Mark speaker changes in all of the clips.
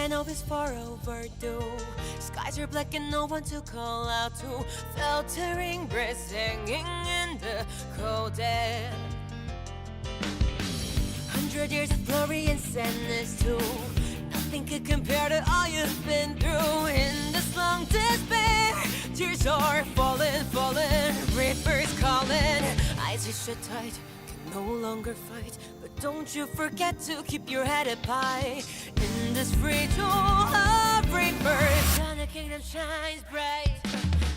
Speaker 1: I know it's far overdue. Skies are black and no one to call out to. Filtering breath hanging in the cold air. 100 years of glory and sadness too. Nothing could compare to all you've been through. In this long despair, tears are falling, falling. Reapers calling. Eyes are shut tight, can no longer fight. But don't you forget to keep your head up high. In this free tool of reapers, the kingdom shines bright.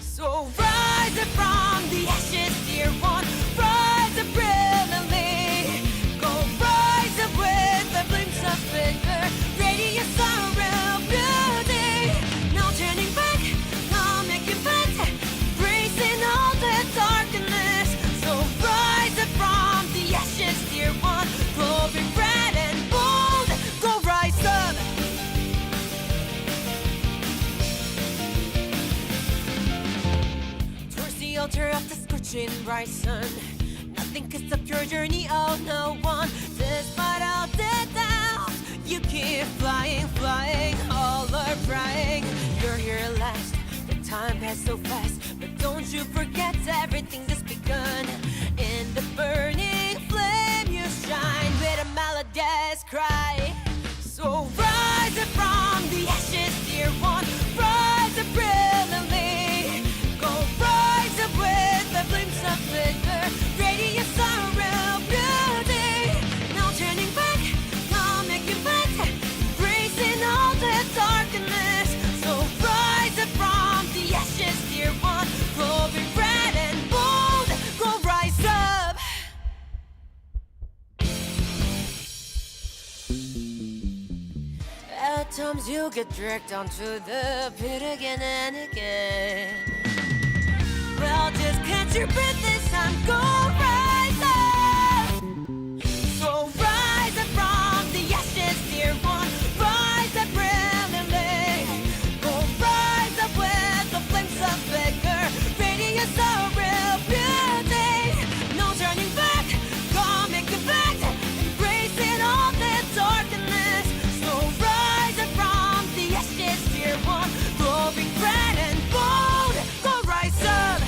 Speaker 1: So rise up from the ashes, dear one. Rise up brilliantly. Go rise up with the flames of vigor. Radiant sorrow, beauty. No turning back, no making back. Embracing all the darkness. So rise up from the ashes, dear one. Glowing bright and bold. Go rise up. Towards the altar of the scorching bright sun. Nothing could stop your journey, oh no one. Despite all the doubts, you keep flying, flying. All are crying, you're here last. The time passed so fast, but don't you forget everything that's begun. In the burning flame you shine with a melodious cry. So rise up from the ashes, dear one. Rise up brilliantly. Go rise up with the flames of vigor. Radiant sorrow, beauty. No turning back, no making back. Embracing all the darkness. So rise up from the ashes, dear one. Glowing bright and bold. Go rise up. At times you get dragged onto the pit again and again. Well, just catch your breath this time. Go rise up. So rise up from the ashes, dear one. Rise up brilliantly. Go rise up with the flames of vigor. Radiant sorrow, beauty. No turning back. Come make it back. Embracing all the darkness. So rise up from the ashes, dear one. Glowing bright and bold. Go rise up.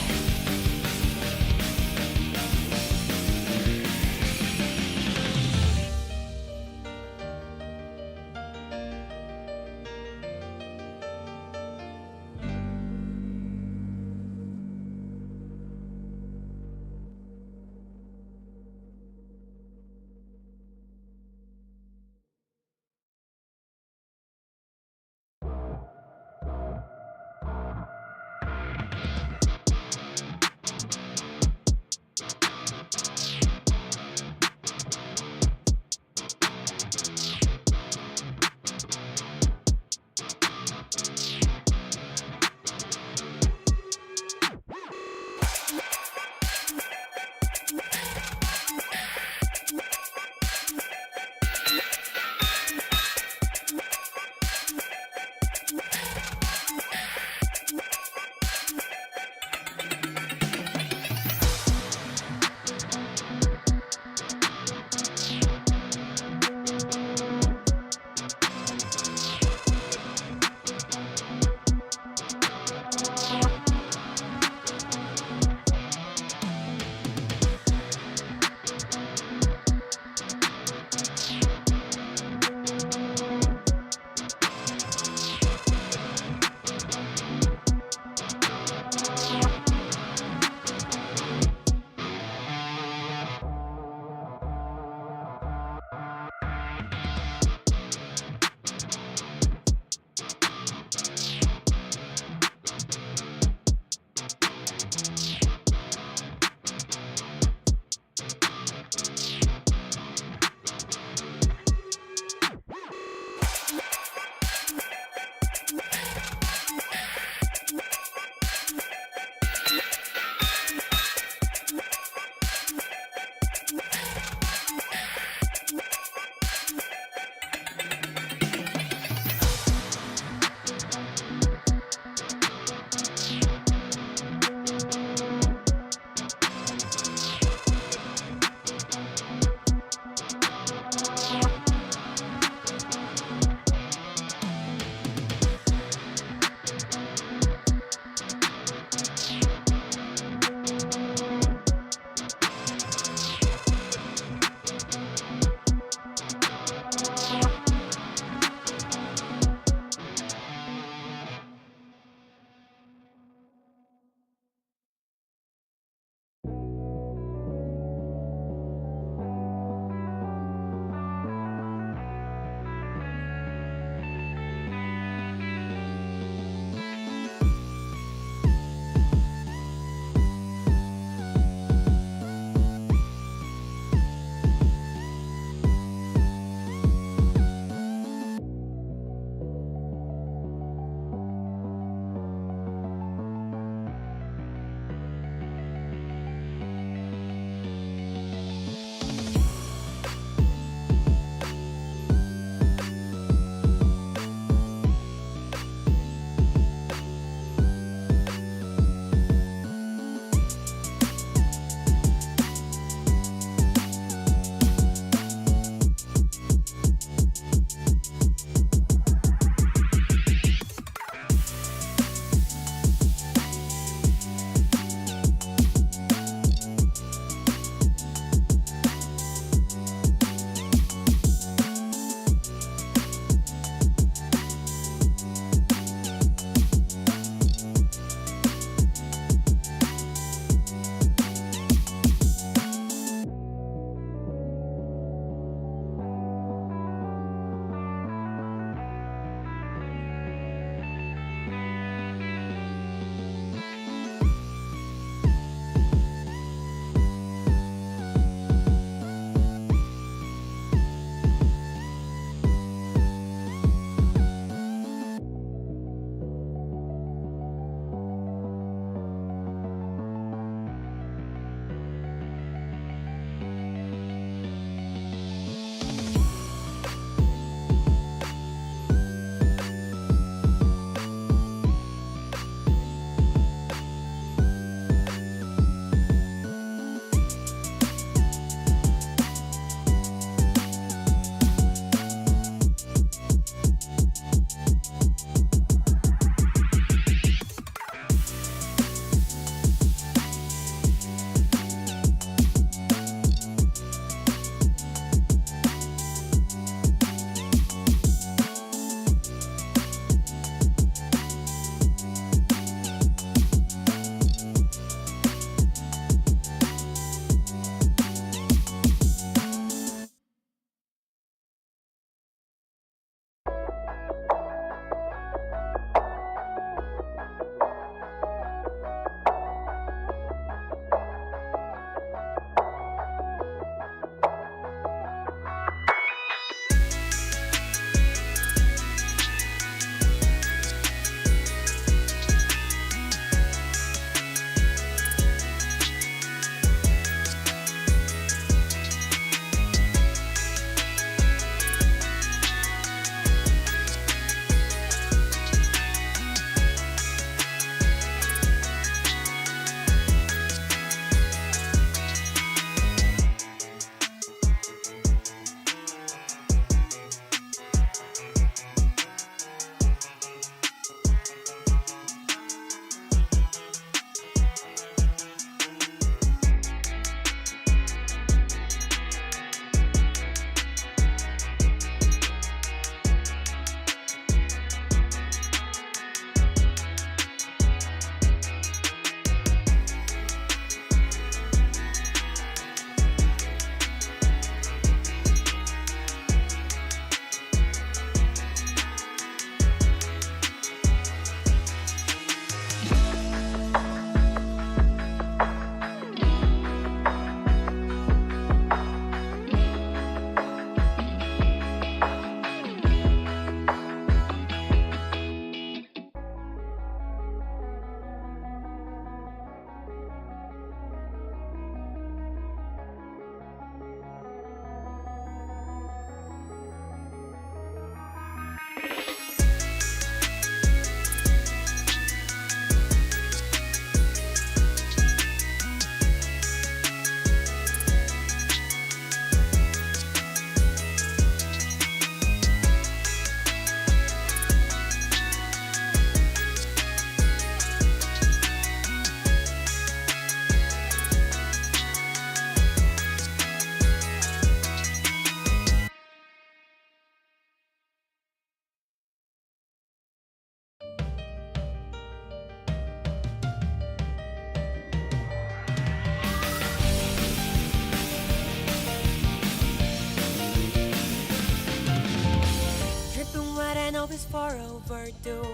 Speaker 1: far overdue.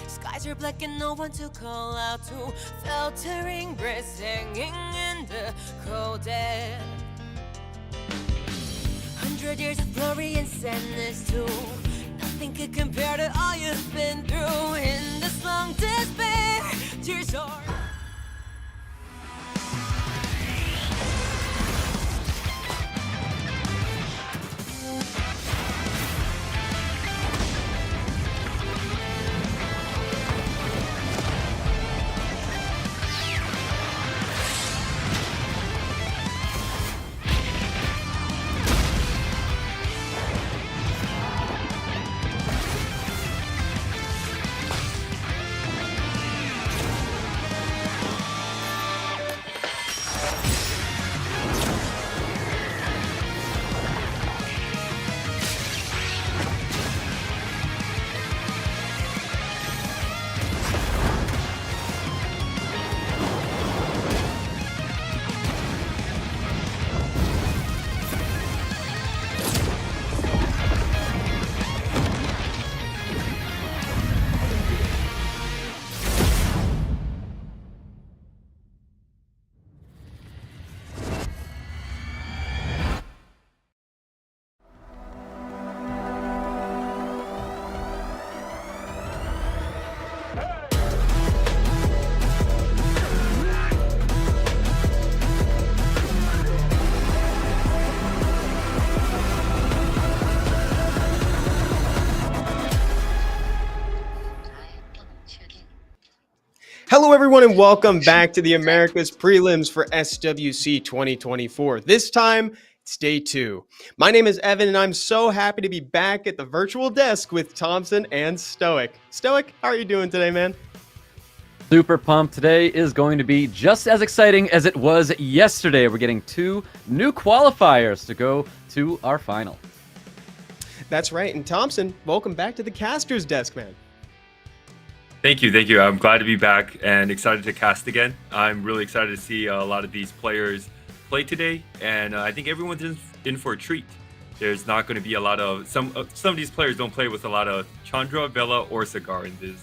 Speaker 1: Skies are black and no one to call out to. Filtering breaths hanging in the cold air. 100 years of glory and sadness too. Nothing could compare to all you've been through. In this long despair, tears are...
Speaker 2: Hello everyone and welcome back to the Americas Prelims for SWC 2024. This time, it's day 2. My name is Evan and I'm so happy to be back at the virtual desk with Thompson and Stoic. Stoic, how are you doing today, man?
Speaker 3: Super pumped. Today is going to be just as exciting as it was yesterday. We're getting 2 new qualifiers to go to our final.
Speaker 2: That's right, and Thompson, welcome back to the caster's desk, man.
Speaker 4: Thank you. I'm glad to be back and excited to cast again. I'm really excited to see a lot of these players play today, and I think everyone's in for a treat. There's not going to be a lot of some of these players don't play with a lot of Chandra, Vela, or Cigar in this.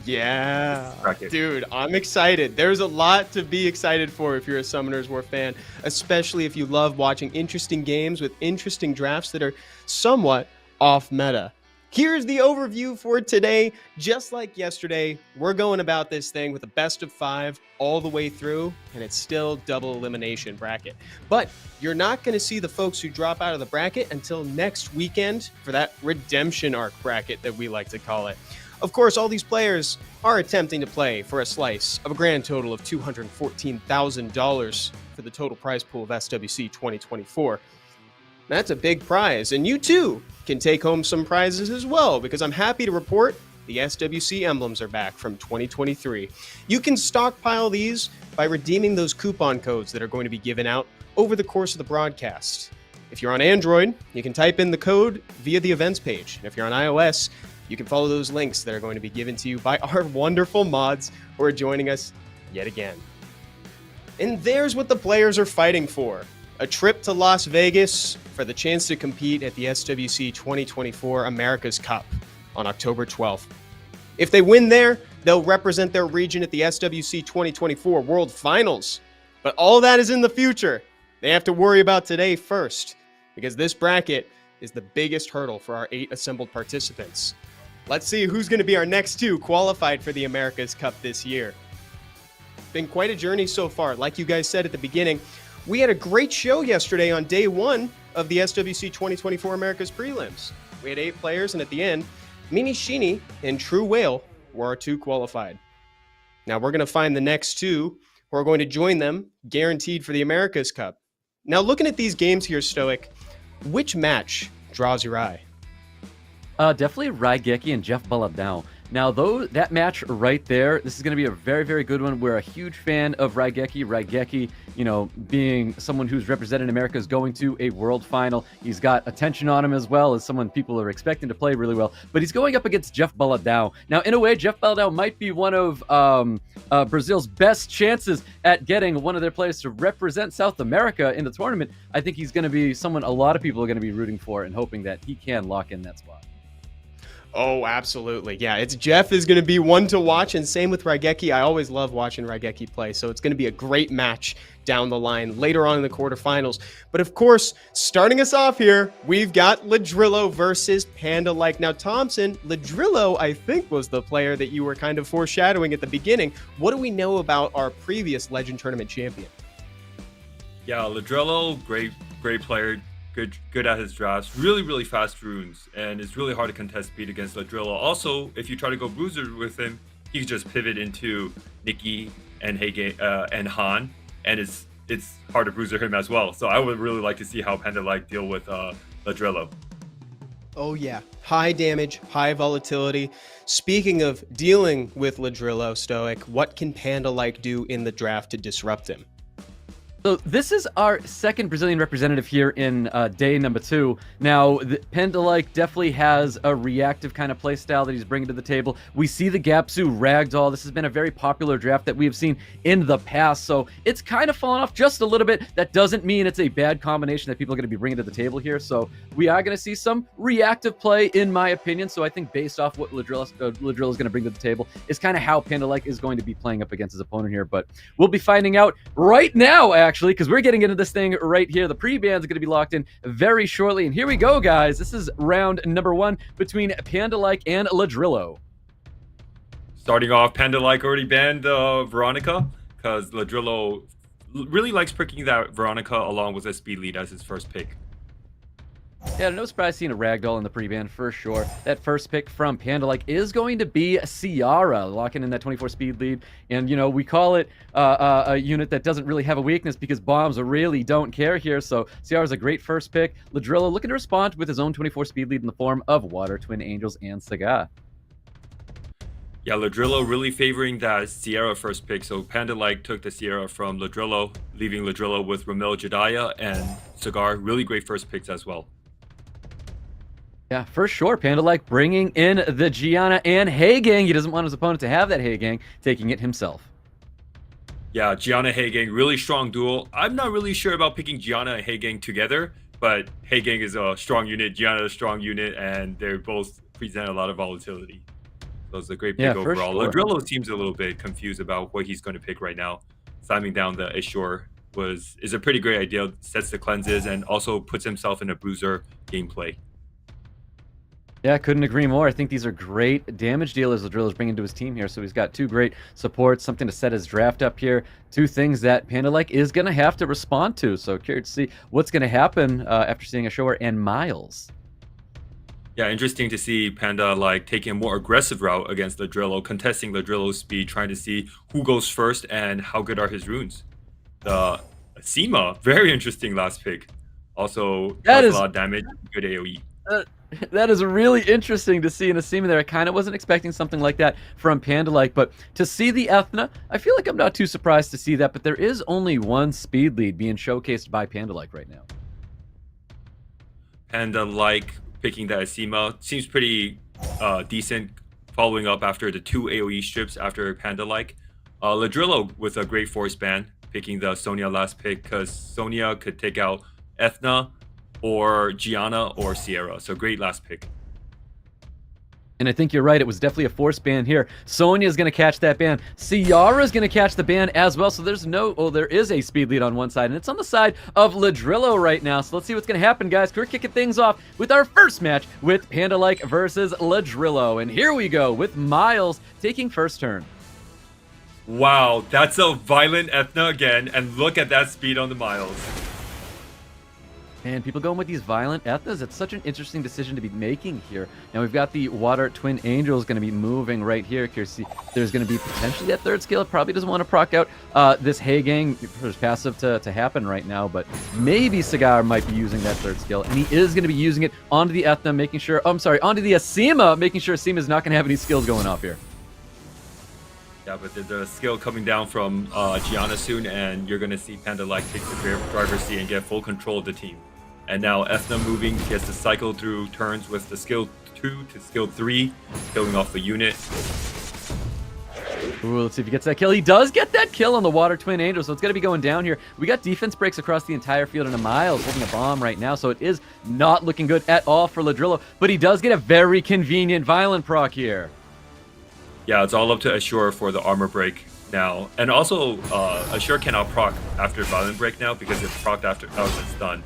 Speaker 2: Yeah,
Speaker 4: this bracket.
Speaker 2: Dude, I'm excited. There's a lot to be excited for if you're a Summoners War fan, especially if you love watching interesting games with interesting drafts that are somewhat off meta. Here's the overview for today. Just like yesterday, we're going about this thing with a best of 5 all the way through, and it's still double elimination bracket. But you're not going to see the folks who drop out of the bracket until next weekend for that redemption arc bracket that we like to call it. Of course, all these players are attempting to play for a slice of a grand total of $214,000 for the total prize pool of SWC 2024. That's a big prize, and you too can take home some prizes as well, because I'm happy to report the SWC emblems are back from 2023. You can stockpile these by redeeming those coupon codes that are going to be given out over the course of the broadcast. If you're on Android, you can type in the code via the events page. And if you're on iOS, you can follow those links that are going to be given to you by our wonderful mods who are joining us yet again. And there's what the players are fighting for. A trip to Las Vegas for the chance to compete at the SWC 2024 America's Cup on October 12th. If they win there, they'll represent their region at the SWC 2024 World Finals. But all that is in the future. They have to worry about today first, because this bracket is the biggest hurdle for our 8 assembled participants. Let's see who's going to be our next 2 qualified for the America's Cup this year. Been quite a journey so far. Like you guys said at the beginning, we had a great show yesterday on day 1 of the SWC 2024 America's Prelims. We had 8 players, and at the end, Mini Sheeny and True Whale were our 2 qualified. Now we're going to find the next 2 who are going to join them, guaranteed for the America's Cup. Now looking at these games here, Stoic, which match draws your eye?
Speaker 3: Definitely RAIGEKI and JEFFBOLADAOSW. Now, that match right there, this is going to be a very, very good one. We're a huge fan of RAIGEKI. RAIGEKI, you know, being someone who's represented America, is going to a world final. He's got attention on him as well as someone people are expecting to play really well. But he's going up against JEFFBOLADAOSW. Now, in a way, JEFFBOLADAOSW might be one of Brazil's best chances at getting one of their players to represent South America in the tournament. I think he's going to be someone a lot of people are going to be rooting for and hoping that he can lock in that spot.
Speaker 2: Oh, absolutely. Yeah, it's Jeff is going to be one to watch, and same with RAIGEKI. I always love watching RAIGEKI play, so it's going to be a great match down the line later on in the quarterfinals. But of course, starting us off here, we've got LADRILLO versus Panda-like. Now, Thompson, LADRILLO, I think, was the player that you were kind of foreshadowing at the beginning. What do we know about our previous Legend Tournament champion?
Speaker 4: Yeah, LADRILLO, great player. Good at his drafts, really fast runes, and it's really hard to contest speed against LADRILLO. Also, if you try to go bruiser with him, he can just pivot into Nikki and and Han, and it's hard to bruiser him as well. So I would really like to see how Panda-like deal with LADRILLO.
Speaker 2: Oh yeah, high damage, high volatility. Speaking of dealing with LADRILLO, Stoic, what can Panda-like do in the draft to disrupt him?
Speaker 3: So this is our second Brazilian representative here in day number 2. Now, Panda-like definitely has a reactive kind of play style that he's bringing to the table. We see the Gapsu Ragdoll. This has been a very popular draft that we have seen in the past, so it's kind of fallen off just a little bit. That doesn't mean it's a bad combination that people are going to be bringing to the table here, so we are going to see some reactive play, in my opinion. So I think based off what LADRILLO is going to bring to the table is kind of how Panda-like is going to be playing up against his opponent here, but we'll be finding out right now, actually, because we're getting into this thing right here. The pre-bans are going to be locked in very shortly, and here we go, guys. This is round number 1 between Panda-like and LADRILLO.
Speaker 4: Starting off, Panda-like already banned Veronica because LADRILLO really likes picking that Veronica along with a speed lead as his first pick.
Speaker 3: Yeah, no surprise seeing a Ragdoll in the pre-ban for sure. That first pick from Panda-like is going to be Ciara, locking in that 24 speed lead. And, you know, we call it a unit that doesn't really have a weakness because bombs really don't care here. So Ciara's a great first pick. LADRILLO looking to respond with his own 24 speed lead in the form of Water, Twin Angels, and Saga.
Speaker 4: Yeah, LADRILLO really favoring that Ciara first pick. So Panda-like took the Ciara from LADRILLO, leaving LADRILLO with Ramil Jediah and Cigar. Really great first picks as well.
Speaker 3: Yeah, for sure. Panda-like bringing in the Gianna and Heigang. He doesn't want his opponent to have that Heigang, taking it himself.
Speaker 4: Yeah, Gianna Heigang, really strong duel. I'm not really sure about picking Gianna and Heigang together, but Heigang is a strong unit, Gianna is a strong unit, and they both present a lot of volatility. So it's a great pick overall.
Speaker 3: Sure.
Speaker 4: LADRILLO seems a little bit confused about what he's going to pick right now. Slamming down the Ashore is a pretty great idea. Sets the cleanses and also puts himself in a bruiser gameplay.
Speaker 3: Yeah, couldn't agree more. I think these are great damage dealers LADRILLO's bringing to his team here. So he's got 2 great supports, something to set his draft up here. 2 things that Panda-like is going to have to respond to. So curious to see what's going to happen after seeing Ashore and Miles.
Speaker 4: Yeah, interesting to see Panda-like taking a more aggressive route against LADRILLO, contesting LADRILLO's speed, trying to see who goes first and how good are his runes. The Asima, very interesting last pick. Also, does a lot of damage, good AoE.
Speaker 3: That is really interesting to see in Asima there. I kind of wasn't expecting something like that from Panda-like, but to see the Ethna, I feel like I'm not too surprised to see that, but there is only 1 speed lead being showcased by Panda-like right now.
Speaker 4: Panda-like picking that Asima seems pretty decent, following up after the 2 AoE strips after Panda-like. LADRILLO with a great force ban, picking the Sonya last pick because Sonya could take out Ethna, or Gianna or Ciara. So great last pick.
Speaker 3: And I think you're right. It was definitely a force ban here. Sonya is going to catch that ban. Ciara is going to catch the ban as well. So there is a speed lead on one side, and it's on the side of LADRILLO right now. So let's see what's going to happen, guys. We're kicking things off with our first match with Panda-like versus LADRILLO. And here we go with Miles taking first turn.
Speaker 4: Wow, that's a violent Ethna again, and look at that speed on the Miles.
Speaker 3: And people going with these violent Ethnas, it's such an interesting decision to be making here. Now we've got the Water Twin Angels going to be moving right here. There's going to be potentially that 3rd skill. It probably doesn't want to proc out this Heigang for his passive to happen right now, but maybe Cigar might be using that 3rd skill, and he is going to be using it onto the Ethna, onto the Asima, making sure Asima is not going to have any skills going off here.
Speaker 4: Yeah, but the skill coming down from Gianna soon, and you're going to see Panda-like take the driver's seat and get full control of the team. And now Ethna moving, gets to cycle through turns with the skill 2 to skill 3, killing off the unit.
Speaker 3: Ooh, let's see if he gets that kill. He does get that kill on the Water Twin Angel, so it's going to be going down here. We got defense breaks across the entire field, and a Miles holding a bomb right now, so it is not looking good at all for LADRILLO, but he does get a very convenient Violent proc here.
Speaker 4: Yeah, it's all up to Assure for the armor break now. And also, Assure cannot proc after Violent break now because it's procced after it's done.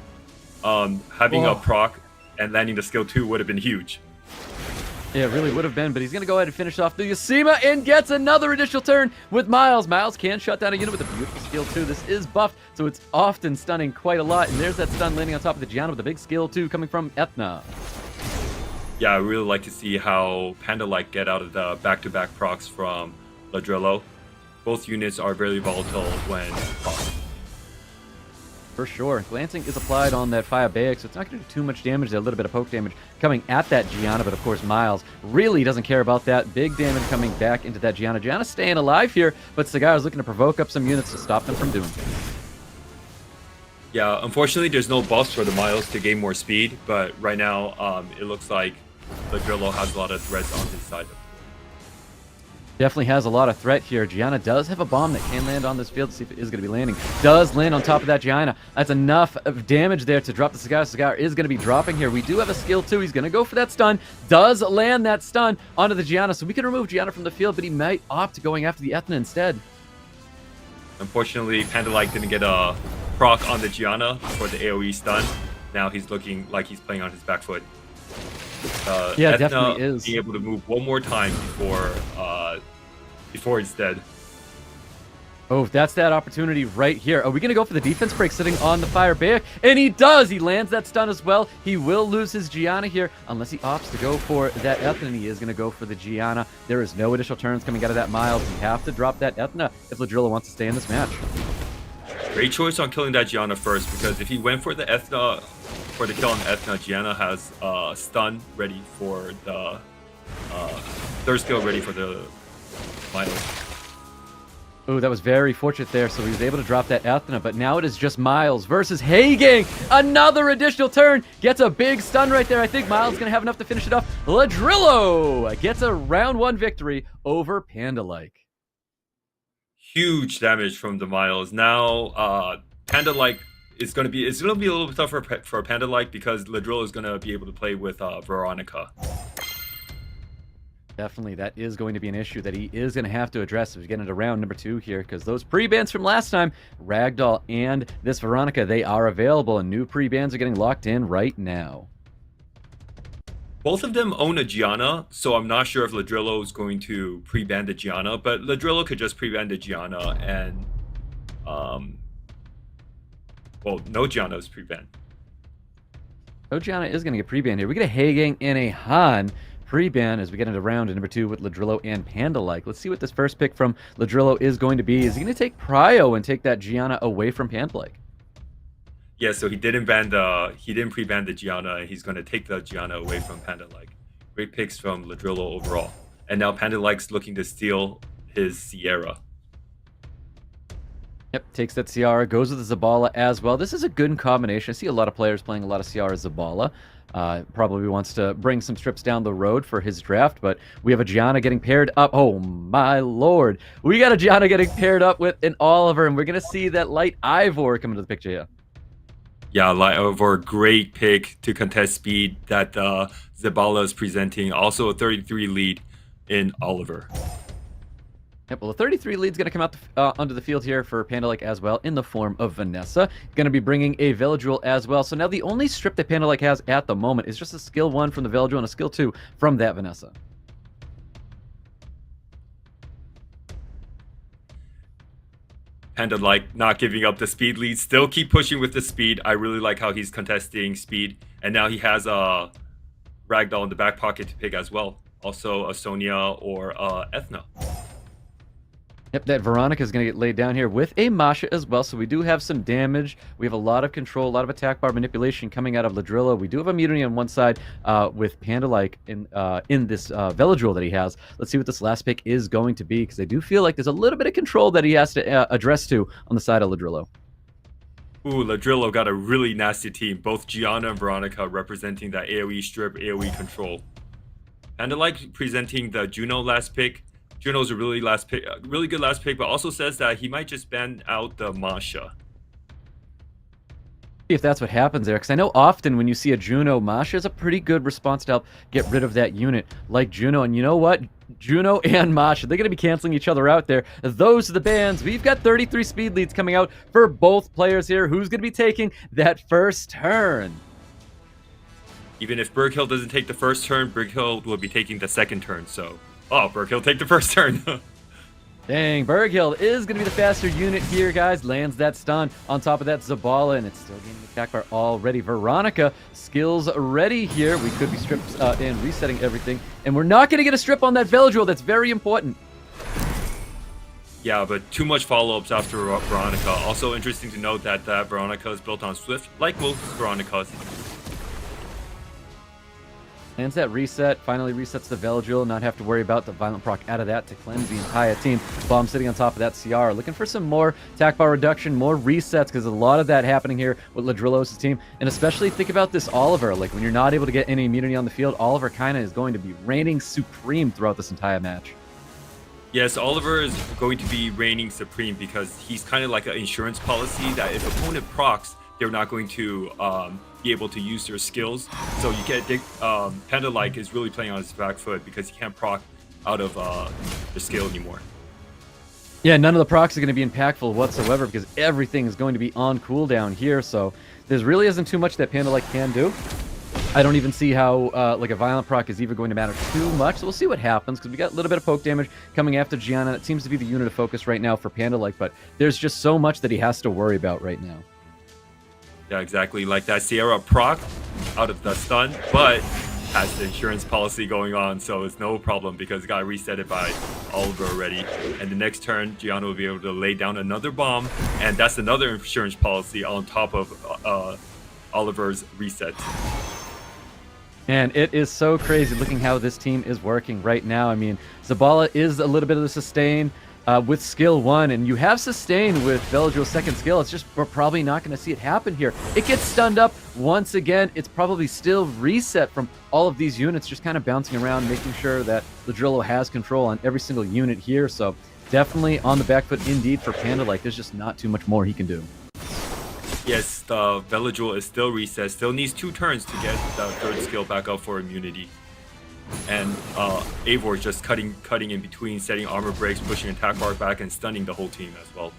Speaker 4: Having a proc and landing the skill 2 would have been huge.
Speaker 3: Yeah, it really would have been, but he's going to go ahead and finish off the Yasima and gets another additional turn with Miles. Miles can shut down a unit with a beautiful skill 2. This is buffed, so it's often stunning quite a lot. And there's that stun landing on top of the Gianna with a big skill 2 coming from Ethna.
Speaker 4: Yeah, I really like to see how Panda-like get out of the back-to-back procs from LADRILLO. Both units are very volatile when procced.
Speaker 3: For sure. Glancing is applied on that Firebaik, so it's not going to do too much damage. There's a little bit of poke damage coming at that Gianna, but of course Miles really doesn't care about that. Big damage coming back into that Gianna. Gianna's staying alive here, but Cigar is looking to provoke up some units to stop them from doing things.
Speaker 4: Yeah, unfortunately there's no buffs for the Miles to gain more speed, but right now it looks like LADRILLO has a lot of threats on his side.
Speaker 3: Definitely has a lot of threat here. Gianna does have a bomb that can land on this field. Let's see if it is going to be landing. Does land on top of that Gianna. That's enough of damage there to drop the Cigar. Cigar is going to be dropping here. We do have a skill too. He's going to go for that stun. Does land that stun onto the Gianna. So we can remove Gianna from the field, but he might opt going after the Ethna instead.
Speaker 4: Unfortunately, Panda-like didn't get a proc on the Gianna for the AoE stun. Now he's looking like he's playing on his back foot.
Speaker 3: Yeah,
Speaker 4: Ethna
Speaker 3: definitely is.
Speaker 4: being able to move one more time before it's dead.
Speaker 3: Oh, that's that opportunity right here. Are we going to go for the defense break sitting on the Firebaik? And he does! He lands that stun as well. He will lose his Gianna here unless he opts to go for that Ethna, and he is going to go for the Gianna. There is no additional turns coming out of that Miles. You have to drop that Ethna if LADRILLO wants to stay in this match.
Speaker 4: Great choice on killing that Gianna first, because if he went for the Ethna, for the kill on Ethna, Gianna has stun ready for the third skill ready for the Miles.
Speaker 3: Oh, that was very fortunate there, so he was able to drop that Ethna, but now it is just Miles versus HAGEKI. Another additional turn, gets a big stun right there. I think Miles is going to have enough to finish it off. LADRILLO gets a round 1 victory over Panda-like.
Speaker 4: Huge damage from the Miles. Now, Panda-like is going to be a little bit tougher for Panda-like because LADRILLO is going to be able to play with Veronica.
Speaker 3: Definitely, that is going to be an issue that he is going to have to address as we get into round number 2 here, because those pre-bans from last time, Ragdoll and this Veronica, they are available, and new pre-bans are getting locked in right now.
Speaker 4: Both of them own a Gianna, so I'm not sure if LADRILLO is going to pre-ban the Gianna, but LADRILLO could just pre-ban the Gianna and, well, no Gianna is pre-banned.
Speaker 3: No Gianna is going to get pre-banned here. We get a HAGEKI and a Han pre-ban as we get into round number 2 with LADRILLO and Panda-like. Let's see what this first pick from LADRILLO is going to be. Is he going to take Prio and take that Gianna away from Panda-like?
Speaker 4: Yeah, so he didn't pre-ban the Gianna, and he's going to take the Gianna away from Panda-like. Great picks from LADRILLO overall. And now Panda-like's looking to steal his Sierra.
Speaker 3: Yep, takes that Ciara, goes with the Zabala as well. This is a good combination. I see a lot of players playing a lot of Ciara Zabala. Probably wants to bring some strips down the road for his draft, but we have a Gianna getting paired up. Oh my lord. We got a Gianna getting paired up with an Oliver, and we're going to see that Light Ivor come into the picture here.
Speaker 4: Yeah, Light Ivor, great pick to contest speed that Zabala is presenting. Also a 33 lead in Oliver.
Speaker 3: Yep, well, the 33 lead is going to come out onto the field here for Panda-like as well in the form of Vanessa. Going to be bringing a Veladrill as well. So now the only strip that Panda-like has at the moment is just a skill 1 from the Veladrill and a skill 2 from that Vanessa.
Speaker 4: Panda-like not giving up the speed lead, still keep pushing with the speed. I really like how he's contesting speed. And now he has a Ragdoll in the back pocket to pick as well. Also a Sonya or Ethna.
Speaker 3: Yep, that Veronica is going to get laid down here with a Masha as well, so we do have some damage. We have a lot of control, a lot of attack bar manipulation coming out of LADRILLO. We do have immunity on one side with Panda-like in this Veladrill that he has. Let's see what this last pick is going to be, because I do feel like there's a little bit of control that he has to address to on the side of LADRILLO.
Speaker 4: Ooh, LADRILLO got a really nasty team. Both Gianna and Veronica representing that AoE strip, AoE control. Panda-like presenting the Juno last pick, Juno's a really good last pick, but also says that he might just ban out the Masha.
Speaker 3: If that's what happens there, because I know often when you see a Juno, Masha is a pretty good response to help get rid of that unit like Juno. And you know what? Juno and Masha, they're going to be canceling each other out there. Those are the bans. We've got 33 speed leads coming out for both players here. Who's going to be taking that first turn?
Speaker 4: Even if Berghill doesn't take the first turn, Berghill will be taking the second turn. So, Berghill take the first turn.
Speaker 3: Dang, Berghill is going to be the faster unit here, guys. Lands that stun on top of that Zabala, and it's still getting attack bar already. Veronica, skills ready here. We could be stripped and resetting everything, and we're not going to get a strip on that Veladrill. That's very important.
Speaker 4: Yeah, but too much follow-ups after Veronica. Also interesting to note that Veronica is built on Swift, like most Veronicas.
Speaker 3: Lands that reset, finally resets the Veladrill, not have to worry about the violent proc out of that to cleanse the entire team. Bomb sitting on top of that CR, looking for some more attack bar reduction, more resets, because a lot of that happening here with LADRILLO-OS' team. And especially think about this Oliver, like when you're not able to get any immunity on the field, Oliver kind of is going to be reigning supreme throughout this entire match.
Speaker 4: Yes, Oliver is going to be reigning supreme because he's kind of like an insurance policy that if opponent procs, they're not going to be able to use their skills. So you get Panda-like is really playing on his back foot because he can't proc out of the skill anymore.
Speaker 3: Yeah, none of the procs are going to be impactful whatsoever because everything is going to be on cooldown here. So there really isn't too much that Panda-like can do. I don't even see how like a violent proc is even going to matter too much. So we'll see what happens because we got a little bit of poke damage coming after Gianna. That seems to be the unit of focus right now for Panda-like, but there's just so much that he has to worry about right now.
Speaker 4: Yeah, exactly. Like that Sierra proc out of the stun, but has the insurance policy going on, so it's no problem because it got resetted by Oliver already. And the next turn, Gianna will be able to lay down another bomb, and that's another insurance policy on top of Oliver's reset.
Speaker 3: And it is so crazy looking how this team is working right now. I mean, Zabala is a little bit of the sustain with skill 1, and you have sustain with Veladrill's second skill. It's just we're probably not going to see it happen here. It gets stunned up once again. It's probably still reset from all of these units, just kind of bouncing around, making sure that LADRILLO has control on every single unit here. So definitely on the back foot indeed for Panda-like. There's just not too much more he can do.
Speaker 4: Yes, the Veladrill is still reset. Still needs 2 turns to get the third skill back up for immunity. And Eivor is just cutting in between, setting armor breaks, pushing attack bar back, and stunning the whole team as well.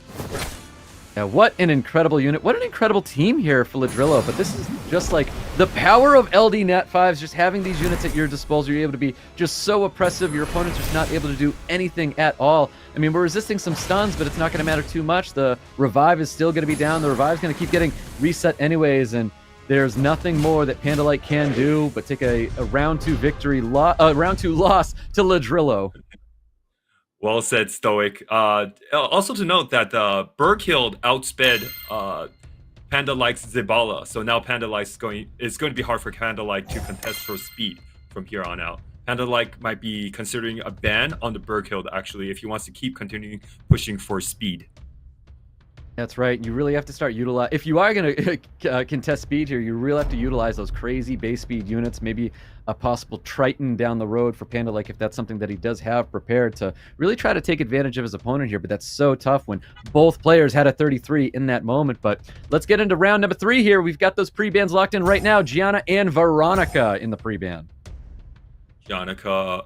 Speaker 3: Yeah, what an incredible unit. What an incredible team here for LADRILLO. But this is just like the power of LD Nat 5s, just having these units at your disposal. You're able to be just so oppressive. Your opponent's just not able to do anything at all. I mean, we're resisting some stuns, but it's not going to matter too much. The revive is still going to be down. The revive's going to keep getting reset anyways, and there's nothing more that Panda-like can do but take a round 2 victory, round 2 loss to LADRILLO.
Speaker 4: Well said, Stoic. Also to note that Berghill outsped Panda-like's Zabala, so now Panda-like is going to be hard for Panda-like to contest for speed from here on out. Panda-like might be considering a ban on the Berghill actually if he wants to keep continuing pushing for speed.
Speaker 3: That's right. You really have to start utilize. If you are going to contest speed here, you really have to utilize those crazy base speed units. Maybe a possible Triton down the road for Panda-like if that's something that he does have prepared to really try to take advantage of his opponent here. But that's so tough when both players had a 33 in that moment. But let's get into round number 3 here. We've got those pre-bans locked in right now. Gianna and Veronica in the pre-ban.
Speaker 4: Gianna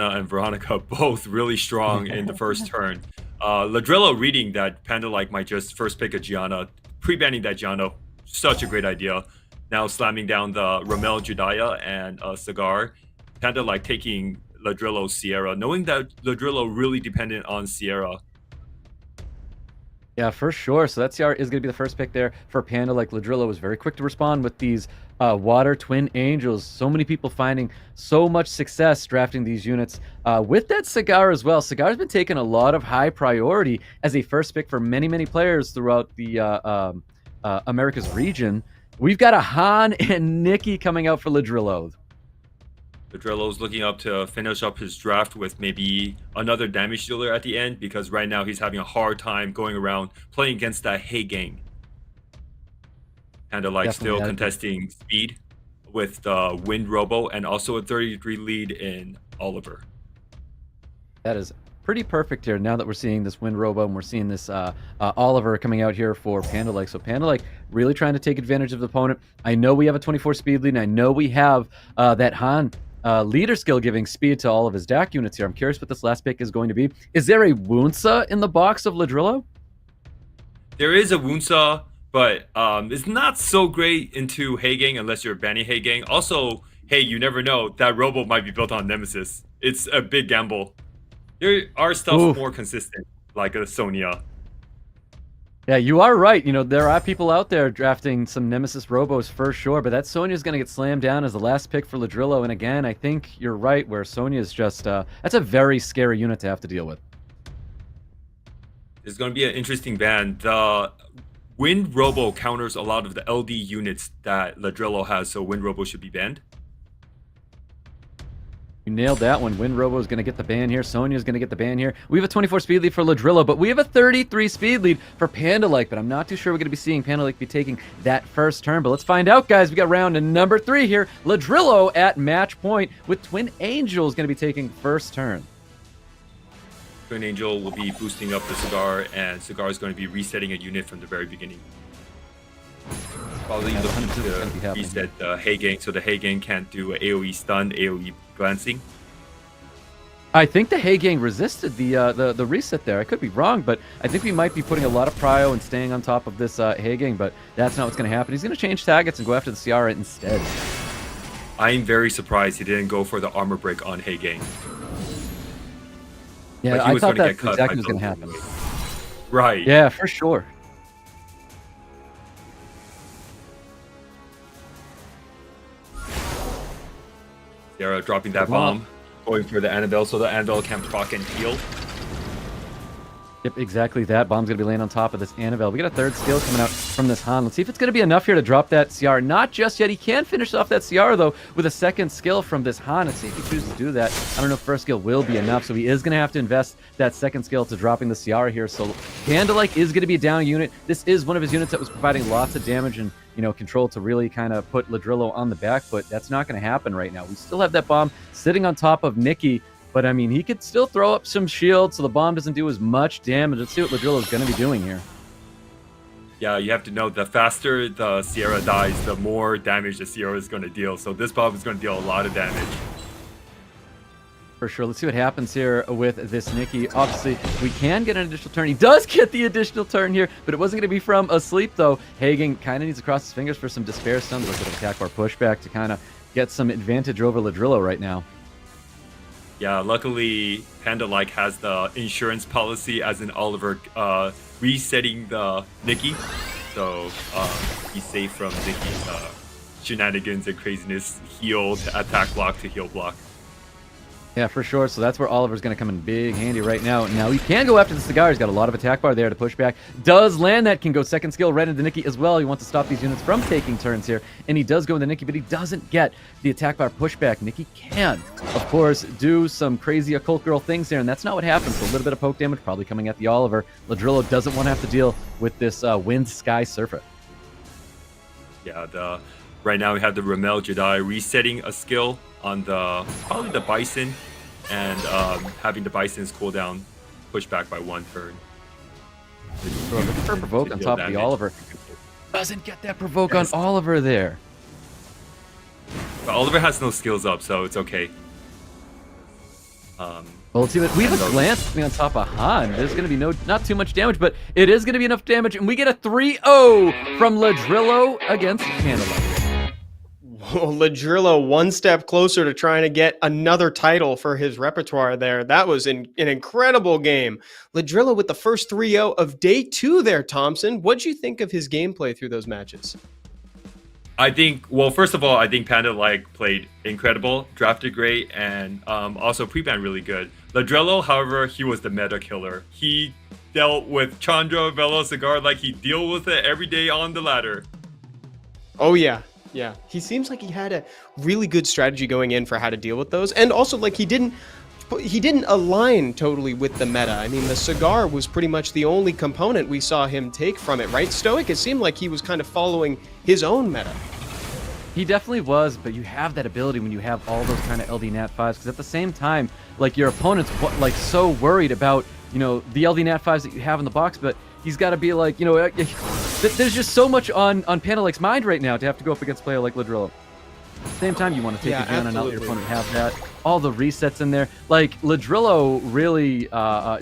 Speaker 4: and Veronica both really strong in the first turn. LADRILLO reading that Panda-like might just first pick a Gianna, pre-banning that Gianna, such a great idea. Now slamming down the Ramel Judaya and Cigar. Panda-like taking LADRILLO Sierra, knowing that LADRILLO really dependent on Sierra.
Speaker 3: Yeah, for sure. So that CR is going to be the first pick there for Panda-like. LADRILLO was very quick to respond with these Water Twin Angels. So many people finding so much success drafting these units. With that Cigar as well. Cigar's been taking a lot of high priority as a first pick for many, many players throughout the Americas region. We've got a Han and Nikki coming out for LADRILLO.
Speaker 4: LADRILLO's looking up to finish up his draft with maybe another damage dealer at the end because right now he's having a hard time going around playing against that Hey gang. Panda-like still contesting speed with the Wind Robo and also a 33 lead in Oliver.
Speaker 3: That is pretty perfect here now that we're seeing this Wind Robo and we're seeing this Oliver coming out here for Panda. So Panda really trying to take advantage of the opponent. I know we have a 24 speed lead, and I know we have that Han leader skill giving speed to all of his DAC units here. I'm curious what this last pick is going to be. Is there a Wunsa in the box of LADRILLO?
Speaker 4: There is a Wunsa, but it's not so great into Haegang unless you're banning Haegang. Also, hey, you never know. That Robo might be built on Nemesis. It's a big gamble. There are stuff more consistent, like a Sonya.
Speaker 3: Yeah, you are right. You know, there are people out there drafting some Nemesis Robos for sure, but that Sonya is going to get slammed down as the last pick for LADRILLO. And again, I think you're right, where Sonya is just, that's a very scary unit to have to deal with.
Speaker 4: It's going to be an interesting ban. The Wind Robo counters a lot of the LD units that LADRILLO has, so Wind Robo should be banned.
Speaker 3: You nailed that one. Wind Robo is going to get the ban here. Sonya is going to get the ban here. We have a 24 speed lead for LADRILLO, but we have a 33 speed lead for Panda. But I'm not too sure we're going to be seeing Panda be taking that first turn. But let's find out, guys. We got round number 3 here. LADRILLO at match point with Twin Angel is going to be taking first turn.
Speaker 4: Twin Angel will be boosting up the Cigar, and Cigar is going to be resetting a unit from the very beginning. Probably looking to reset the Haegang, so the Haegang can't do AoE stun, AoE glancing.
Speaker 3: I think the Haegang resisted the reset there. I could be wrong, but I think we might be putting a lot of prio and staying on top of this Haegang, but that's not what's going to happen. He's going to change targets and go after the Ciara instead.
Speaker 4: I'm very surprised he didn't go for the armor break on Haegang.
Speaker 3: Yeah, I thought that's exactly what was going to happen.
Speaker 4: Right.
Speaker 3: Yeah, for sure.
Speaker 4: Ciara dropping that bomb, going for the Annabelle, so the Annabelle can proc and heal.
Speaker 3: Yep, exactly that. Bomb's going to be laying on top of this Annabelle. We got a third skill coming out from this Han. Let's see if it's going to be enough here to drop that Ciara. Not just yet. He can finish off that Ciara, though, with a second skill from this Han. Let's see if he chooses to do that. I don't know if first skill will be enough, so he is going to have to invest that second skill to dropping the Ciara here. So Panda is going to be a down unit. This is one of his units that was providing lots of damage and control to really kind of put LADRILLO on the back foot. That's not going to happen right now. We still have that bomb sitting on top of Nikki. But, I mean, he could still throw up some shield so the bomb doesn't do as much damage. Let's see what LADRILLO is going to be doing here.
Speaker 4: Yeah, you have to know the faster the Ciara dies, the more damage the Ciara is going to deal. So this bomb is going to deal a lot of damage.
Speaker 3: For sure. Let's see what happens here with this Nikki. Obviously, we can get an additional turn. He does get the additional turn here, but it wasn't going to be from asleep, though. Haegang kind of needs to cross his fingers for some Despair stuns. Look at the attack bar pushback to kind of get some advantage over LADRILLO right now.
Speaker 4: Yeah, luckily Panda has the insurance policy as in Oliver resetting the Nikki, so he's safe from Nikki's shenanigans and craziness. Heal to attack block to heal block.
Speaker 3: Yeah, for sure. So that's where Oliver's going to come in big handy right now. Now he can go after the Cigar. He's got a lot of attack bar there to push back. Does land that, can go second skill right into Nikki as well. He wants to stop these units from taking turns here. And he does go into Nikki, but he doesn't get the attack bar pushback. Nikki can, of course, do some crazy occult girl things there, and that's not what happens. So a little bit of poke damage probably coming at the Oliver. LADRILLO doesn't want to have to deal with this Wind Sky Surfer.
Speaker 4: Yeah, right now we have the Ramel Jedi resetting a skill on probably the Bison, and having the Bison's cooldown pushed back by 1 turn.
Speaker 3: Looking for provoke on top of the Oliver. Doesn't get that provoke on Oliver there.
Speaker 4: But Oliver has no skills up, so it's okay.
Speaker 3: Well, let's see what we have a glance on top of Han. There's going to be not too much damage, but it is going to be enough damage, and we get a 3-0 from LADRILLO against Panda.
Speaker 2: Well, LADRILLO one step closer to trying to get another title for his repertoire there. That was an incredible game. LADRILLO with the first 3-0 of day 2 there, Thompson. What'd you think of his gameplay through those matches?
Speaker 4: I think, well, first of all, I think Panda played incredible, drafted great, and also pre-ban really good. LADRILLO, however, he was the meta killer. He dealt with Chandra, Velo, Cigar like he deal with it every day on the ladder.
Speaker 2: Oh, yeah. Yeah, he seems like he had a really good strategy going in for how to deal with those. And also, he didn't align totally with the meta. I mean, the Cigar was pretty much the only component we saw him take from it, right? Stoic, it seemed like he was kind of following his own meta.
Speaker 3: He definitely was, but you have that ability when you have all those kind of LD Nat 5s, because at the same time, like, your opponent's like so worried about, you know, the LD Nat 5s that you have in the box, but he's got to be like, you know, there's just so much on Panda Lake's mind right now to have to go up against a player like LADRILLO. At the same time, you want to take advantage and out your opponent have that. All the resets in there. Like, LADRILLO really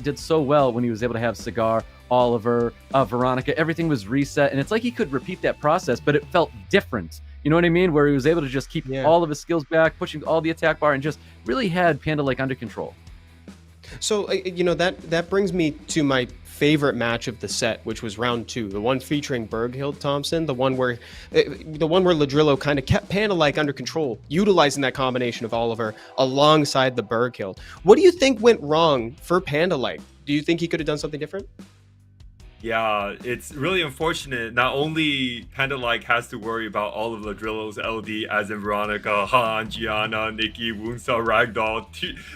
Speaker 3: did so well when he was able to have Cigar, Oliver, Veronica. Everything was reset, and it's like he could repeat that process, but it felt different. You know what I mean? Where he was able to just keep all of his skills back, pushing all the attack bar, and just really had Panda Lake under control.
Speaker 2: So, you know, that brings me to my favorite match of the set, which was round 2, the one featuring Berghild Thompson, the one where LADRILLO kind of kept Panda Lake under control, utilizing that combination of Oliver alongside the Berghild. What do you think went wrong for Panda Lake? Do you think he could have done something different?
Speaker 4: Yeah, it's really unfortunate. Not only Panda Like has to worry about all of LADRILLO's LD, as in Veronica, Han, Gianna, Nikki, Wunsa, Ragdoll,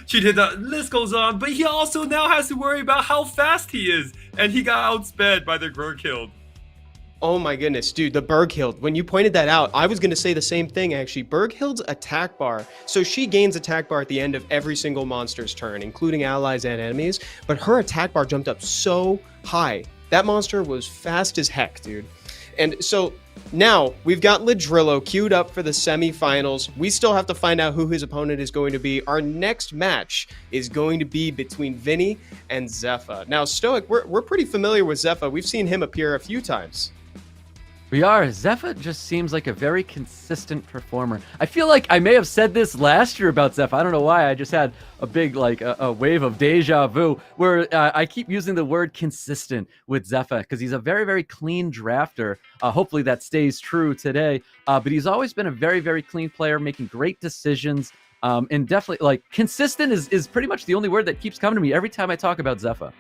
Speaker 4: Cheetah, the list goes on, but he also now has to worry about how fast he is, and he got outsped by the Berghild.
Speaker 2: Oh my goodness, dude, the Berghild. When you pointed that out, I was going to say the same thing, actually. Berghild's attack bar. So she gains attack bar at the end of every single monster's turn, including allies and enemies, but her attack bar jumped up so high. That monster was fast as heck, dude. And so now we've got LADRILLO queued up for the semifinals. We still have to find out who his opponent is going to be. Our next match is going to be between VINNY and ZEFA. Now, Stoic, we're pretty familiar with ZEFA. We've seen him appear a few times.
Speaker 3: We are. ZEFA just seems like a very consistent performer. I feel like I may have said this last year about ZEFA. I don't know why. I just had a big, like, a wave of deja vu where I keep using the word consistent with ZEFA because he's a very, very clean drafter. Hopefully that stays true today. But he's always been a very, very clean player, making great decisions. And definitely, like, consistent is pretty much the only word that keeps coming to me every time I talk about ZEFA.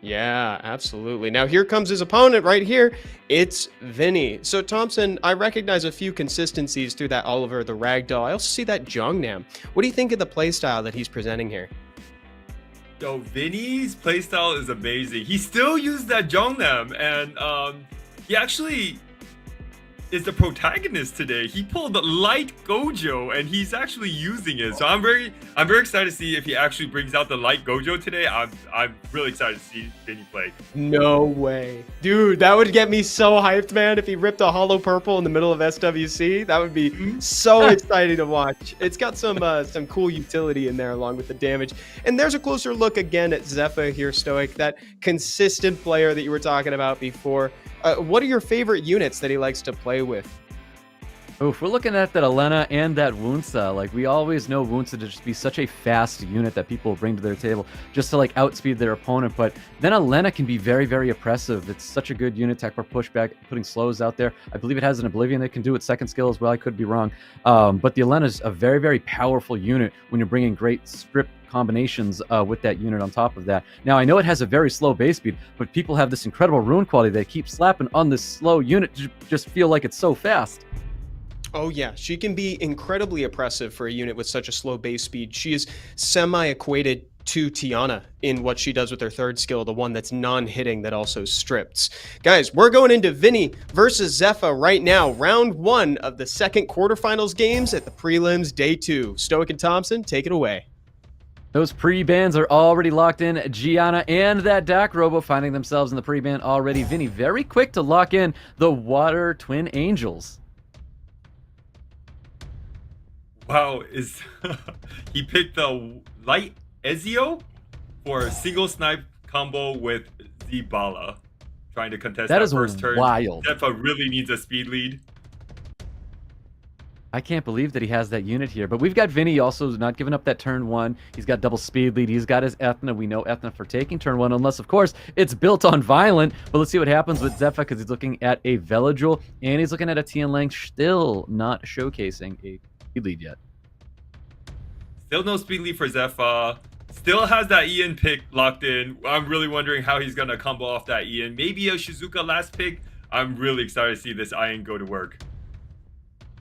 Speaker 2: Yeah, absolutely. Now here comes his opponent right here. It's VINNY. So Thompson, I recognize a few consistencies through that Oliver the Ragdoll. I also see that Jongnam. What do you think of the playstyle that he's presenting here?
Speaker 4: Yo, VINNY's playstyle is amazing. He still used that Jongnam, and he actually is the protagonist today. He pulled the light Gojo, and he's actually using it. So I'm very excited to see if he actually brings out the light Gojo today. I'm really excited to see VINNY play.
Speaker 2: No way, dude. That would get me so hyped, man. If he ripped a hollow purple in the middle of SWC, that would be so exciting to watch. It's got some cool utility in there along with the damage. And there's a closer look again at ZEFA here, Stoic, that consistent player that you were talking about before. What are your favorite units that he likes to play with?
Speaker 3: Oh, if we're looking at that Elena and that Wunsa, like, we always know Wunsa to just be such a fast unit that people bring to their table just to, like, outspeed their opponent. But then Elena can be very, very oppressive. It's such a good unit, tech for pushback, putting slows out there. I believe it has an Oblivion that can do its second skill as well. I could be wrong. But the Elena is a very, very powerful unit when you're bringing great strip combinations with that unit on top of that. Now, I know it has a very slow base speed, but people have this incredible rune quality. They keep slapping on this slow unit to just feel like it's so fast.
Speaker 2: Oh yeah, she can be incredibly oppressive for a unit with such a slow base speed. She is semi-equated to Tiana in what she does with her third skill, the one that's non-hitting that also strips. Guys, we're going into VINNY versus ZEFA right now. Round 1 of the second quarterfinals games at the prelims day 2. Stoic and Thompson, take it away.
Speaker 3: Those pre-bans are already locked in. Gianna and that Dak Robo finding themselves in the pre-ban already. VINNY very quick to lock in the Water Twin Angels.
Speaker 4: Wow, he picked the light Ezio for a single snipe combo with Zebala, trying to contest that first turn.
Speaker 3: Wild.
Speaker 4: ZEFA really needs a speed lead.
Speaker 3: I can't believe that he has that unit here, but we've got VINNY also not giving up that turn 1. He's got double speed lead. He's got his Ethna. We know Ethna for taking turn 1, unless, of course, it's built on Violent. But let's see what happens with ZEFA, because he's looking at a Veladril, and he's looking at a Tian Lang, still not showcasing a speed lead yet.
Speaker 4: Still no speed lead for ZEFA. Still has that Ian pick locked in. I'm really wondering how he's going to combo off that Ian. Maybe a Shizuka last pick. I'm really excited to see this Ian go to work.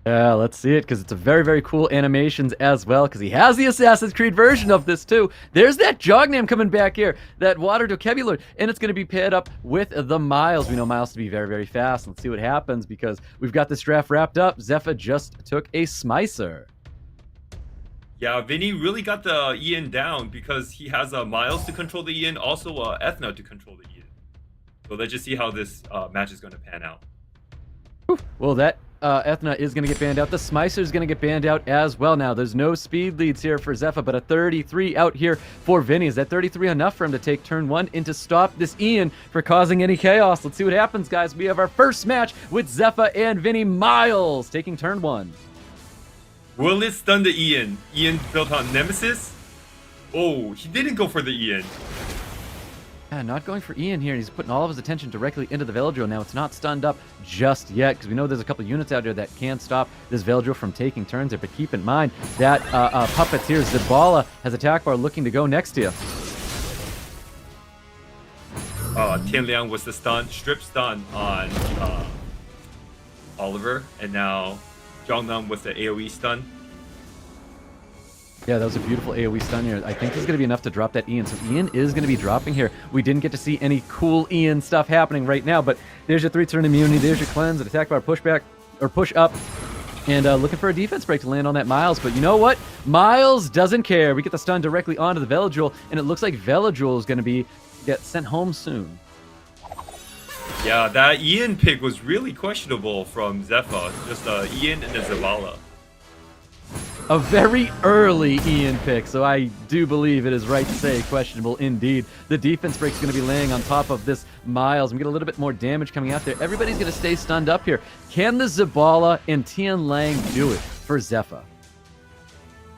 Speaker 3: Yeah, let's see it, because it's a very, very cool animations as well, because he has the Assassin's Creed version of this too. There's that Jognam coming back here, that Water Dokebulor, and it's going to be paired up with the Miles. We know Miles to be very, very fast. Let's see what happens, because we've got this draft wrapped up. ZEFA just took a Smicer.
Speaker 4: Yeah, Vinny really got the Ian down because he has Miles to control the Ian, also Ethna to control the Ian. So let's just see how this match is going to pan out.
Speaker 3: Whew. Well, that Ethna is going to get banned out. The Smicer is going to get banned out as well now. There's no speed leads here for ZEFA, but a 33 out here for Vinny. Is that 33 enough for him to take turn 1 and to stop this Ian for causing any chaos? Let's see what happens, guys. We have our first match with ZEFA and Vinny. Miles taking turn 1.
Speaker 4: Will it stun the Ian? Ian built on Nemesis? Oh, he didn't go for the Ian.
Speaker 3: Yeah, not going for Ian here. He's putting all of his attention directly into the Veladrill. Now, it's not stunned up just yet, because we know there's a couple units out there that can stop this Veladrill from taking turns there. But keep in mind that Puppeteer Zabala has attack bar looking to go next to you.
Speaker 4: Tian Liang was the strip stun on Oliver, and now Jongnam with the AoE stun.
Speaker 3: Yeah, that was a beautiful AoE stun here. I think this is going to be enough to drop that Ian. So Ian is going to be dropping here. We didn't get to see any cool Ian stuff happening right now, but there's your 3-turn immunity. There's your cleanse, an attack bar pushback, or push up. And looking for a defense break to land on that Miles. But you know what? Miles doesn't care. We get the stun directly onto the Veladrill, and it looks like Veladrill is going to get sent home soon.
Speaker 4: Yeah, that Ian pick was really questionable from ZEFA. Just Ian and a Zavala.
Speaker 3: A very early Ian pick, so I do believe it is right to say questionable indeed. The defense break is going to be laying on top of this Miles. We get a little bit more damage coming out there. Everybody's going to stay stunned up here. Can the Zabala and Tian Lang do it for ZEFA?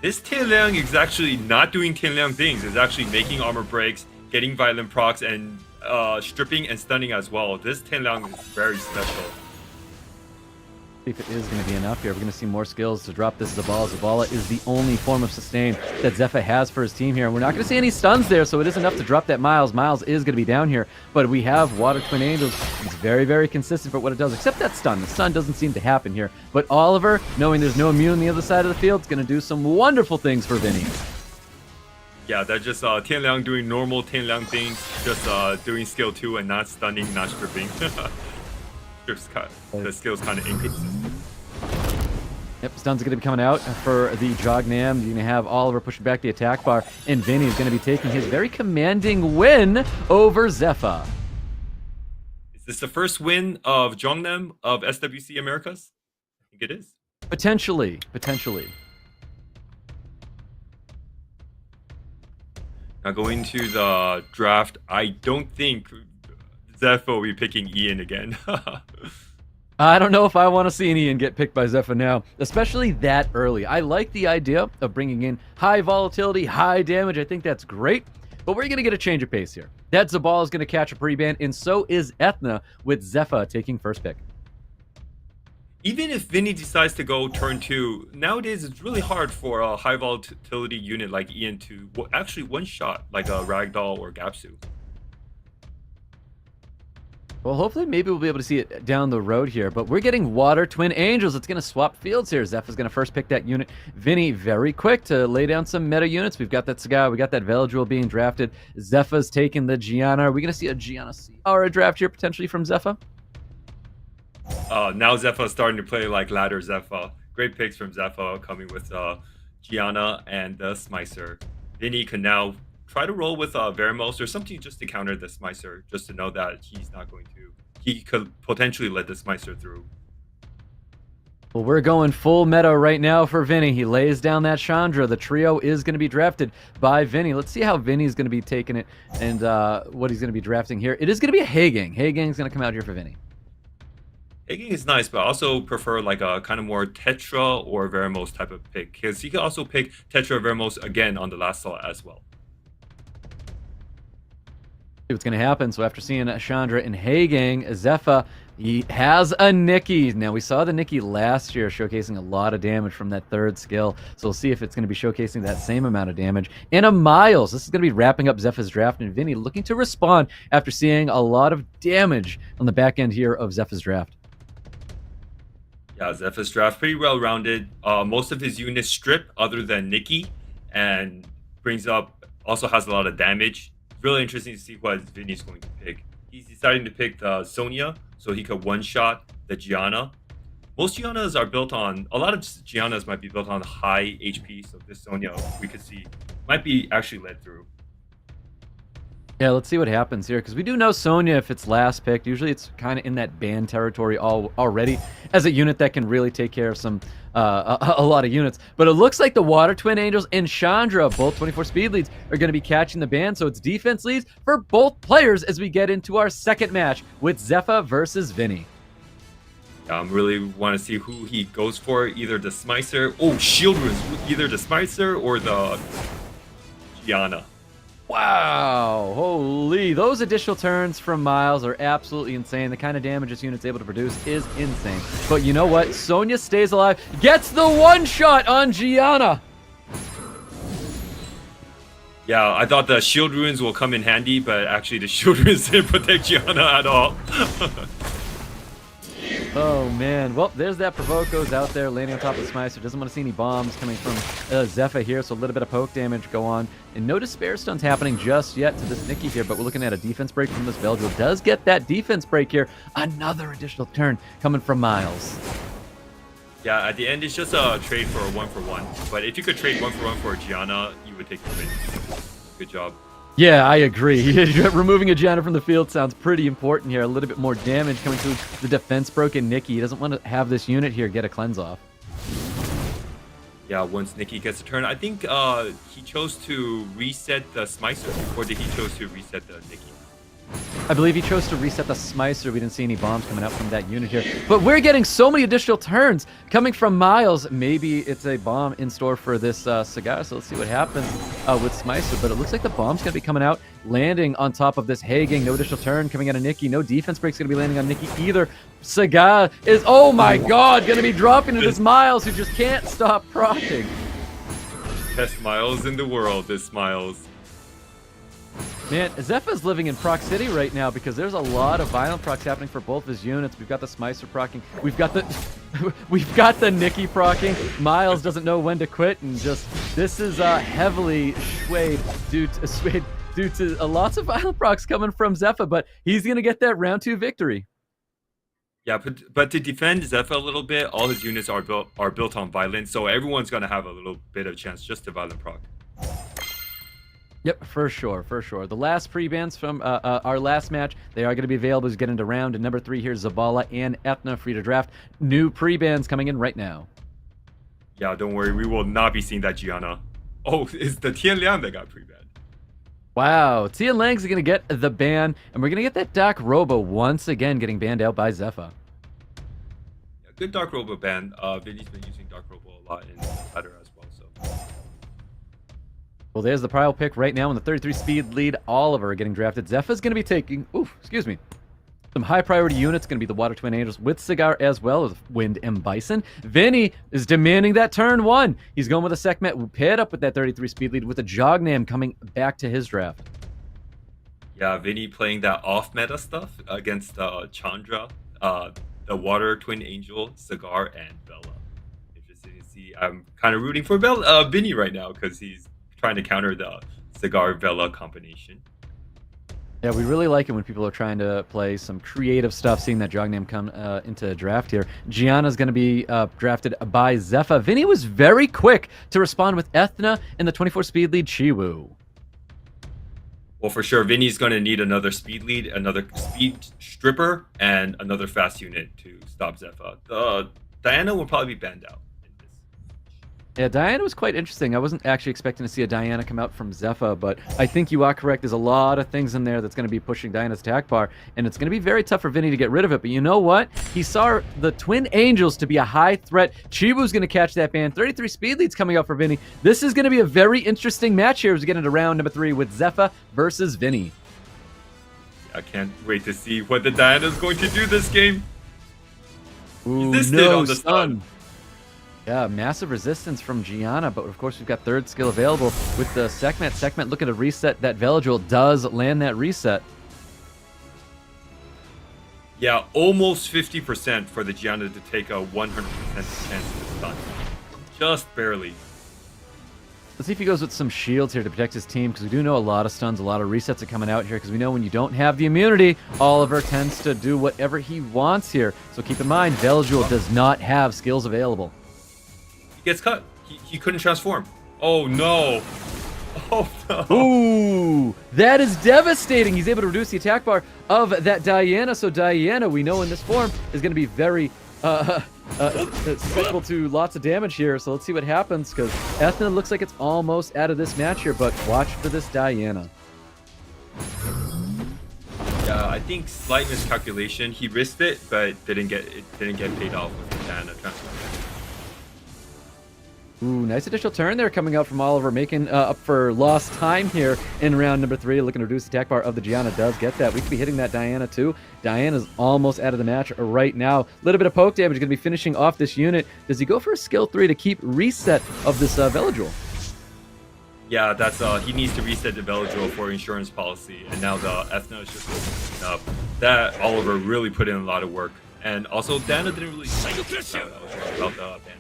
Speaker 4: This Tian Liang is actually not doing Tian Liang things. It's actually making armor breaks, getting violent procs, and stripping and stunning as well. This Tian Liang is very special.
Speaker 3: If it is going to be enough here, we're going to see more skills to drop this Zabala. Zabala is the only form of sustain that ZEFA has for his team here. And we're not going to see any stuns there, so it is enough to drop that Miles. Miles is going to be down here, but we have Water Twin Angels. It's very, very consistent for what it does, except that stun. The stun doesn't seem to happen here. But Oliver, knowing there's no immune on the other side of the field, is going to do some wonderful things for Vinny.
Speaker 4: Yeah, that's just Tian Liang doing normal Tian Liang things, just doing skill 2 and not stunning, not stripping. The skill's kind of inconsistent.
Speaker 3: Yep, stuns are going to be coming out for the Jognam. You're going to have Oliver pushing back the attack bar, and Vinny is going to be taking his very commanding win over ZEFA.
Speaker 4: Is this the first win of Jongnam of SWC Americas? I think it is.
Speaker 3: Potentially, potentially.
Speaker 4: Now going to the draft, I don't think ZEFA will be picking Ian again.
Speaker 3: I don't know if I want to see an Ian get picked by ZEFA now, especially that early. I like the idea of bringing in high volatility, high damage. I think that's great, but we're going to get a change of pace here. That Zabal is going to catch a pre-ban, and so is Ethna, with ZEFA taking first pick.
Speaker 4: Even if Vinny decides to go turn 2, nowadays it's really hard for a high volatility unit like Ian to actually one-shot like a Ragdoll or Gapsu.
Speaker 3: Well, hopefully maybe we'll be able to see it down the road here, but we're getting Water Twin Angels. It's going to swap fields here. ZEFA's going to first pick that unit. Vinny, very quick to lay down some meta units. We've got that Saga, we got that Veladrill being drafted. ZEFA's taking the Gianna. Are we going to see a Gianna Ciara draft here potentially from ZEFA?
Speaker 4: Now ZEFA starting to play like ladder ZEFA. Great picks from ZEFA coming with Gianna and the Smicer. Vinny can now try to roll with Veramos or something just to counter the Smicer, just to know that he's not going to. He could potentially let the Smicer through.
Speaker 3: Well, we're going full meta right now for Vinny. He lays down that Chandra. The trio is going to be drafted by Vinny. Let's see how Vinny's going to be taking it and what he's going to be drafting here. It is going to be a Heigang. Heigang's going to come out here for Vinny.
Speaker 4: Heigang is nice, but I also prefer like a kind of more Tetra or Veramos type of pick, because he can also pick Tetra or Veramos again on the last slot as well.
Speaker 3: See what's going to happen. So after seeing Chandra and Heigang, ZEFA, he has a Nikki. Now, we saw the Nikki last year showcasing a lot of damage from that third skill. So we'll see if it's going to be showcasing that same amount of damage. And a Miles. This is going to be wrapping up ZEFA's draft. And Vinny looking to respond after seeing a lot of damage on the back end here of ZEFA's draft.
Speaker 4: Yeah, Zepha's draft pretty well rounded. Most of his units strip other than Nikki, and brings up also has a lot of damage. Really interesting to see what Vinny's going to pick. He's deciding to pick the Sonya so he could one-shot the Gianna. Most Giannas are built on, a lot of Giannas might be built on high HP, so this Sonya we could see might be actually led through.
Speaker 3: Yeah, let's see what happens here, because we do know Sonya, if it's last picked, usually it's kind of in that ban territory already as a unit that can really take care of some a lot of units. But it looks like the Water Twin Angels and Chandra, both 24 speed leads, are going to be catching the ban, so it's defense leads for both players as we get into our second match with ZEFA versus Vinny.
Speaker 4: Really want to see who he goes for, either the Smicer, Shield Runes, either the Smicer or the Gianna.
Speaker 3: Wow, holy, those additional turns from Miles are absolutely insane. The kind of damage this unit's able to produce is insane. But you know what? Sonya stays alive, gets the one-shot on Gianna.
Speaker 4: Yeah, I thought the Shield Runes will come in handy, but actually the Shield Runes didn't protect Gianna at all.
Speaker 3: Oh, man. Well, there's that provoke goes out there, landing on top of Smicer. Doesn't want to see any bombs coming from ZEFA here, so a little bit of poke damage go on. And no Despair Stones happening just yet to this Nikki here, but we're looking at a defense break from this Veldril. Does get that defense break here. Another additional turn coming from Miles.
Speaker 4: Yeah, at the end, it's just a trade for a 1-for-1. But if you could trade 1-for-1 for a Gianna, you would take the win. Good job.
Speaker 3: Yeah, I agree. Removing a Gianna from the field sounds pretty important here. A little bit more damage coming through the defense broken Nikki. He doesn't want to have this unit here get a cleanse off.
Speaker 4: Yeah, once Nikki gets a turn, I think he chose to reset the Smicer, or did he chose to reset the Nikki?
Speaker 3: I believe he chose to reset the Smicer. We didn't see any bombs coming out from that unit here. But we're getting so many additional turns coming from Miles. Maybe it's a bomb in store for this Cigar, so let's see what happens with Smicer. But it looks like the bomb's going to be coming out, landing on top of this Hagang. No additional turn coming out of Nikki. No defense break's going to be landing on Nikki either. Cigar is, oh my god, going to be dropping to this Miles who just can't stop proccing.
Speaker 4: Best Miles in the world, this Miles.
Speaker 3: Man, Zepha's living in proc city right now because there's a lot of violent procs happening for both his units. We've got the Smicer procking. We've got the Nikki procking. Miles doesn't know when to quit, and just this is heavily swayed due to lots of violent procs coming from ZEFA, but he's gonna get that round 2 victory.
Speaker 4: Yeah, but to defend ZEFA a little bit, all his units are built on violence, so everyone's gonna have a little bit of chance just to violent proc.
Speaker 3: Yep, for sure, for sure. The last pre-bans from our last match, they are going to be available as we get into round number 3 here. Zabala and Ethna free to draft. New pre-bans coming in right now.
Speaker 4: Yeah, don't worry, we will not be seeing that Gianna. Oh, it's the Tian Liang that got pre-banned.
Speaker 3: Wow, Tian Lang's going to get the ban, and we're going to get that Dark Robo once again getting banned out by ZEFA.
Speaker 4: Yeah, good Dark Robo ban. Vinny's been using Dark Robo a lot in Ladder as well, so...
Speaker 3: Well, there's the prio pick right now in the 33 speed lead. Oliver getting drafted. ZEFA's going to be taking, some high priority units. Going to be the Water Twin Angels with Cigar as well as Wind and Bison. Vinny is demanding that turn 1. He's going with a Sekhmet paired up with that 33 speed lead with a Jognam coming back to his draft.
Speaker 4: Yeah, Vinny playing that off meta stuff against Chandra, the Water Twin Angel, Cigar, and Bella. Interesting to see. I'm kind of rooting for Vinny right now because he's trying to counter the Cigar-Vela combination.
Speaker 3: Yeah, we really like it when people are trying to play some creative stuff, seeing that Jognam come into draft here. Gianna's going to be drafted by ZEFA. Vinny was very quick to respond with Ethna and the 24 speed lead Chiwu.
Speaker 4: Well, for sure, Vinny's going to need another speed lead, another speed stripper, and another fast unit to stop ZEFA. Diana will probably be banned out.
Speaker 3: Yeah, Diana was quite interesting. I wasn't actually expecting to see a Diana come out from ZEFA, but I think you are correct. There's a lot of things in there that's going to be pushing Diana's attack bar, and it's going to be very tough for Vinny to get rid of it. But you know what? He saw the Twin Angels to be a high threat. Chibu's going to catch that ban. 33 speed leads coming up for Vinny. This is going to be a very interesting match here as we get into round number 3 with ZEFA versus Vinny.
Speaker 4: I can't wait to see what the Diana's going to do this game.
Speaker 3: Ooh, no, on the stun. Yeah, massive resistance from Gianna, but of course we've got third skill available with the Sekhmet. Sekhmet looking to reset that Veladrill, does land that reset.
Speaker 4: Yeah, almost 50% for the Gianna to take a 100% chance to stun. Just barely.
Speaker 3: Let's see if he goes with some shields here to protect his team, because we do know a lot of stuns, a lot of resets are coming out here, because we know when you don't have the immunity, Oliver tends to do whatever he wants here. So keep in mind, VELJUL does not have skills available.
Speaker 4: He gets cut. He couldn't transform. Oh no. Oh no.
Speaker 3: Ooh, that is devastating. He's able to reduce the attack bar of that Diana. So Diana, we know in this form, is going to be very susceptible to lots of damage here. So let's see what happens, because Ethna looks like it's almost out of this match here, but watch for this Diana.
Speaker 4: Yeah, I think slight miscalculation. He risked it, but didn't get paid off with the Diana transformation.
Speaker 3: Ooh, nice additional turn there coming out from Oliver, making up for lost time here in round number 3. Looking to reduce the attack bar of the Gianna, does get that. We could be hitting that Diana too. Diana's almost out of the match right now. A little bit of poke damage, going to be finishing off this unit. Does he go for a skill 3 to keep reset of this VELJUL?
Speaker 4: Yeah, that's he needs to reset the VELJUL for insurance policy, and now the Ethna is just opening up. That Oliver really put in a lot of work, and also Diana didn't really about the ban.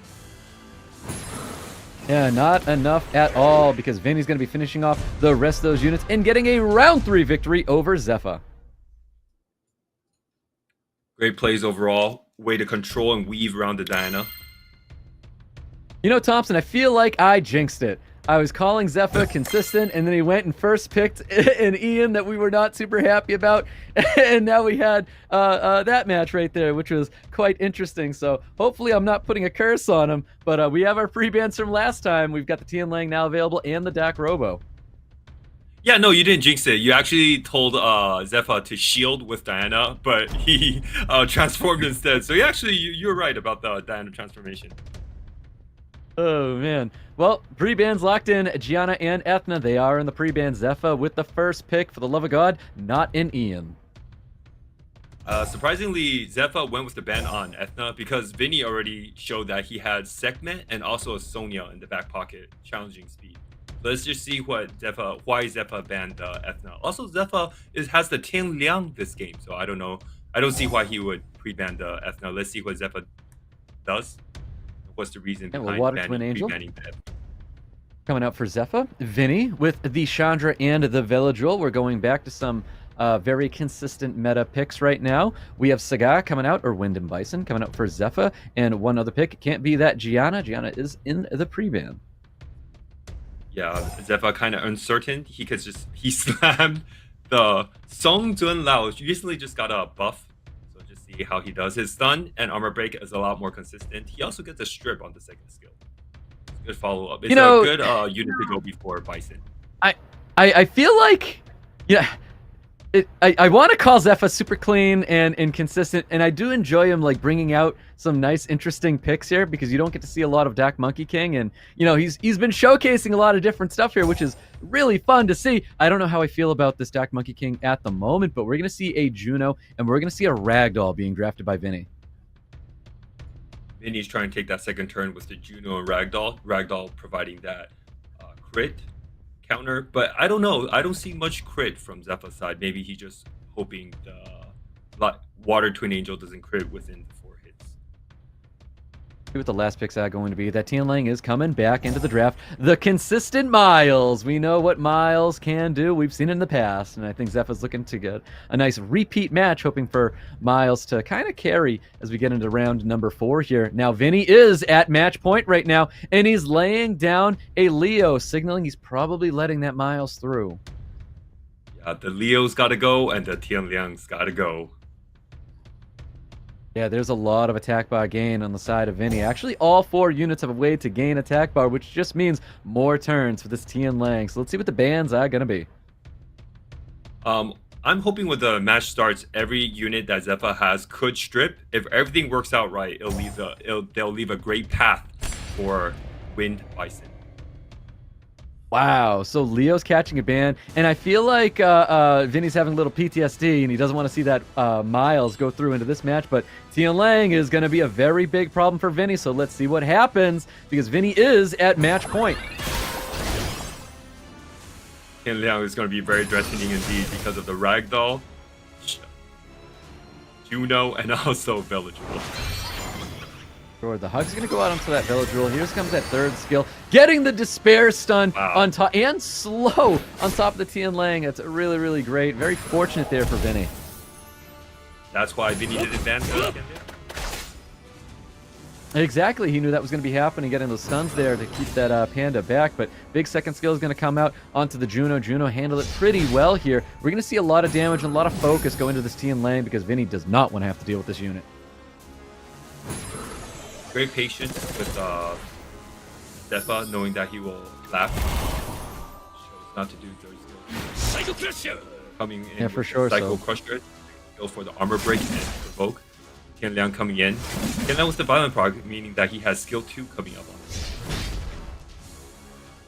Speaker 3: Yeah, not enough at all, because Vinny's going to be finishing off the rest of those units and getting a round 3 victory over ZEFA.
Speaker 4: Great plays overall. Way to control and weave around the Diana.
Speaker 3: You know, Thompson, I feel like I jinxed it. I was calling ZEFA consistent, and then he went and first picked an Ian that we were not super happy about, and now we had that match right there, which was quite interesting. So hopefully I'm not putting a curse on him, but we have our free bans from last time. We've got the Tian Lang now available and the Dak Robo.
Speaker 4: Yeah, no, you didn't jinx it. You actually told ZEFA to shield with Diana, but he transformed instead. So you're right about the Diana transformation.
Speaker 3: Oh, man. Well, pre-bans locked in. Gianna and Ethna, they are in the pre-ban. ZEFA with the first pick, for the love of God, not in Ian.
Speaker 4: Surprisingly, ZEFA went with the ban on Ethna because Vinny already showed that he had Sekhmet and also a Sonya in the back pocket, challenging speed. So let's just see why ZEFA banned Ethna. Also, ZEFA has the Tian Liang this game, so I don't know. I don't see why he would pre-ban the Ethna. Let's see what ZEFA does. What's the reason behind
Speaker 3: Water Twin Angel
Speaker 4: pre-banning the Ethna?
Speaker 3: Coming out for ZEFA, Vinny with the Chandra and the VELJUL. We're going back to some very consistent meta picks right now. We have Saga coming out, or Wind and Bison coming out for ZEFA, and one other pick. It can't be that Gianna. Gianna is in the pre-ban.
Speaker 4: Yeah, ZEFA kind of uncertain. He slammed the Song Jun Lao. Recently just got a buff. So just see how he does. His stun and armor break is a lot more consistent. He also gets a strip on the second skill. It's a good follow up. It's a good unit to go before Bison.
Speaker 3: I feel like, yeah, I want to call ZEFA super clean and consistent, and I do enjoy him like bringing out some nice, interesting picks here, because you don't get to see a lot of Dak Monkey King, and he's been showcasing a lot of different stuff here, which is really fun to see. I don't know how I feel about this Dak Monkey King at the moment, but we're gonna see a Juno and we're gonna see a Ragdoll being drafted by Vinny.
Speaker 4: Vinny's trying to take that second turn with the Juno and Ragdoll. Ragdoll providing that crit counter, but I don't know. I don't see much crit from ZEFA's side. Maybe he's just hoping the Water Twin Angel doesn't crit within 4 hits.
Speaker 3: See what the last pick's are going to be. That Tian Lang is coming back into the draft. The consistent Miles. We know what Miles can do. We've seen it in the past, and I think ZEFA's looking to get a nice repeat match, hoping for Miles to kind of carry as we get into round number 4 here. Now, Vinny is at match point right now, and he's laying down a Leo, signaling he's probably letting that Miles through.
Speaker 4: Yeah, the Leo's got to go, and the Tian Liang's got to go.
Speaker 3: Yeah, there's a lot of attack bar gain on the side of Vinny. Actually, all 4 units have a way to gain attack bar, which just means more turns for this Tian Lang. So let's see what the bans are going to be.
Speaker 4: I'm hoping when the match starts, every unit that ZEFA has could strip. If everything works out right, they'll leave a great path for Wind Bison.
Speaker 3: Wow, so Leo's catching a ban, and I feel like Vinny's having a little PTSD, and he doesn't want to see that Miles go through into this match, but Tian Lang is going to be a very big problem for Vinny, so let's see what happens, because Vinny is at match point.
Speaker 4: Tian Liang is going to be very threatening indeed because of the Ragdoll. Juno, and also Belladrill.
Speaker 3: Sure, the hug's gonna go out onto that VINNY. Here comes that third skill, getting the despair stun on top and slow on top of the Tian Lang. That's really, really great. Very fortunate there for VINNY.
Speaker 4: That's why VINNY did advance there.
Speaker 3: Exactly, he knew that was going to be happening, getting those stuns there to keep that Panda back, but big second skill is going to come out onto the Juno. Juno handled it pretty well here. We're going to see a lot of damage and a lot of focus go into this Tian Lang because VINNY does not want to have to deal with this unit.
Speaker 4: Great patience with ZEFA, knowing that he will laugh. Chose not to do third skill. Coming in
Speaker 3: for sure.
Speaker 4: Psycho Crusher, go for the armor break and provoke. Tian Liang coming in. Tian Liang was the violent prog, meaning that he has skill 2 coming up on him.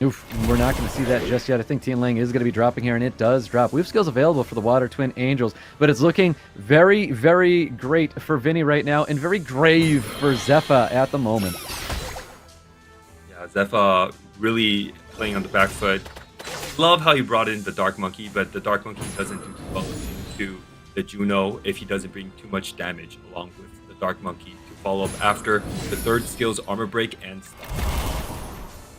Speaker 3: Oof, we're not going to see that just yet. I think Tian Lang is going to be dropping here, and it does drop. We have skills available for the Water Twin Angels, but it's looking very, very great for VINNY right now, and very grave for ZEFA at the moment.
Speaker 4: Yeah, ZEFA really playing on the back foot. Love how he brought in the Dark Monkey, but the Dark Monkey doesn't do too well into the Juno if he doesn't bring too much damage along with the Dark Monkey to follow up after the third skill's armor break and stuff.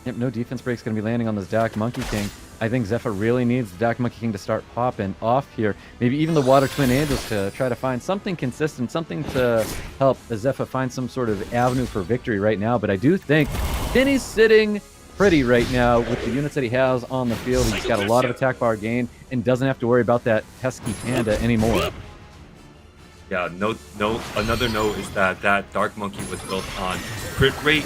Speaker 3: Yep, no defense break's going to be landing on this Dark Monkey King. I think ZEFA really needs the Dark Monkey King to start popping off here. Maybe even the Water Twin Angels to try to find something consistent, something to help ZEFA find some sort of avenue for victory right now. But I do think VINNY's sitting pretty right now with the units that he has on the field. He's got a lot of attack bar gain and doesn't have to worry about that pesky Panda anymore.
Speaker 4: Yeah, another note is that Dark Monkey was built on crit rate,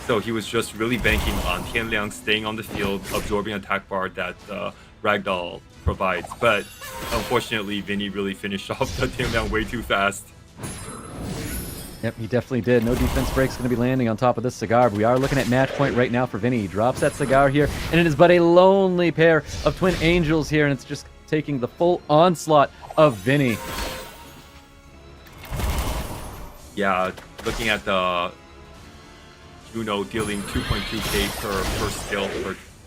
Speaker 4: so he was just really banking on Tian Liang staying on the field, absorbing attack bar that Ragdoll provides. But unfortunately, VINNY really finished off the Tian Liang way too fast.
Speaker 3: Yep, he definitely did. No defense break's going to be landing on top of this Cigar, but we are looking at match point right now for VINNY. He drops that Cigar here, and it is but a lonely pair of Twin Angels here, and it's just taking the full onslaught of VINNY.
Speaker 4: Yeah, looking at the Juno dealing 2.2k per skill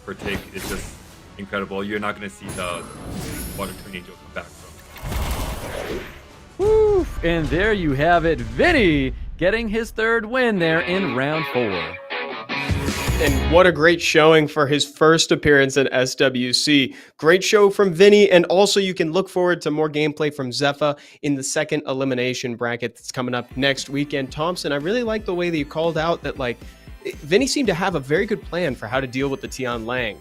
Speaker 4: per tick is just incredible. You're not going to see the Water Twin Angel come back from.
Speaker 3: Woo! And there you have it. VINNY getting his third win there in round 4.
Speaker 2: And what a great showing for his first appearance at SWC. Great show from VINNY, and also you can look forward to more gameplay from ZEFA in the second elimination bracket that's coming up next weekend. Thompson, I really like the way that you called out that VINNY seemed to have a very good plan for how to deal with the Tian Lang.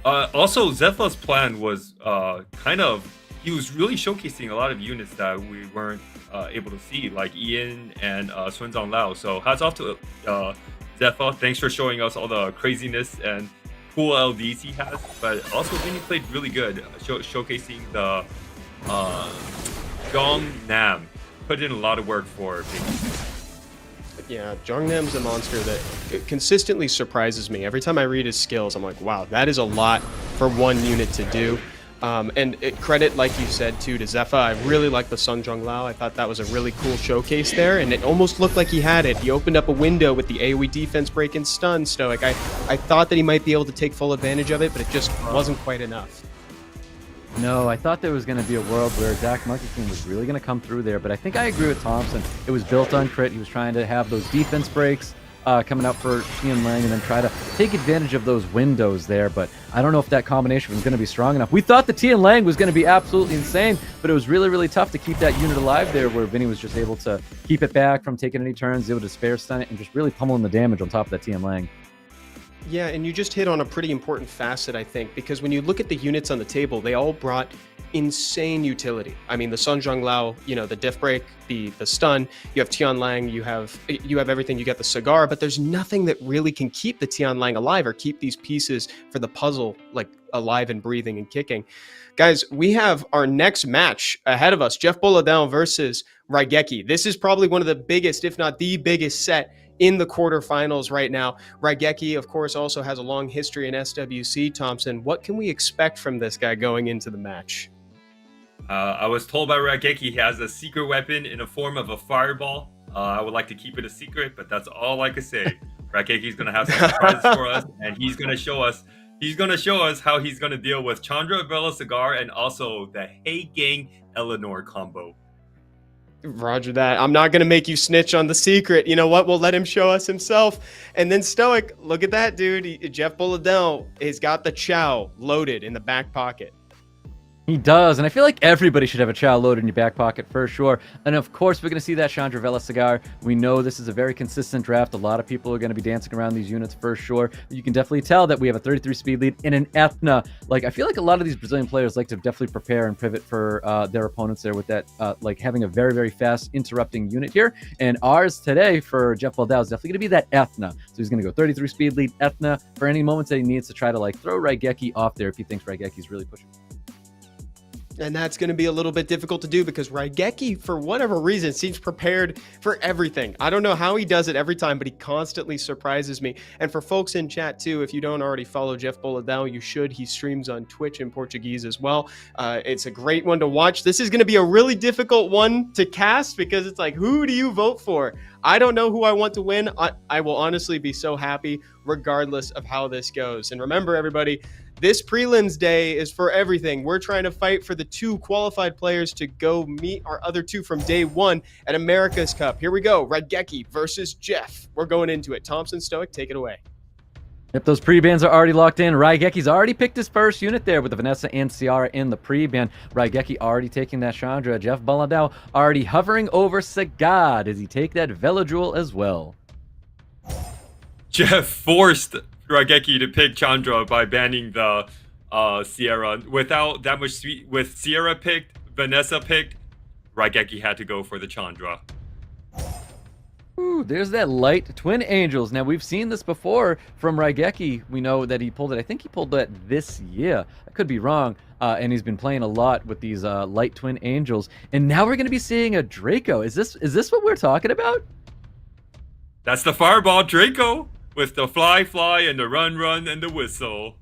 Speaker 4: Also, ZEFA's plan was he was really showcasing a lot of units that we weren't able to see, like Ian and Sunzang Lao. So hats off to ZEFA. Thanks for showing us all the craziness and cool LDs he has. But also, VINNY played really good, showcasing the Jong Nam. Put in a lot of work for VINNY.
Speaker 2: Yeah, Jongnam's a monster that consistently surprises me. Every time I read his skills, I'm like, wow, that is a lot for one unit to do. And credit, like you said, too, to ZEFA. I really like the Sunjung Lao. I thought that was a really cool showcase there, and it almost looked like he had it. He opened up a window with the AoE defense break and stun stoic. I thought that he might be able to take full advantage of it, but it just wasn't quite enough.
Speaker 3: No, I thought there was going to be a world where Dark Monkey King was really going to come through there, but I think I agree with Thompson. It was built on crit. He was trying to have those defense breaks coming out for Tian Lang and then try to take advantage of those windows there, but I don't know if that combination was going to be strong enough. We thought the Tian Lang was going to be absolutely insane, but it was really, really tough to keep that unit alive there, where VINNY was just able to keep it back from taking any turns, able to spare stun it, and just really pummeling the damage on top of that Tian Lang.
Speaker 2: Yeah, and you just hit on a pretty important facet, I think, because when you look at the units on the table, they all brought insane utility. I mean, the Sunjung Lao, the diff break, the stun, you have Tian Lang, you have everything, you get the Cigar, but there's nothing that really can keep the Tian Lang alive or keep these pieces for the puzzle alive and breathing and kicking. Guys, we have our next match ahead of us, JEFFBOLADAOSW versus RAIGEKI. This is probably one of the biggest, if not the biggest set in the quarterfinals right now. RAIGEKI, of course, also has a long history in SWC. Thompson, what can we expect from this guy going into the match?
Speaker 4: I was told by RAIGEKI he has a secret weapon in the form of a fireball. I would like to keep it a secret, but that's all I can say. RAIGEKI is going to have some surprises for us, and he's going to show us He's gonna show us how he's gonna deal with Chandra Vela Cigar and also the Hey Gang Eleanor combo.
Speaker 2: Roger that. I'm not going to make you snitch on the secret. You know what? We'll let him show us himself. And then Stoic, look at that, dude. Jeff Boladao has got the chow loaded in the back pocket.
Speaker 3: He does, and I feel like everybody should have a chow loaded in your back pocket for sure. And of course, we're going to see that Chandra Vela cigar. We know this is a very consistent draft. A lot of people are going to be dancing around these units for sure. You can definitely tell that we have a 33 speed lead in an Ethna. Like, I feel like a lot of these Brazilian players like to definitely prepare and pivot for their opponents there with that, like having a very, very fast interrupting unit here. And ours today for Jeff Boladao is definitely going to be that Ethna. So he's going to go 33 speed lead Ethna for any moments that he needs to try to like throw RAIGEKI off there if he thinks RAIGEKI's really pushing.
Speaker 2: And that's going to be a little bit difficult to do because RAIGEKI, for whatever reason, seems prepared for everything. I don't know how he does it every time, but he constantly surprises me. And for folks in chat too, if you don't already follow Jeff Boladao, you should. He streams on Twitch in Portuguese as well. It's a great one to watch. This is going to be a really difficult one to cast because it's like, who do you vote for? I don't know who I want to win. I will honestly be so happy regardless of how this goes. And remember, everybody, this prelims day is for everything. We're trying to fight for the 2 qualified players to go meet our other 2 from day 1 at America's Cup. Here we go. RAIGEKI versus Jeff. We're going into it. Thompson, Stoic, take it away.
Speaker 3: Yep, those pre-bans are already locked in. RAIGEKI's already picked his first unit there with the Vanessa and Ciara in the pre-ban. RAIGEKI already taking that Chandra. Jeff Boladao already hovering over Sagad. Does he take that Veladrill as well?
Speaker 4: Jeff forced RAIGEKI to pick Chandra by banning the Ciara. Without that much sweet, with Ciara picked, Vanessa picked, RAIGEKI had to go for the Chandra.
Speaker 3: Ooh, there's that light Twin Angels. Now, we've seen this before from RAIGEKI. We know that he pulled it. I think he pulled that this year. I could be wrong. And he's been playing a lot with these light Twin Angels. And now we're going to be seeing a Draco. Is this what we're talking about?
Speaker 4: That's the Fireball Draco with the fly, and the run, and the whistle.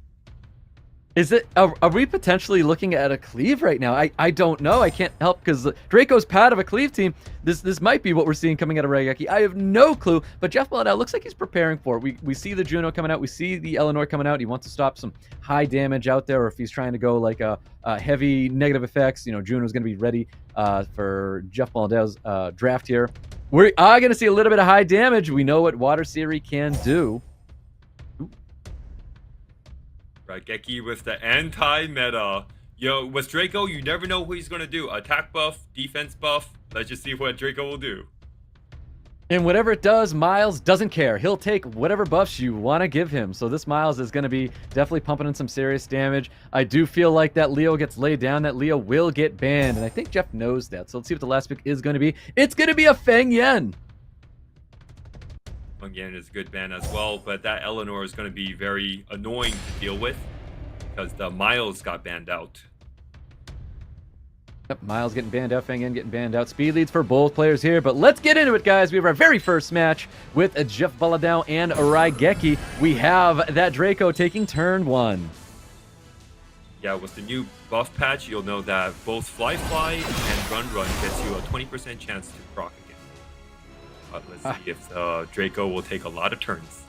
Speaker 3: Is it? Are we potentially looking at a cleave right now? I don't know. I can't help because Draco's part of a cleave team. This might be what we're seeing coming out of RAIGEKI. I have no clue. But Jeff Boladao looks like he's preparing for it. We see the Juno coming out. We see the Eleanor coming out. He wants to stop some high damage out there, or if he's trying to go like a heavy negative effects. You know, Juno's going to be ready for Jeff Boladao's draft here. We are going to see a little bit of high damage. We know what Water Siri can do.
Speaker 4: RAIGEKI with the anti-meta. Yo, with Draco, you never know what he's going to do. Attack buff, defense buff. Let's just see what Draco will do.
Speaker 3: And whatever it does, Miles doesn't care. He'll take whatever buffs you want to give him. So this Miles is going to be definitely pumping in some serious damage. I do feel like that Leo gets laid down. That Leo will get banned. And I think Jeff knows that. So let's see what the last pick is going to be. It's going to be a Feng Yen.
Speaker 4: Feng Yen is a good ban as well, but that Eleanor is going to be very annoying to deal with because the Miles got banned out.
Speaker 3: Yep, Miles getting banned out, Feng Yen getting banned out. Speed leads for both players here, but let's get into it, guys. We have our very first match with Jeff Boladao and RAIGEKI. We have that Draco taking turn 1.
Speaker 4: Yeah, with the new buff patch, you'll know that both Fly and Run gets you a 20% chance to proc again. But let's see if Draco will take a lot of turns.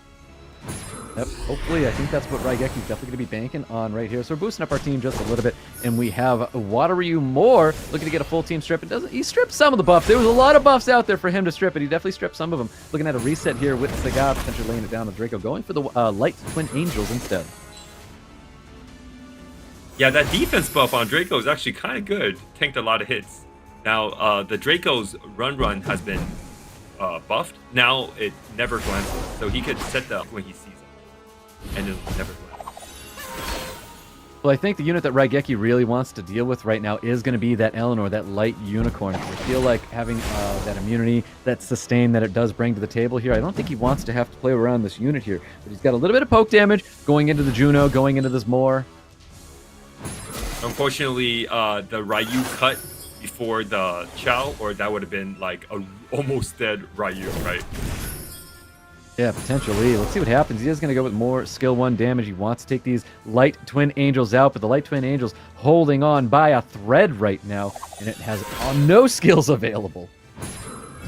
Speaker 3: Yep, hopefully. I think that's what RAIGEKI is definitely going to be banking on right here. So we're boosting up our team just a little bit, and we have Wateryu Moore looking to get a full team strip. He stripped some of the buffs. There was a lot of buffs out there for him to strip, but he definitely stripped some of them. Looking at a reset here with Sagat, potentially laying it down to Draco, going for the light Twin Angels instead.
Speaker 4: Yeah, that defense buff on Draco is actually kind of good. Tanked a lot of hits. Now, the Draco's run has been buffed. Now it never glances, so he could set that when he sees it, and it'll never glance.
Speaker 3: Well, I think the unit that RAIGEKI really wants to deal with right now is going to be that Eleanor, that light unicorn. I feel like having that immunity, that sustain that it does bring to the table here, I don't think he wants to have to play around this unit here. But he's got a little bit of poke damage going into the Juno, going into this Moore.
Speaker 4: Unfortunately, the Ryu cut before the Chow, or that would have been like a almost dead Ryu, right?
Speaker 3: Yeah, potentially. Let's see what happens. He is going to go with more skill 1 damage. He wants to take these light Twin Angels out, but the light Twin Angels holding on by a thread right now, and it has no skills available.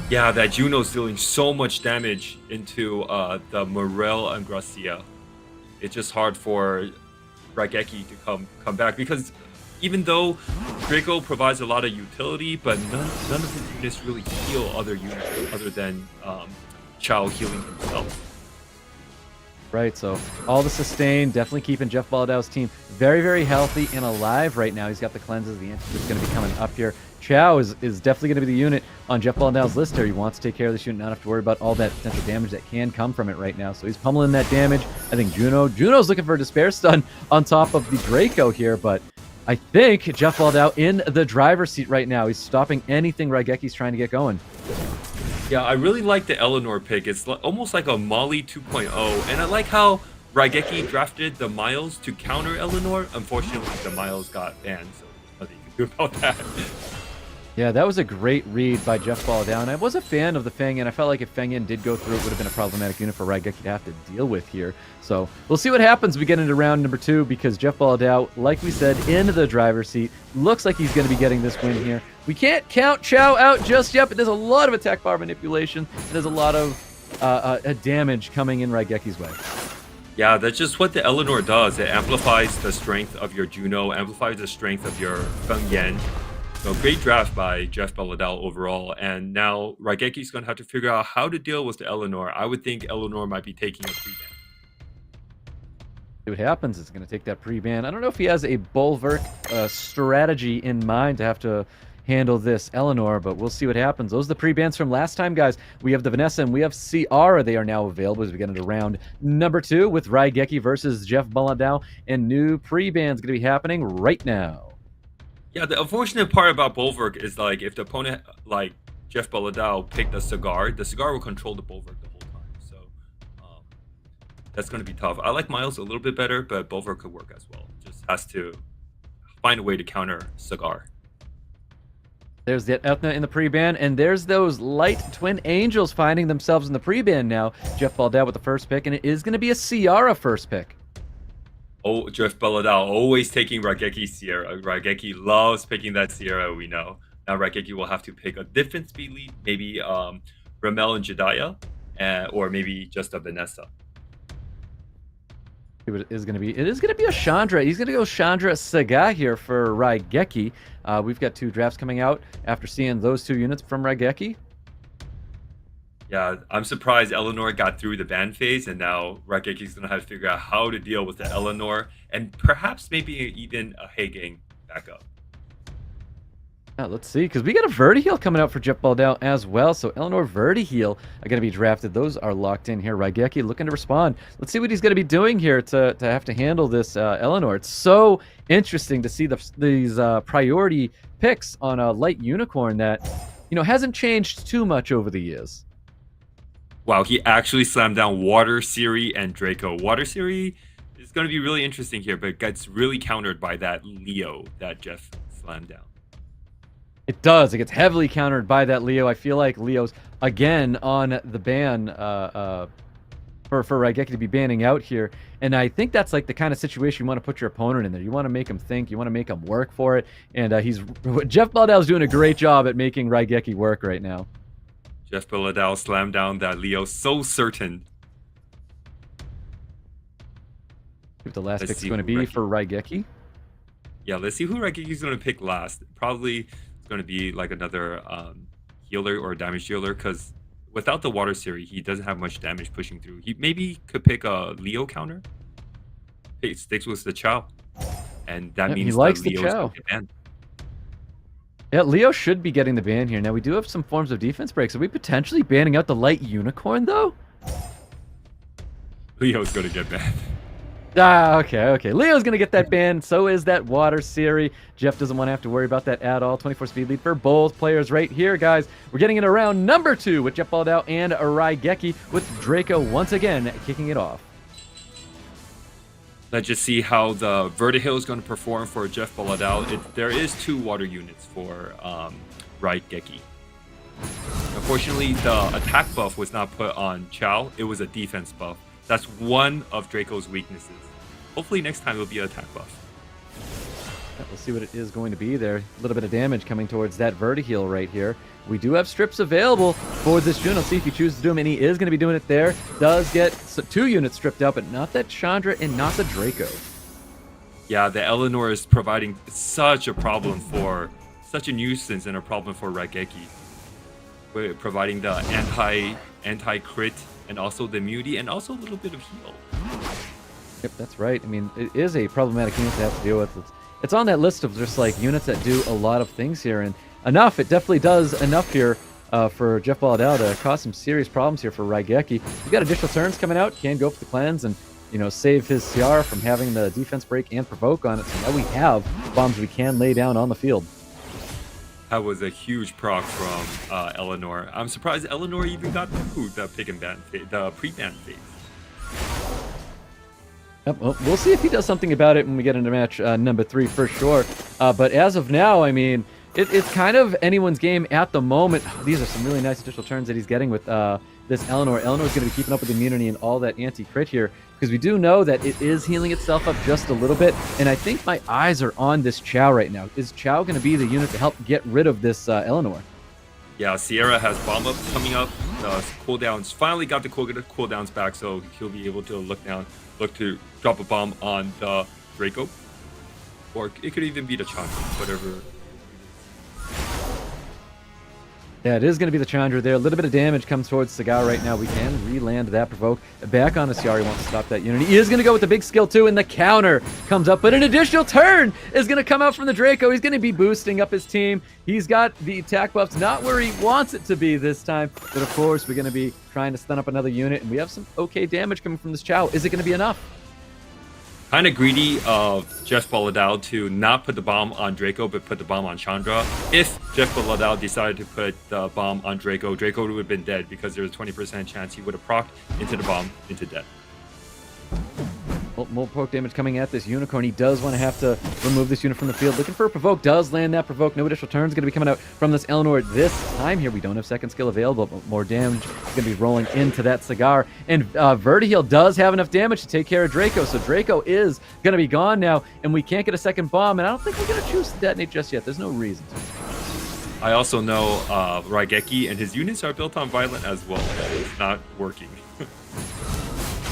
Speaker 4: Yeah, that Juno's dealing so much damage into the Morel and Gracia. It's just hard for RAIGEKI to come back, because even though Draco provides a lot of utility, but none of his units really heal other units other than Chao healing himself.
Speaker 3: Right, so all the sustain, definitely keeping Jeff Baladao's team very, very healthy and alive right now. He's got the cleanses, the answer is going to be coming up here. Chao is definitely going to be the unit on Jeff Baladao's list here. He wants to take care of this unit, not have to worry about all that potential damage that can come from it right now. So he's pummeling that damage. I think Juno's looking for a Despair Stun on top of the Draco here, but I think Jeff Baladao in the driver's seat right now. He's stopping anything RAIGEKI's trying to get going.
Speaker 4: Yeah, I really like the Eleanor pick. It's almost like a Molly 2.0, and I like how RAIGEKI drafted the Miles to counter Eleanor. Unfortunately, the Miles got banned, so nothing you can do about that.
Speaker 3: Yeah, that was a great read by Jeff Baladao, and I was a fan of the Feng Yan. I felt like if Feng Yan did go through, it would have been a problematic unit for RAIGEKI to have to deal with here. So we'll see what happens as we get into round number 2, because Jeff Baladao, like we said, in the driver's seat, looks like he's going to be getting this win here. We can't count Chao out just yet, but there's a lot of attack bar manipulation, and there's a lot of damage coming in RAIGEKI's way.
Speaker 4: Yeah, that's just what the Eleanor does. It amplifies the strength of your Juno, amplifies the strength of your Feng Yan. So great draft by Jeff Baladao overall, and now RAIGEKI's going to have to figure out how to deal with the Eleanor. I would think Eleanor might be taking a pre-ban.
Speaker 3: See what happens. It's going to take that pre-ban. I don't know if he has a Bulwark strategy in mind to have to handle this Eleanor, but we'll see what happens. Those are the pre-bans from last time, guys. We have the Vanessa and we have Ciara. They are now available as we get into round number 2 with RAIGEKI versus Jeff Baladao, and new pre-bans going to be happening right now.
Speaker 4: Yeah, the unfortunate part about Bulwark is, like, if the opponent, like Jeff Baladao, picked the cigar will control the Bulwark the whole time. So that's going to be tough. I like Miles a little bit better, but Bulwark could work as well. Just has to find a way to counter cigar.
Speaker 3: There's the Ethna in the pre-ban, and there's those Light Twin Angels finding themselves in the pre-ban now. Jeff Baladao with the first pick, and it is going to be a Ciara first pick.
Speaker 4: Oh, Jeff Baladao always taking RAIGEKI Ciara. RAIGEKI loves picking that Ciara, we know. Now RAIGEKI will have to pick a different speed lead, maybe Ramel and Jediah, or maybe just a Vanessa.
Speaker 3: It is going to be. It is going to be a Chandra. He's going to go Chandra Saga here for RAIGEKI. We've got 2 drafts coming out after seeing those 2 units from RAIGEKI.
Speaker 4: Yeah, I'm surprised Eleanor got through the ban phase, and now RAIGEKI's going to have to figure out how to deal with the Eleanor, and perhaps maybe even a Hagang backup.
Speaker 3: Yeah, let's see, because we got a Vertiheal coming out for Jeff Baladao as well. So Eleanor Vertiheal are going to be drafted. Those are locked in here. RAIGEKI looking to respond. Let's see what he's going to be doing here to have to handle this Eleanor. It's so interesting to see these priority picks on a light unicorn that, you know, hasn't changed too much over the years.
Speaker 4: Wow, he actually slammed down Water, Siri, and Draco. Water Siri is going to be really interesting here, but it gets really countered by that Leo that Jeff slammed down.
Speaker 3: It does. It gets heavily countered by that Leo. I feel like Leo's, again, on the ban for RAIGEKI to be banning out here. And I think that's like the kind of situation you want to put your opponent in there. You want to make him think. You want to make him work for it. And Jeff Baladao's doing a great job at making RAIGEKI work right now.
Speaker 4: Jeff Baladao slammed down that Leo, so certain.
Speaker 3: What the last pick is going to be for RAIGEKI.
Speaker 4: Yeah, let's see who RAIGEKI is going to pick last. Probably it's going to be like another healer or damage dealer, because without the Water Series, he doesn't have much damage pushing through. He maybe could pick a Leo counter. It sticks with the Chao, and that means
Speaker 3: he likes
Speaker 4: the
Speaker 3: the
Speaker 4: Leo's
Speaker 3: Chao.
Speaker 4: gonna get banned.
Speaker 3: Yeah, Leo should be getting the ban here. Now, we do have some forms of defense breaks. Are we potentially banning out the Light Unicorn, though?
Speaker 4: Leo's going to get banned.
Speaker 3: Ah, okay. Leo's going to get that ban. So is that Water Siri. Jeff doesn't want to have to worry about that at all. 24 speed lead for both players right here, guys. We're getting into round number 2 with Jeff Baladao and RAIGEKI, with Draco once again kicking it off.
Speaker 4: Let's just see how the Vertihill is going to perform for Jeff Baladao. There is 2 water units for RAIGEKI. Unfortunately, the attack buff was not put on Chao. It was a defense buff. That's one of Draco's weaknesses. Hopefully next time it'll be an attack buff.
Speaker 3: Yeah, we'll see what it is going to be there. A little bit of damage coming towards that Vertiheal right here. We do have strips available for this June. I'll see if he chooses to do them, and he is going to be doing it there. Does get 2 units stripped out, but not that Chandra and not the Draco.
Speaker 4: Yeah, the Eleanor is providing such a problem for, such a nuisance and a problem for RAIGEKI. We're providing the anti crit and also the immunity and also a little bit of heal.
Speaker 3: Yep, that's right. I mean, it is a problematic unit to have to deal with. It's on that list of just like units that do a lot of things here, and it definitely does enough here for Jeff Boladao to cause some serious problems here for RAIGEKI. He's got additional turns coming out, can go for the cleanse and, you know, save his CR from having the defense break and provoke on it. So now we have bombs we can lay down on the field.
Speaker 4: That was a huge proc from Eleanor. I'm surprised Eleanor even got through the pick and ban phase, the pre-ban phase.
Speaker 3: Yep, well, we'll see if he does something about it when we get into match number 3 for sure. But as of now, I mean, it's kind of anyone's game at the moment. These are some really nice additional turns that he's getting with this Eleanor. Eleanor's going to be keeping up with immunity and all that anti-crit here, because we do know that it is healing itself up just a little bit, and I think my eyes are on this Chow right now. Is Chow going to be the unit to help get rid of this Eleanor?
Speaker 4: Yeah, Sierra has bomb up coming up. The cooldowns finally got the cooldowns back, so he'll be able to look to drop a bomb on the Draco, or it could even be the Chandra, whatever.
Speaker 3: Yeah, it is going to be the Chandra there. A little bit of damage comes towards Cigar right now. We can re-land that provoke back on the CR. He wants to stop that unity. He is going to go with the big skill too, and the counter comes up, but an additional turn is going to come out from the Draco. He's going to be boosting up his team. He's got the attack buffs not where he wants it to be this time, but of course we're going to be trying to stun up another unit, and we have some okay damage coming from this Chow. Is it going to be enough?
Speaker 4: Kind of greedy of Jeff Boladao to not put the bomb on Draco, but put the bomb on Chandra. If Jeff Boladao decided to put the bomb on Draco, Draco would have been dead because there's a 20% chance he would have procced into the bomb into death.
Speaker 3: Well, more poke damage coming at this Unicorn. He does want to have to remove this unit from the field. Looking for a provoke. Does land that provoke. No additional turns going to be coming out from this Eleanor this time here. We don't have second skill available, but more damage is going to be rolling into that Cigar. And Vertiheal does have enough damage to take care of Draco. So Draco is going to be gone now, and we can't get a second bomb. And I don't think we're going to choose to detonate just yet. There's no reason to.
Speaker 4: I also know RAIGEKI and his units are built on Violent as well. It's not working.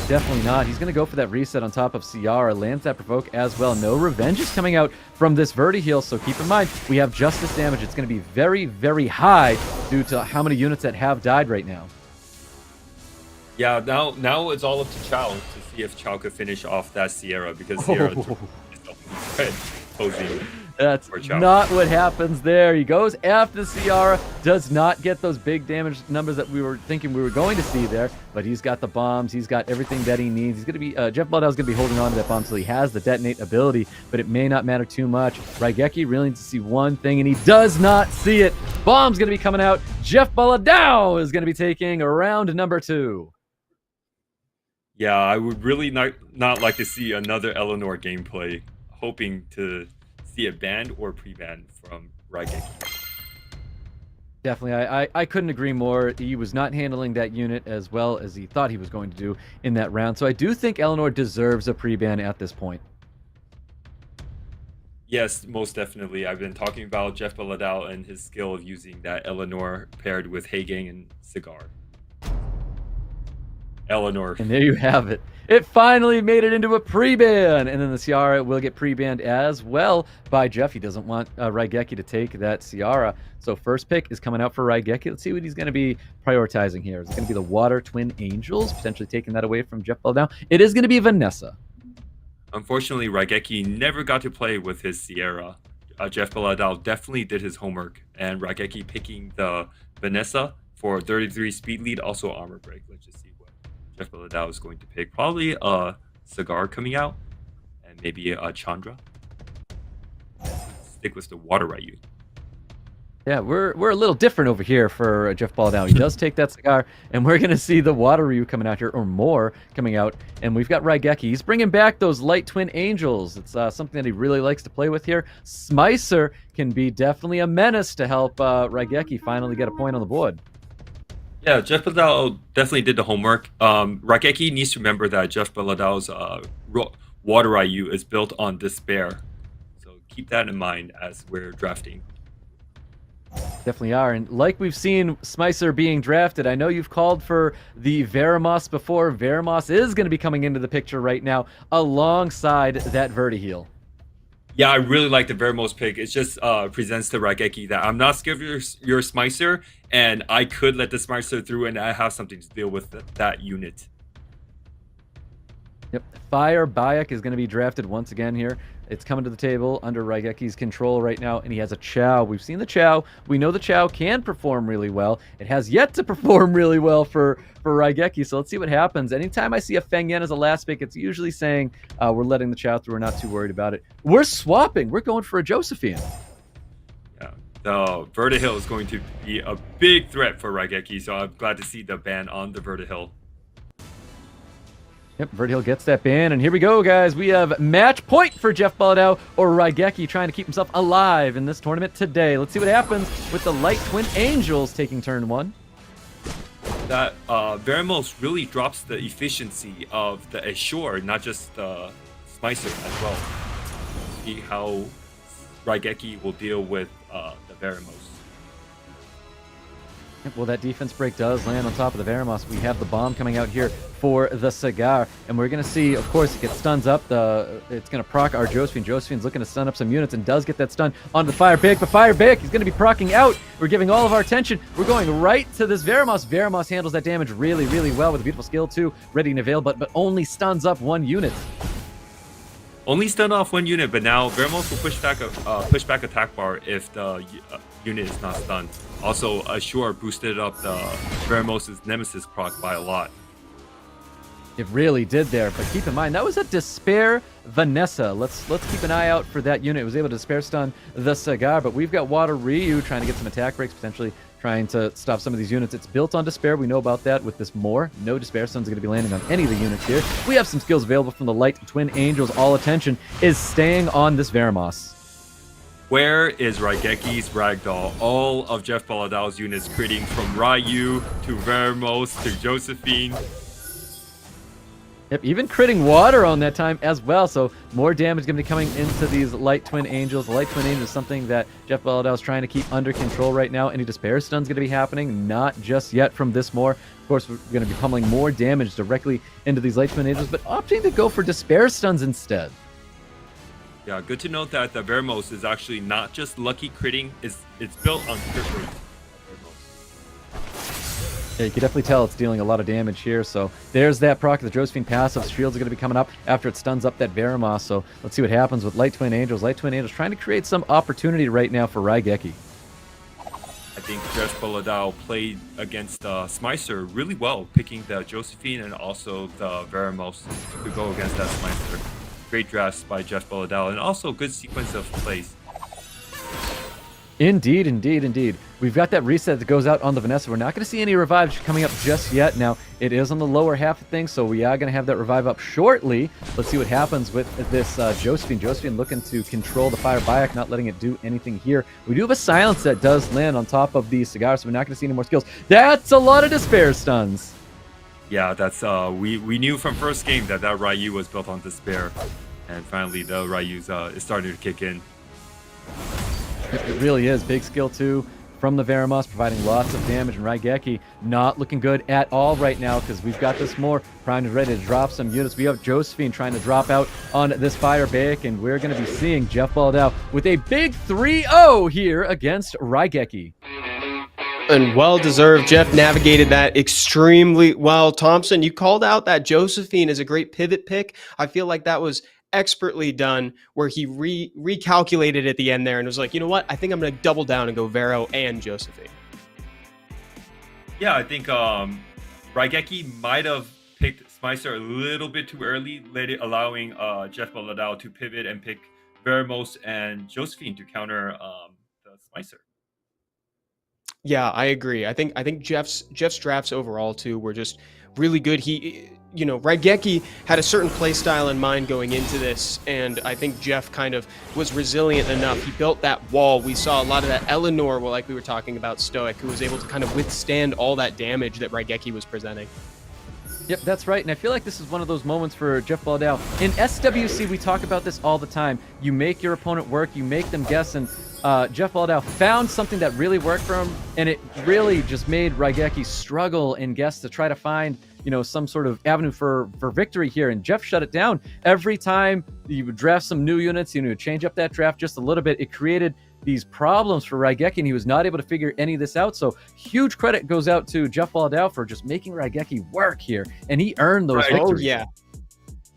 Speaker 3: Definitely not. He's going to go for that reset on top of Ciara. Lands that provoke as well. No revenge is coming out from this Vertiheal, so keep in mind, we have justice damage. It's going to be very, very high due to how many units that have died right now.
Speaker 4: Yeah, now it's all up to Chow to see if Chow could finish off that Sierra, because Sierra is posing.
Speaker 3: That's not what happens there. He goes after the Ciara, does not get those big damage numbers that we were thinking we were going to see there, but he's got the bombs, he's got everything that he needs. He's going to be, Jeff Boladao is going to be holding on to that bomb until he has the detonate ability, but it may not matter too much. RAIGEKI really needs to see one thing, and he does not see it. Bomb's going to be coming out. Jeff Boladao is going to be taking round number 2.
Speaker 4: Yeah, I would really not like to see another Eleanor gameplay, hoping to see it banned or pre-banned from RAIGEKI.
Speaker 3: Definitely, I couldn't agree more. He was not handling that unit as well as he thought he was going to do in that round. So I do think Eleanor deserves a pre-ban at this point.
Speaker 4: Yes, most definitely. I've been talking about Jeff Boladao and his skill of using that Eleanor paired with Heigang and Cigar. Eleanor.
Speaker 3: And there you have it. It finally made it into a pre-ban, and then the Ciara will get pre-banned as well by Jeff. He doesn't want RAIGEKI to take that Ciara. So first pick is coming out for RAIGEKI. Let's see what he's going to be prioritizing here. Is it going to be the Water Twin Angels, potentially taking that away from Jeff Boladao? It is going to be Vanessa.
Speaker 4: Unfortunately, RAIGEKI never got to play with his Sierra. Jeff Boladao definitely did his homework, and RAIGEKI picking the Vanessa for 33 speed lead, also armor break. Let's just see what Jeff Boladao is going to pick. Probably a Cigar coming out, and maybe a Chandra. Stick with the Water Ryu.
Speaker 3: Yeah, we're a little different over here for Jeff Boladao. He does take that Cigar, and we're going to see the Water Ryu coming out here, or more coming out. And we've got RAIGEKI. He's bringing back those Light Twin Angels. It's something that he really likes to play with here. Smicer can be definitely a menace to help RAIGEKI finally get a point on the board.
Speaker 4: Yeah, Jeff Boladao definitely did the homework. RAIGEKI needs to remember that Jeff Boladao's Water Ryu is built on Despair. So keep that in mind as we're drafting.
Speaker 3: Definitely are. And like we've seen Smicer being drafted, I know you've called for the Veramos before. Veramos is going to be coming into the picture right now alongside that Vertiheal.
Speaker 4: Yeah, I really like the Vermos pick. It just presents to RAIGEKI that I'm not scared of your Smicer, and I could let the Smicer through, and I have something to deal with that unit.
Speaker 3: Yep, Fire Bayek is going to be drafted once again here. It's coming to the table under RAIGEKI's control right now, and he has a Chow. We've seen the Chow. We know the Chow can perform really well. It has yet to perform really well for RAIGEKI, so let's see what happens. Anytime I see a Feng Yan as a last pick, it's usually saying we're letting the Chow through. We're not too worried about it. We're swapping. We're going for a Josephine.
Speaker 4: Yeah, the Vertihill is going to be a big threat for RAIGEKI, so I'm glad to see the ban on the Vertihill.
Speaker 3: Yep, Vertihill gets that ban, and here we go, guys. We have match point for JEFFBOLADAO or RAIGEKI trying to keep himself alive in this tournament today. Let's see what happens with the Light Twin Angels taking turn 1.
Speaker 4: That Vermos really drops the efficiency of the Ashore, not just the Smicer as well. See how RAIGEKI will deal with the Vermos.
Speaker 3: Well, that defense break does land on top of the Veramos. We have the bomb coming out here for the Cigar, and we're going to see, of course, it gets stuns up. It's going to proc our Josephine. Josephine's looking to stun up some units and does get that stun onto the Fire Bake, but Fire Bake is going to be procking out. We're giving all of our attention. We're going right to this Veramos. Veramos handles that damage really, really well with a beautiful skill, too, ready and avail, but only stuns up 1 unit.
Speaker 4: Only stun off 1 unit, but now Vermos will push back attack bar if the unit is not stunned. Also, Ashore boosted up the Vermos' Nemesis proc by a lot.
Speaker 3: It really did there, but keep in mind, that was a Despair Vanessa. Let's keep an eye out for that unit. It was able to Despair stun the Cigar, but we've got Water Ryu trying to get some attack breaks, potentially trying to stop some of these units. It's built on Despair. We know about that with this more. No Despair Stuns are going to be landing on any of the units here. We have some skills available from the Light Twin Angels. All attention is staying on this Veramos.
Speaker 4: Where is RAIGEKI's Ragdoll? All of JEFFBOLADAO's units critting from Ryu to Vermos to Josephine.
Speaker 3: Yep, even critting water on that time as well, so more damage going to be coming into these Light Twin Angels. The Light Twin Angels is something that JEFFBOLADAO is trying to keep under control right now. Any Despair Stuns going to be happening? Not just yet from this more. Of course, we're going to be pummeling more damage directly into these Light Twin Angels, but opting to go for Despair Stuns instead.
Speaker 4: Yeah, good to note that the Vermos is actually not just lucky critting, it's built on crit rate.
Speaker 3: Yeah, you can definitely tell it's dealing a lot of damage here. So there's that proc. The Josephine passive shields are going to be coming up after it stuns up that Veramos. So let's see what happens with Light Twin Angels. Light Twin Angels trying to create some opportunity right now for RAIGEKI.
Speaker 4: I think JEFFBOLADAO played against Smicer really well, picking the Josephine and also the Veramos to go against that Smicer. Great drafts by JEFFBOLADAO, and also good sequence of plays.
Speaker 3: Indeed, indeed, indeed. We've got that reset that goes out on the Vanessa. We're not going to see any revives coming up just yet. Now, it is on the lower half of things, so we are going to have that revive up shortly. Let's see what happens with this Josephine. Josephine looking to control the Fire Bayek, not letting it do anything here. We do have a Silence that does land on top of the Cigar, so we're not going to see any more skills. That's a lot of Despair Stuns.
Speaker 4: Yeah, that's we knew from first game that Ryu was built on Despair, and finally the Ryu's is starting to kick in.
Speaker 3: It really is. Big skill, too, from the Veramos, providing lots of damage. And RAIGEKI not looking good at all right now because we've got this more primed and ready to drop some units. We have Josephine trying to drop out on this Fire Bayek, and we're going to be seeing JEFFBOLADAO with a big 3-0 here against RAIGEKI.
Speaker 2: And well-deserved. Jeff navigated that extremely well. Thompson, you called out that Josephine is a great pivot pick. I feel like that was expertly done, where he recalculated at the end there and was like, you know what? I think I'm going to double down and go Vero and Josephine.
Speaker 4: Yeah, I think RAIGEKI might have picked Smicer a little bit too early, allowing JEFFBOLADAO to pivot and pick Vermos and Josephine to counter the Smicer.
Speaker 2: Yeah, I agree. I think Jeff's drafts overall too were just really good. RAIGEKI had a certain play style in mind going into this, and I think Jeff kind of was resilient enough. He built that wall. We saw a lot of that Eleanor, like we were talking about, Stoic, who was able to kind of withstand all that damage that RAIGEKI was presenting.
Speaker 3: Yep, that's right, and I feel like this is one of those moments for JEFFBOLADAO. In SWC, we talk about this all the time. You make your opponent work, you make them guess, and JEFFBOLADAO found something that really worked for him, and it really just made RAIGEKI struggle in guess to try to find some sort of avenue for victory here. And Jeff shut it down. Every time you would draft some new units, change up that draft just a little bit, it created these problems for RAIGEKI, and he was not able to figure any of this out. So huge credit goes out to JEFFBOLADAOSW for just making RAIGEKI work here, and he earned those victories.
Speaker 2: Oh, yeah.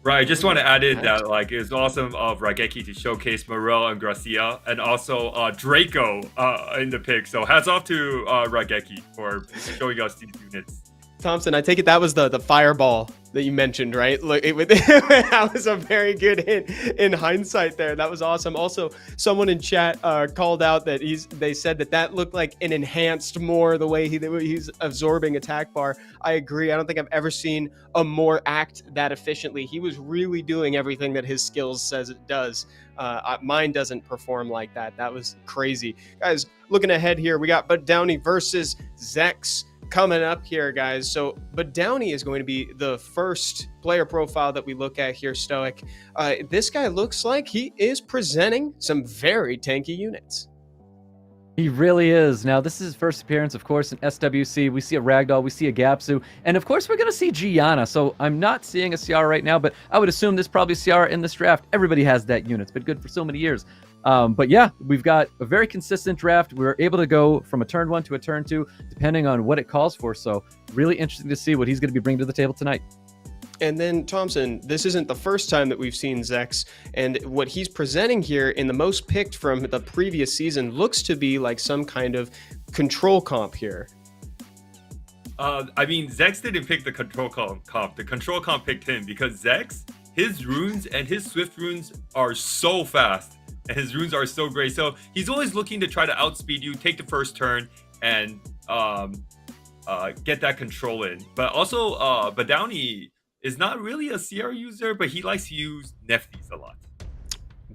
Speaker 4: Right, I just want to add in that it's awesome of RAIGEKI to showcase Morel and Gracia, and also Draco in the pick. So hats off to RAIGEKI for showing us these units.
Speaker 2: Thompson, I take it that was the fireball that you mentioned, right? Look, that was a very good hint in hindsight there. That was awesome. Also, someone in chat called out that they said that looked like an enhanced more the way he's absorbing attack bar. I agree. I don't think I've ever seen a more act that efficiently. He was really doing everything that his skills says it does. Mine doesn't perform like that. That was crazy. Guys, looking ahead here, we got BADOWNEY versus Zex coming up here, guys. So BADOWNEY is going to be the first player profile that we look at here, Stoic. This guy looks like he is presenting some very tanky units.
Speaker 3: He really is. Now, this is his first appearance, of course, in SWC. We see a Ragdoll, we see a Gapsu, and of course, we're going to see Gianna. So I'm not seeing a Ciara right now, but I would assume there's probably Ciara in this draft. Everybody has that unit. It's been good for so many years. But yeah, we've got a very consistent draft. We're able to go from a turn 1 to a turn 2, depending on what it calls for. So really interesting to see what he's going to be bringing to the table tonight.
Speaker 2: And then Thompson, this isn't the first time that we've seen Zex, and what he's presenting here in the most picked from the previous season looks to be like some kind of control comp here.
Speaker 4: I mean, Zex didn't pick the control comp. The control comp picked him because Zex, his runes and his swift runes are so fast. And his runes are so great. So he's always looking to try to outspeed you, take the first turn, and get that control in. But also, BADOWNEY is not really a CR user, but he likes to use Neftis a lot.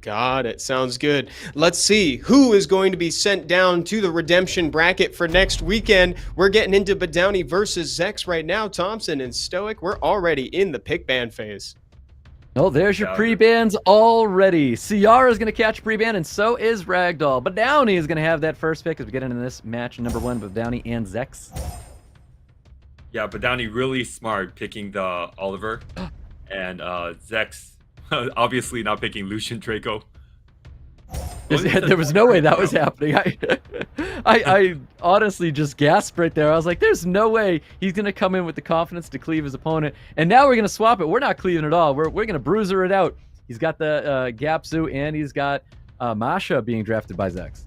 Speaker 2: Got it. Sounds good. Let's see who is going to be sent down to the redemption bracket for next weekend. We're getting into BADOWNEY versus Zex right now. Thompson and Stoic, we're already in the pick ban phase.
Speaker 3: Oh, there's your pre-bans already. Ciara is going to catch a pre-ban, and so is Ragdoll. BADOWNEY is going to have that first pick as we get into this match number 1 with BADOWNEY and Zex.
Speaker 4: Yeah, BADOWNEY really smart picking the Oliver. And Zex obviously not picking Lucian Draco.
Speaker 3: There was no way that was happening. I honestly just gasped right there. I was like, there's no way he's going to come in with the confidence to cleave his opponent. And now we're going to swap it. We're not cleaving at all. We're going to bruiser it out. He's got the Gapsu, and he's got Masha being drafted by Zex.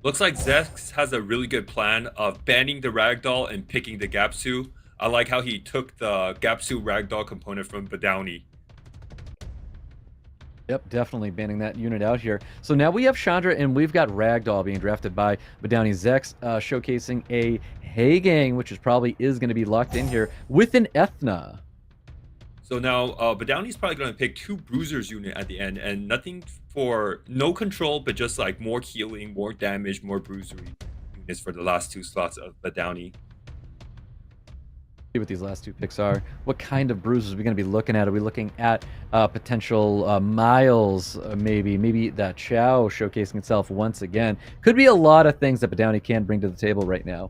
Speaker 4: Looks like Zex has a really good plan of banning the Ragdoll and picking the Gapsu. I like how he took the Gapsu Ragdoll component from BADOWNEY.
Speaker 3: Yep, definitely banning that unit out here. So now we have Chandra, and we've got Ragdoll being drafted by BADOWNEY. Zex, showcasing a Heigang, which probably is going to be locked in here with an Ethna.
Speaker 4: So now BADOWNEY's probably going to pick 2 Bruisers unit at the end, and nothing for no control, but just like more healing, more damage, more bruisery units for the last 2 slots of BADOWNEY.
Speaker 3: See what these last 2 picks are. What kind of bruises are we going to be looking at? Are we looking at potential Miles, maybe that Chow showcasing itself once again? Could be a lot of things that BADOWNEY can bring to the table right now.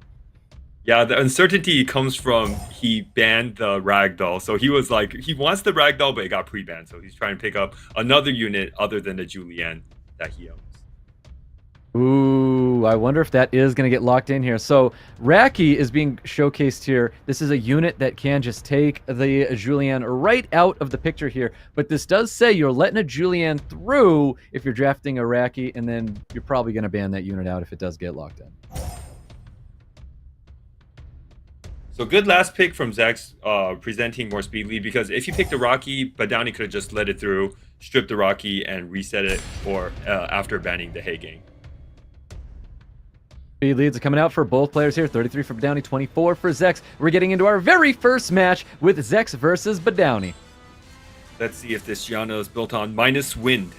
Speaker 4: Yeah, the uncertainty comes from he banned the Ragdoll. So he was like, he wants the Ragdoll, but it got pre-banned. So he's trying to pick up another unit other than the Julianne that he owns.
Speaker 3: Ooh, I wonder if that is going to get locked in here. So Raki is being showcased here. This is a unit that can just take the Julianne right out of the picture here. But this does say you're letting a Julianne through if you're drafting a Raki, and then you're probably going to ban that unit out if it does get locked in.
Speaker 4: So good last pick from Zex, presenting more speed lead, because if you pick the Rocky, BADOWNEY could have just let it through, stripped the Rocky, and reset it for after banning the Heigang.
Speaker 3: Speed leads are coming out for both players here. 33 for BADOWNEY, 24 for Zex. We're getting into our very first match with Zex versus BADOWNEY.
Speaker 4: Let's see if this Gianna is built on minus wind.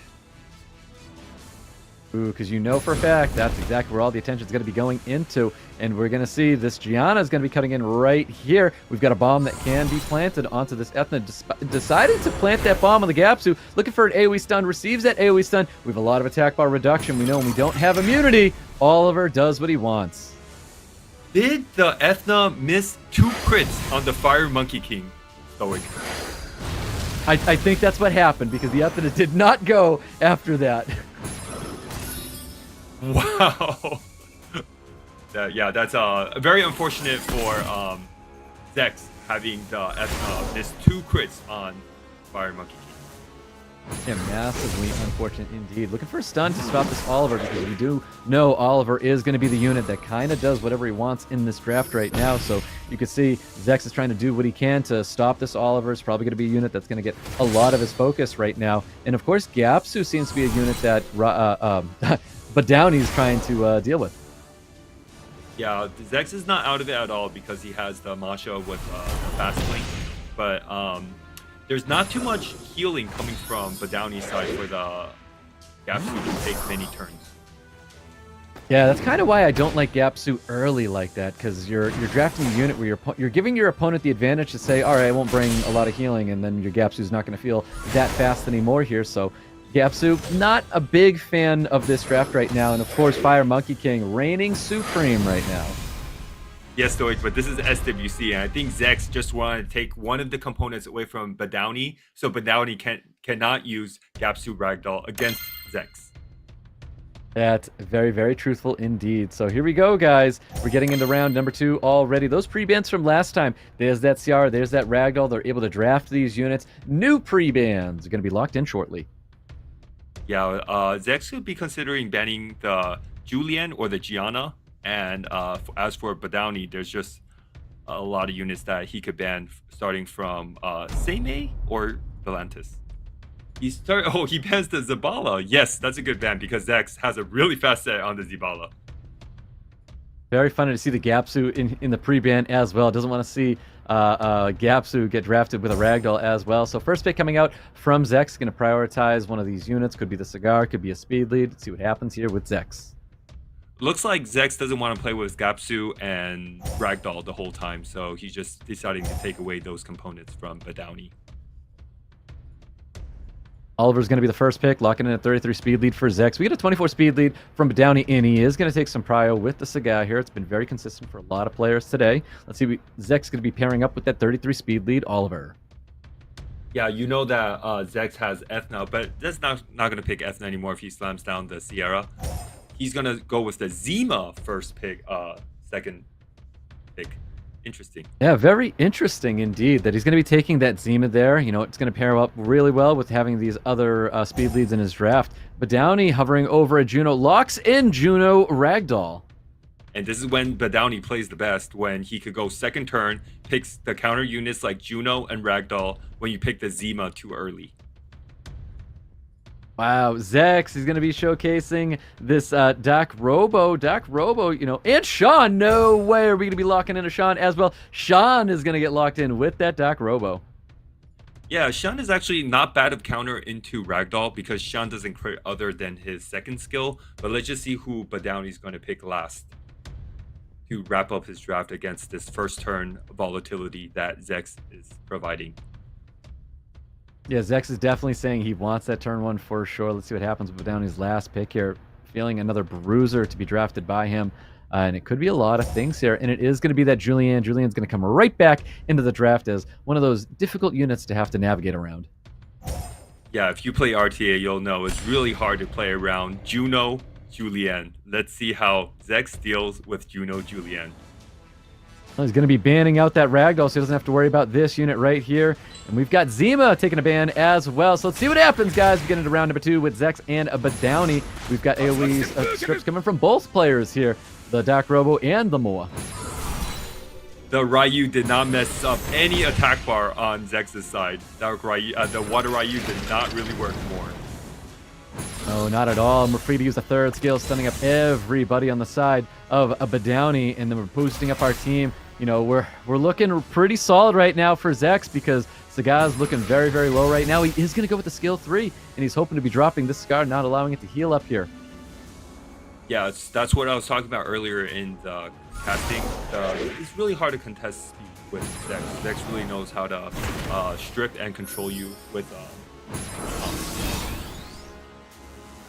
Speaker 3: Ooh, because you know for a fact that's exactly where all the attention is going to be going into. And we're going to see this Gianna is going to be cutting in right here. We've got a bomb that can be planted onto this Ethna. Decided to plant that bomb on the Gapsu. Looking for an AoE stun. Receives that AoE stun. We have a lot of attack bar reduction. We know when we don't have immunity, Oliver does what he wants.
Speaker 4: Did the Ethna miss 2 crits on the Fire Monkey King? Stoic.
Speaker 3: I think that's what happened because the Ethna did not go after that.
Speaker 4: Wow. Yeah, that's very unfortunate for Zex having the Ethna miss 2 crits on Fire Monkey King.
Speaker 3: Yeah, massively unfortunate indeed. Looking for a stun to stop this Oliver because we do know Oliver is going to be the unit that kind of does whatever he wants in this draft right now. So you can see Zex is trying to do what he can to stop this Oliver. It's probably going to be a unit that's going to get a lot of his focus right now. And of course, Gapsu seems to be a unit that BADOWNEY is trying to deal with.
Speaker 4: Yeah, Zex is not out of it at all because he has the Masha with the fast link. But there's not too much healing coming from BADOWNEY's side for the Gapsu to take many turns.
Speaker 3: Yeah, that's kind of why I don't like Gapsu early like that, because you're drafting a unit where you're giving your opponent the advantage to say, all right, I won't bring a lot of healing, and then your Gapsu's not going to feel that fast anymore here. So Gapsu, not a big fan of this draft right now, and of course Fire Monkey King reigning supreme right now.
Speaker 4: Yes, Stoic, but this is SWC, and I think Zex just wanted to take one of the components away from BADOWNEY, so BADOWNEY cannot use Gapsu Ragdoll against Zex.
Speaker 3: That's very, very truthful indeed. So here we go, guys. We're getting into round number 2 already. Those pre-bans from last time, there's that CR, there's that Ragdoll. They're able to draft these units. New pre-bans are going to be locked in shortly.
Speaker 4: Yeah, Zex could be considering banning the Julian or the Gianna. And as for BADOWNEY, there's just a lot of units that he could ban, starting from Seimei or Volantis. He bans the Zabala. Yes, that's a good ban because Zex has a really fast set on the Zabala.
Speaker 3: Very funny to see the Gapsu in the pre-ban as well. Doesn't want to see Gapsu get drafted with a Ragdoll as well. So first pick coming out from Zex, going to prioritize one of these units. Could be the Cigar, could be a Speed Lead. Let's see what happens here with Zex.
Speaker 4: Looks like Zex doesn't want to play with Gapsu and Ragdoll the whole time, so he's just deciding to take away those components from BADOWNEY.
Speaker 3: Oliver's going to be the first pick, locking in a 33 speed lead for Zex. We get a 24 speed lead from BADOWNEY, and he is going to take some prio with the Cigar here. It's been very consistent for a lot of players today. Let's see, Zex going to be pairing up with that 33 speed lead, Oliver.
Speaker 4: Yeah, you know that Zex has Ethna, but that's not going to pick Ethna anymore if he slams down the Sierra. He's going to go with the Zima first pick, second pick. Interesting. Yeah,
Speaker 3: very interesting indeed that he's going to be taking that Zima there. You know, it's going to pair up really well with having these other speed leads in his draft. BADOWNEY hovering over a Juno, locks in Juno Ragdoll.
Speaker 4: And this is when BADOWNEY plays the best, when he could go second turn, picks the counter units like Juno and Ragdoll when you pick the Zima too early.
Speaker 3: Wow, Zex is going to be showcasing this Doc Robo, you know, and Sean. No way are we going to be locking in a Sean as well. Sean is going to get locked in with that Doc Robo.
Speaker 4: Yeah, Sean is actually not bad of counter into Ragdoll because Sean doesn't crit other than his second skill. But let's just see who BADOWNEY is going to pick last to wrap up his draft against this first turn volatility that Zex is providing.
Speaker 3: Yeah, Zex is definitely saying he wants that turn 1 for sure. Let's see what happens with BADOWNEY's last pick here. Feeling another bruiser to be drafted by him. And it could be a lot of things here. And it is going to be that Julian. Julian's going to come right back into the draft as one of those difficult units to have to navigate around.
Speaker 4: Yeah, if you play RTA, you'll know it's really hard to play around Juno, Julian. Let's see how Zex deals with Juno, Julian.
Speaker 3: Well, he's going to be banning out that Ragdoll, so he doesn't have to worry about this unit right here. And we've got Zima taking a ban as well. So let's see what happens, guys. We get into round number 2 with Zex and a BADOWNEY. We've got AoE strips coming from both players here, the Doc Robo and the Moa.
Speaker 4: The Ryu did not mess up any attack bar on Zex's side. The Water Ryu did not really work more.
Speaker 3: No, not at all. And we're free to use the third skill, stunning up everybody on the side of a BADOWNEY, and then we're boosting up our team. You know, we're looking pretty solid right now for Zex because Cigar's looking very, very low right now. He is going to go with the skill 3, and he's hoping to be dropping this Cigar, not allowing it to heal up here.
Speaker 4: Yeah, that's what I was talking about earlier in the casting. It's really hard to contest speed with Zex. Zex really knows how to strip and control you with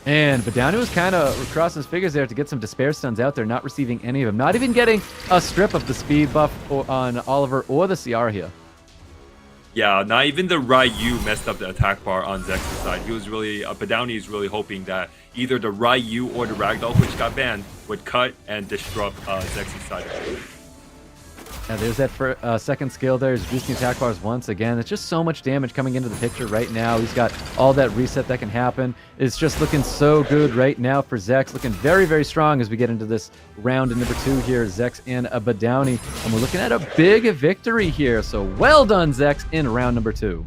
Speaker 3: And BADOWNEY was kind of crossing his fingers there to get some despair stuns out there, not receiving any of them. Not even getting a strip of the speed buff on Oliver or the CR here.
Speaker 4: Yeah, not even the Ryu messed up the attack bar on Zex's side. He was really, BADOWNEY is really hoping that either the Ryu or the Ragdoll, which got banned, would cut and disrupt Zex's side.
Speaker 3: Now there's that second skill there. He's boosting attack bars once again. It's just so much damage coming into the picture right now. He's got all that reset that can happen. It's just looking so good right now for Zex. Looking very, very strong as we get into this round of number 2 here. Zex and BADOWNEY. And we're looking at a big victory here. So well done, Zex, in round number 2.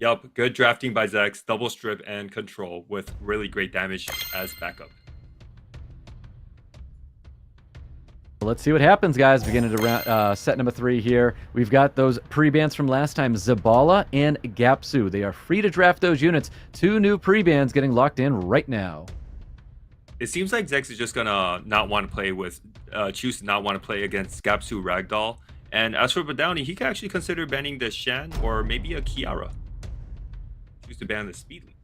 Speaker 4: Yup, good drafting by Zex. Double strip and control with really great damage as backup.
Speaker 3: Let's see what happens, guys. We get into round, set number 3 here. We've got those pre-bans from last time, Zabala and Gapsu. They are free to draft those units. 2 new pre-bans getting locked in right now.
Speaker 4: It seems like Zex is just gonna not want to play with, choose to not want to play against Gapsu Ragdoll. And as for BADOWNEY, he could actually consider banning the Shan or maybe a Kiara. Choose to ban the Speed Lead.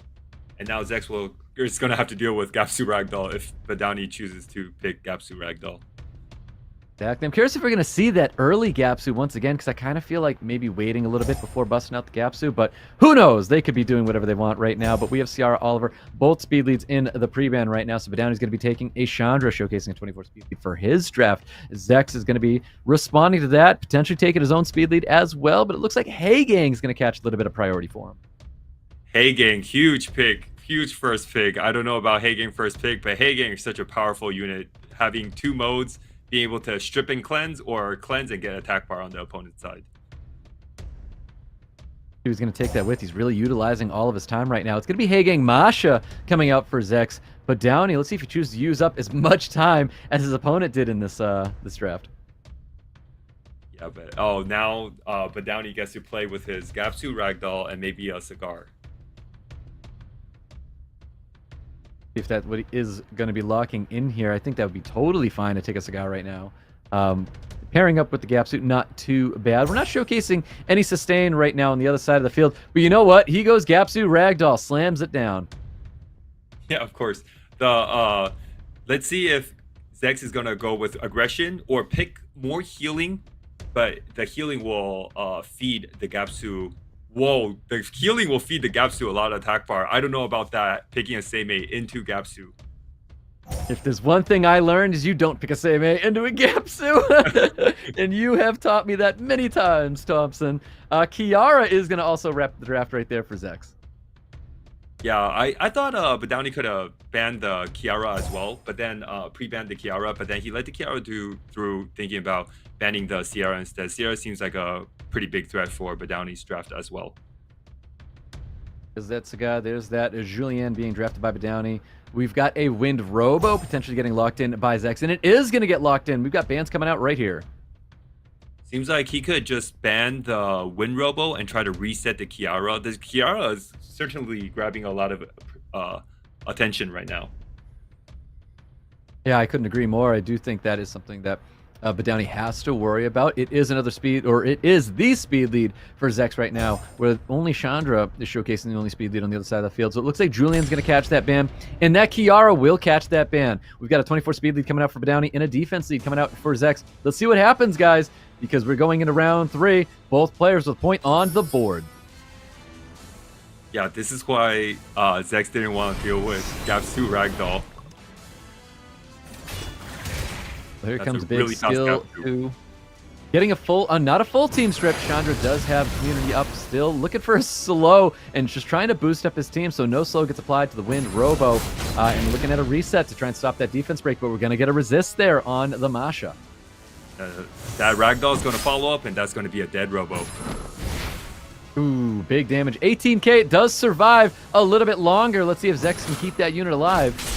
Speaker 4: And now Zex is gonna have to deal with Gapsu Ragdoll if BADOWNEY chooses to pick Gapsu Ragdoll.
Speaker 3: Exactly. I'm curious if we're going to see that early Gapsu once again, because I kind of feel like maybe waiting a little bit before busting out the Gapsu, but who knows? They could be doing whatever they want right now, but we have Ciara, Oliver, both speed leads in the pre-ban right now, so BADOWNEY's going to be taking a Chandra, showcasing a 24 speed lead for his draft. Zex is going to be responding to that, potentially taking his own speed lead as well, but it looks like Heigang's going to catch a little bit of priority for him.
Speaker 4: Heigang, huge pick, huge first pick. I don't know about Heigang first pick, but Heigang is such a powerful unit, having 2 modes, being able to strip and cleanse or cleanse and get attack bar on the opponent's side.
Speaker 3: He was going to take that with. He's really utilizing all of his time right now. It's going to be Heigang Masha coming out for Zex. BADOWNEY, let's see if he chooses to use up as much time as his opponent did in this this draft.
Speaker 4: Yeah, but now BADOWNEY gets to play with his Gapsu Ragdoll and maybe a Cigar.
Speaker 3: If that's what he is going to be locking in here, I think that would be totally fine to take a Cigar right now. Pairing up with the Gap Suit, not too bad. We're not showcasing any sustain right now on the other side of the field, but you know what? He goes Gap Suit Ragdoll, slams it down.
Speaker 4: Yeah, of course. Let's see if Zex is going to go with aggression or pick more healing, but the healing will feed the Gapsu. Whoa, the healing will feed the Gapsu a lot of attack bar. I don't know about that, picking a Seimei into Gapsu.
Speaker 3: If there's one thing I learned is you don't pick a Seimei into a Gapsu. And you have taught me that many times, Thompson. Kiara is going to also wrap the draft right there for Zex.
Speaker 4: Yeah, I thought BADOWNEY could have banned the Kiara as well, but then pre-banned the Kiara, but then he let the Kiara do through thinking about banning the Sierra instead. Sierra seems like a pretty big threat for BADOWNEY's draft as well.
Speaker 3: There's that Saga, there's that Julien being drafted by BADOWNEY. We've got a Wind Robo potentially getting locked in by Zex, and it is going to get locked in. We've got bans coming out right here.
Speaker 4: Seems like he could just ban the Wind Robo and try to reset the Kiara. The Kiara is certainly grabbing a lot of attention right now.
Speaker 3: Yeah, I couldn't agree more. I do think that is something that BADOWNEY has to worry about. It is another speed, or it is the speed lead for Zex right now, where only Chandra is showcasing the only speed lead on the other side of the field. So it looks like Julian's going to catch that ban, and that Kiara will catch that ban. We've got a 24 speed lead coming out for BADOWNEY and a defense lead coming out for Zex. Let's see what happens, guys, because we're going into round 3. Both players with point on the board.
Speaker 4: Yeah, this is why Zex didn't want to deal with Gapsu Ragdoll.
Speaker 3: Here
Speaker 4: That's
Speaker 3: comes
Speaker 4: a
Speaker 3: big
Speaker 4: really fast
Speaker 3: skill
Speaker 4: Gapsu.
Speaker 3: to getting a full, not a full team strip. Chandra does have community up still, looking for a slow and just trying to boost up his team so no slow gets applied to the Wind Robo, and looking at a reset to try and stop that defense break, but we're going to get a resist there on the Masha.
Speaker 4: That Ragdoll is going to follow up, and that's going to be a dead Robo.
Speaker 3: Ooh, big damage. 18k does survive a little bit longer. Let's see if Zex can keep that unit alive.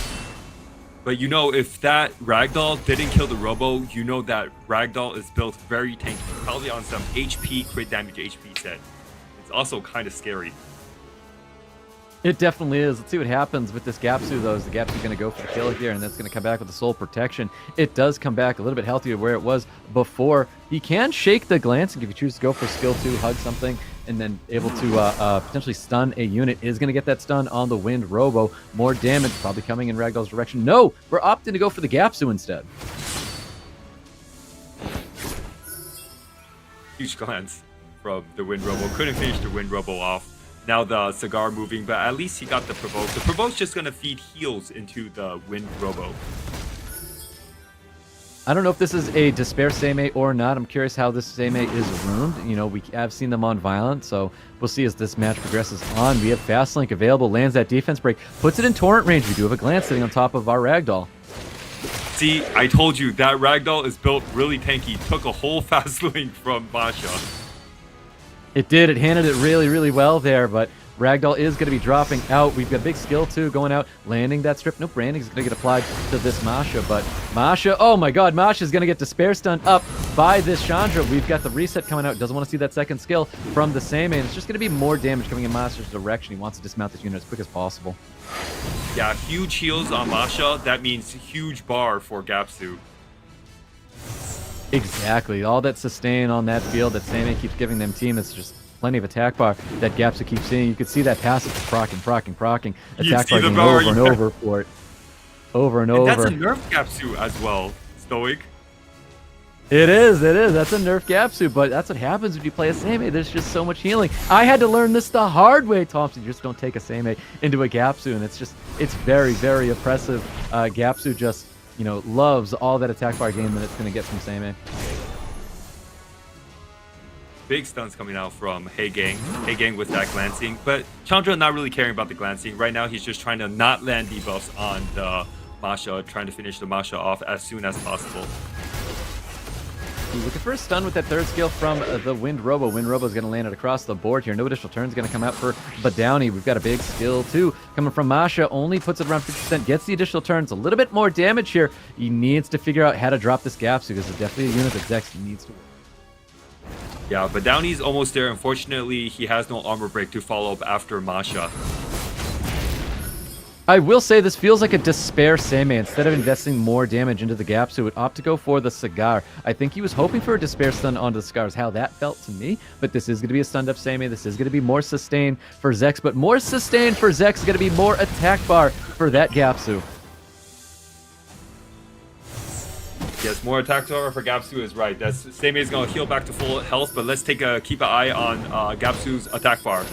Speaker 4: But you know, if that Ragdoll didn't kill the Robo, you know that Ragdoll is built very tanky, probably on some HP, crit damage HP set. It's also kind of scary.
Speaker 3: It definitely is. Let's see what happens with this Gapsu, though. Is the Gapsu going to go for the kill here, and that's going to come back with the soul protection. It does come back a little bit healthier where it was before. He can shake the glancing if you choose to go for skill 2, hug something, and then able to potentially stun a unit. Is going to get that stun on the Wind Robo. More damage probably coming in Ragdoll's direction. No, we're opting to go for the Gapsu instead.
Speaker 4: Huge glance from the Wind Robo. Couldn't finish the Wind Robo off. Now the Cigar moving, but at least he got the Provoke. The Provoke's just going to feed heals into the Wind Robo.
Speaker 3: I don't know if this is a Despair Seimei or not. I'm curious how this Seimei is ruined. You know, we have seen them on Violent, so we'll see as this match progresses on. We have Fast Link available, lands that defense break, puts it in Torrent range. We do have a glance sitting on top of our Ragdoll.
Speaker 4: See, I told you, that Ragdoll is built really tanky. Took a whole Fast Link from Masha.
Speaker 3: It did. It handled it really, really well there, but Ragdoll is going to be dropping out. We've got big skill, too, going out, landing that strip. No branding is going to get applied to this Masha, but Masha, oh my god, Masha is going to get Despair stunned up by this Chandra. We've got the reset coming out. Doesn't want to see that second skill from the Seimei, and it's just going to be more damage coming in Masha's direction. He wants to dismount this unit as quick as possible.
Speaker 4: Yeah, huge heals on Masha. That means huge bar for Gapsu.
Speaker 3: Exactly. All that sustain on that field that Seimei keeps giving them team is just plenty of attack bar that Gapsu keeps seeing. You can see that passive procking. Attack bar going over and over for it. Over and over.
Speaker 4: That's a nerf Gapsu as well, Stoic.
Speaker 3: It is. That's a nerf Gapsu, but that's what happens when you play a Seimei. There's just so much healing. I had to learn this the hard way, Thompson. You just don't take a Seimei into a Gapsu, and it's very, very oppressive. Gapsu just, you know, loves all that attack bar gain that it's going to get from Seimei.
Speaker 4: Big stuns coming out from Heigang with that glancing, but Chandra not really caring about the glancing. Right now, he's just trying to not land debuffs on the Masha, trying to finish the Masha off as soon as possible.
Speaker 3: Looking for a stun with that third skill from the Wind Robo. Wind Robo is going to land it across the board here. No additional turns going to come out for BADOWNEY. We've got a big skill too coming from Masha. Only puts it around 50%. Gets the additional turns. A little bit more damage here. He needs to figure out how to drop this Gapsu because it's definitely a unit that Zex needs to win.
Speaker 4: Yeah, BADOWNEY's almost there. Unfortunately, he has no armor break to follow up after Masha.
Speaker 3: I will say this feels like a Despair Seimei. Instead of investing more damage into the Gapsu, would opt to go for the Cigar. I think he was hoping for a Despair stun onto the Cigar, is how that felt to me. But this is going to be a stunned up Seimei. This is going to be more sustain for Zex. But more sustain for Zex is going to be more attack bar for that Gapsu.
Speaker 4: Yes, more attack bar for Gapsu is right. That's Seimei is going to heal back to full health, but let's keep an eye on Gapsu's attack bar.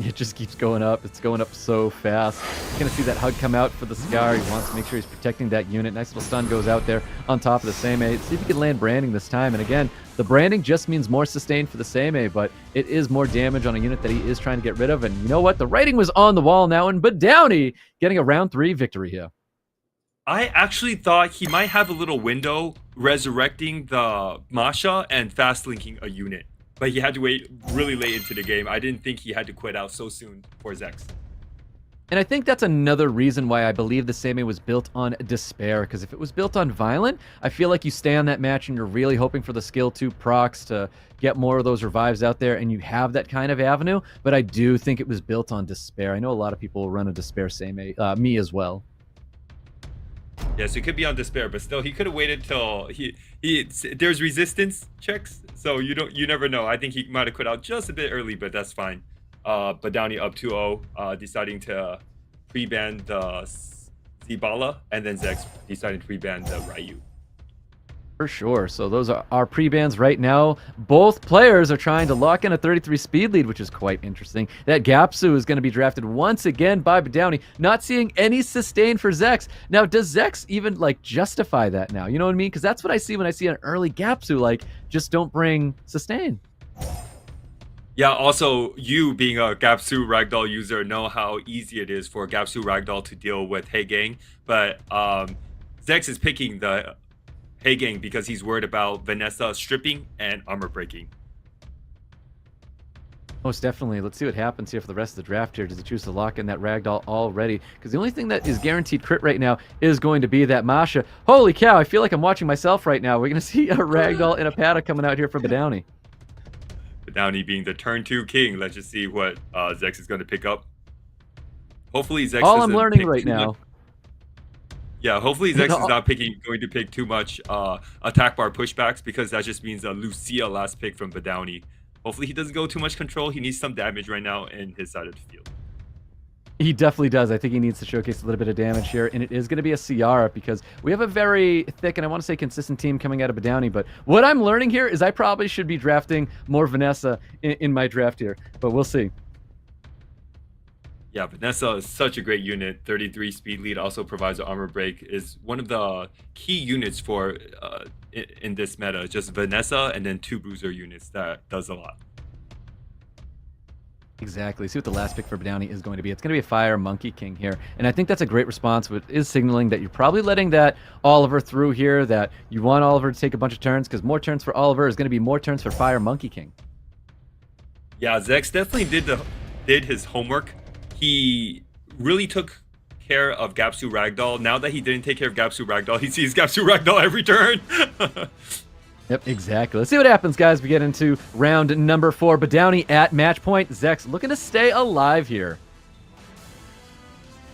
Speaker 3: It just keeps going up. It's going up so fast. He's going to see that hug come out for the Cigar. He wants to make sure he's protecting that unit. Nice little stun goes out there on top of the Seimei. See if he can land branding this time. And again, the branding just means more sustain for the Seimei, but it is more damage on a unit that he is trying to get rid of. And you know what? The writing was on the wall now, and BADOWNEY getting a round 3 victory here.
Speaker 4: I actually thought he might have a little window resurrecting the Masha and fast linking a unit. But he had to wait really late into the game. I didn't think he had to quit out so soon for Zex.
Speaker 3: And I think that's another reason why I believe the Seimei was built on Despair, because if it was built on Violent, I feel like you stay on that match and you're really hoping for the skill 2 procs to get more of those revives out there, and you have that kind of avenue. But I do think it was built on Despair. I know a lot of people will run a Despair Seimei, me as well.
Speaker 4: Yes, it could be on Despair, but still, he could have waited till there's resistance checks, so you never know. I think he might have quit out just a bit early, but that's fine. BADOWNEY up 2-0, deciding to pre-ban the Zebala, and then Zex deciding to pre-ban the Ryu.
Speaker 3: For sure. So those are our pre-bans right now. Both players are trying to lock in a 33 speed lead, which is quite interesting. That Gapsu is going to be drafted once again by BADOWNEY. Not seeing any sustain for Zex. Now, does Zex even, like, justify that now? You know what I mean? Because that's what I see when I see an early Gapsu, like, just don't bring sustain.
Speaker 4: Yeah, also, you being a Gapsu Ragdoll user know how easy it is for Gapsu Ragdoll to deal with Heigang. But Zex is picking the Heigang because he's worried about Vanessa stripping and armor breaking.
Speaker 3: Most definitely. Let's see what happens here for the rest of the draft here. Does he choose to lock in that Ragdoll already? Because the only thing that is guaranteed crit right now is going to be that Masha. Holy cow, I feel like I'm watching myself right now. We're going to see a Ragdoll and a Paddock coming out here for BADOWNEY.
Speaker 4: Badowny being the turn 2 king. Let's just see what Zex is going to pick up. Hopefully Zex
Speaker 3: All I'm
Speaker 4: doesn't
Speaker 3: learning
Speaker 4: pick
Speaker 3: right
Speaker 4: too
Speaker 3: now.
Speaker 4: much. Yeah, hopefully Zex is not going to pick too much attack bar pushbacks, because that just means a Lucia last pick from Badowny. Hopefully he doesn't go too much control. He needs some damage right now in his side of the field.
Speaker 3: He definitely does. I think he needs to showcase a little bit of damage here, and it is going to be a Ciara because we have a very thick and I want to say consistent team coming out of Badowny. But what I'm learning here is I probably should be drafting more Vanessa in my draft here, but we'll see.
Speaker 4: Yeah, Vanessa is such a great unit. 33 speed lead, also provides an armor break. Is one of the key units for in this meta. Just Vanessa and then 2 bruiser units that does a lot.
Speaker 3: Exactly. See what the last pick for Badowny is going to be. It's going to be a Fire Monkey King here. And I think that's a great response, which is signaling that you're probably letting that Oliver through here, that you want Oliver to take a bunch of turns, because more turns for Oliver is going to be more turns for Fire Monkey King.
Speaker 4: Yeah, Zex definitely did his homework. He really took care of Gapsu Ragdoll. Now that he didn't take care of Gapsu Ragdoll, he sees Gapsu Ragdoll every turn.
Speaker 3: Yep, exactly. Let's see what happens, guys. We get into round number 4. Badowny at match point. Zex looking to stay alive here.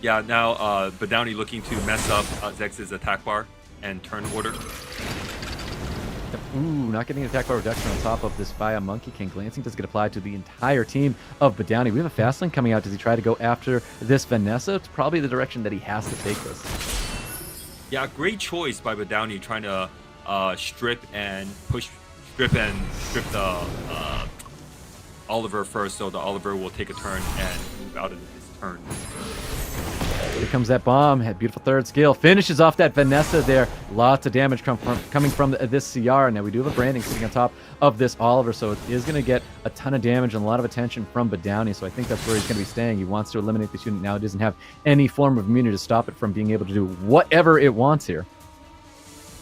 Speaker 4: Yeah, now Badowny looking to mess up Zex's attack bar and turn order.
Speaker 3: Ooh, not getting an attack bar reduction on top of this Fire Monkey King. Glancing does get applied to the entire team of Badowny. We have a fast lane coming out. Does he try to go after this Vanessa? It's probably the direction that he has to take this.
Speaker 4: Yeah, great choice by Badowny trying to strip the Oliver first, so the Oliver will take a turn and move out of his turn.
Speaker 3: Here comes that bomb. Had beautiful third skill. Finishes off that Vanessa there. Lots of damage coming from this Ciara. Now we do have a branding sitting on top of this Oliver, so it is going to get a ton of damage and a lot of attention from Badowny. So I think that's where he's going to be staying. He wants to eliminate this unit now. It doesn't have any form of immunity to stop it from being able to do whatever it wants here.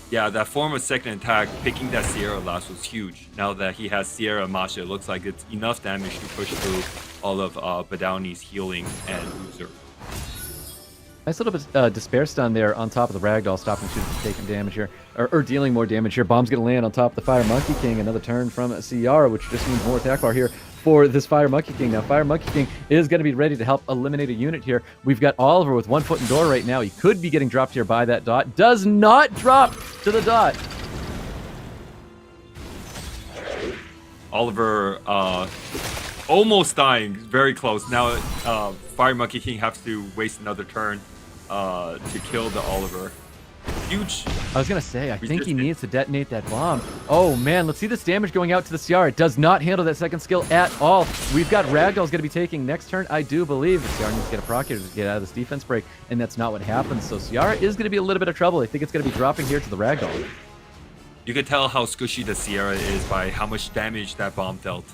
Speaker 4: Yeah, that form of second attack, picking that Sierra last was huge. Now that he has Sierra and Masha, it looks like it's enough damage to push through all of Badowny's healing and loser.
Speaker 3: Nice little bit despair stun there on top of the Ragdoll, stopping Shooter from taking damage here, or dealing more damage here. Bomb's going to land on top of the Fire Monkey King. Another turn from Ciara, which just means more attack bar here for this Fire Monkey King. Now, Fire Monkey King is going to be ready to help eliminate a unit here. We've got Oliver with 1 foot in door right now. He could be getting dropped here by that dot. Does not drop to the dot.
Speaker 4: Oliver almost dying, very close. Now Fire Monkey King has to waste another turn to kill the Oliver. Huge.
Speaker 3: I was going to say, I think he needs to detonate that bomb. Oh, man, let's see this damage going out to the Ciara. It does not handle that second skill at all. We've got Ragdoll's going to be taking next turn, I do believe. The Ciara needs to get a proc here to get out of this defense break, and that's not what happens. So Ciara is going to be a little bit of trouble. I think it's going to be dropping here to the Ragdoll.
Speaker 4: You can tell how squishy the Sierra is by how much damage that bomb dealt.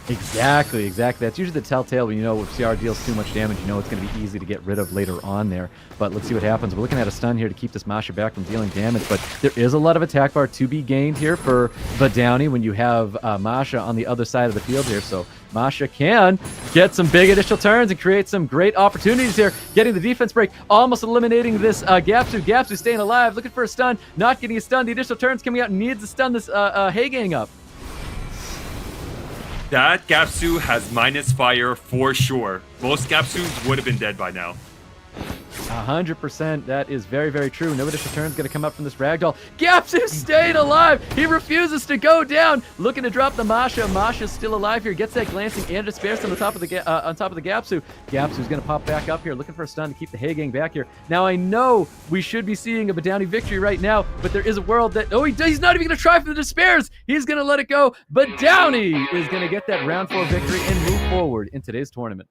Speaker 3: Exactly. That's usually the telltale when you know if Ciara deals too much damage, you know it's going to be easy to get rid of later on there. But let's see what happens. We're looking at a stun here to keep this Masha back from dealing damage, but there is a lot of attack bar to be gained here for Badowny when you have Masha on the other side of the field here. So Masha can get some big initial turns and create some great opportunities here, getting the defense break, almost eliminating this Gapsu. Gapsu staying alive, looking for a stun, not getting a stun. The initial turns coming out, needs to stun this Heigang up.
Speaker 4: That Gapsu has minus fire for sure. Most Gapsus would have been dead by now.
Speaker 3: 100%. That is very, very true. No additional turn's going to come up from this Ragdoll. Gapsu staying alive. He refuses to go down. Looking to drop the Masha. Masha's still alive here. Gets that glancing and despair on the top of the Gapsu. Gapsu's going to pop back up here, looking for a stun to keep the Heigang back here. Now I know we should be seeing a Badowny victory right now, but there is a world that he's not even going to try for the despairs. He's going to let it go. Badowny is going to get that round 4 victory and move forward in today's tournament.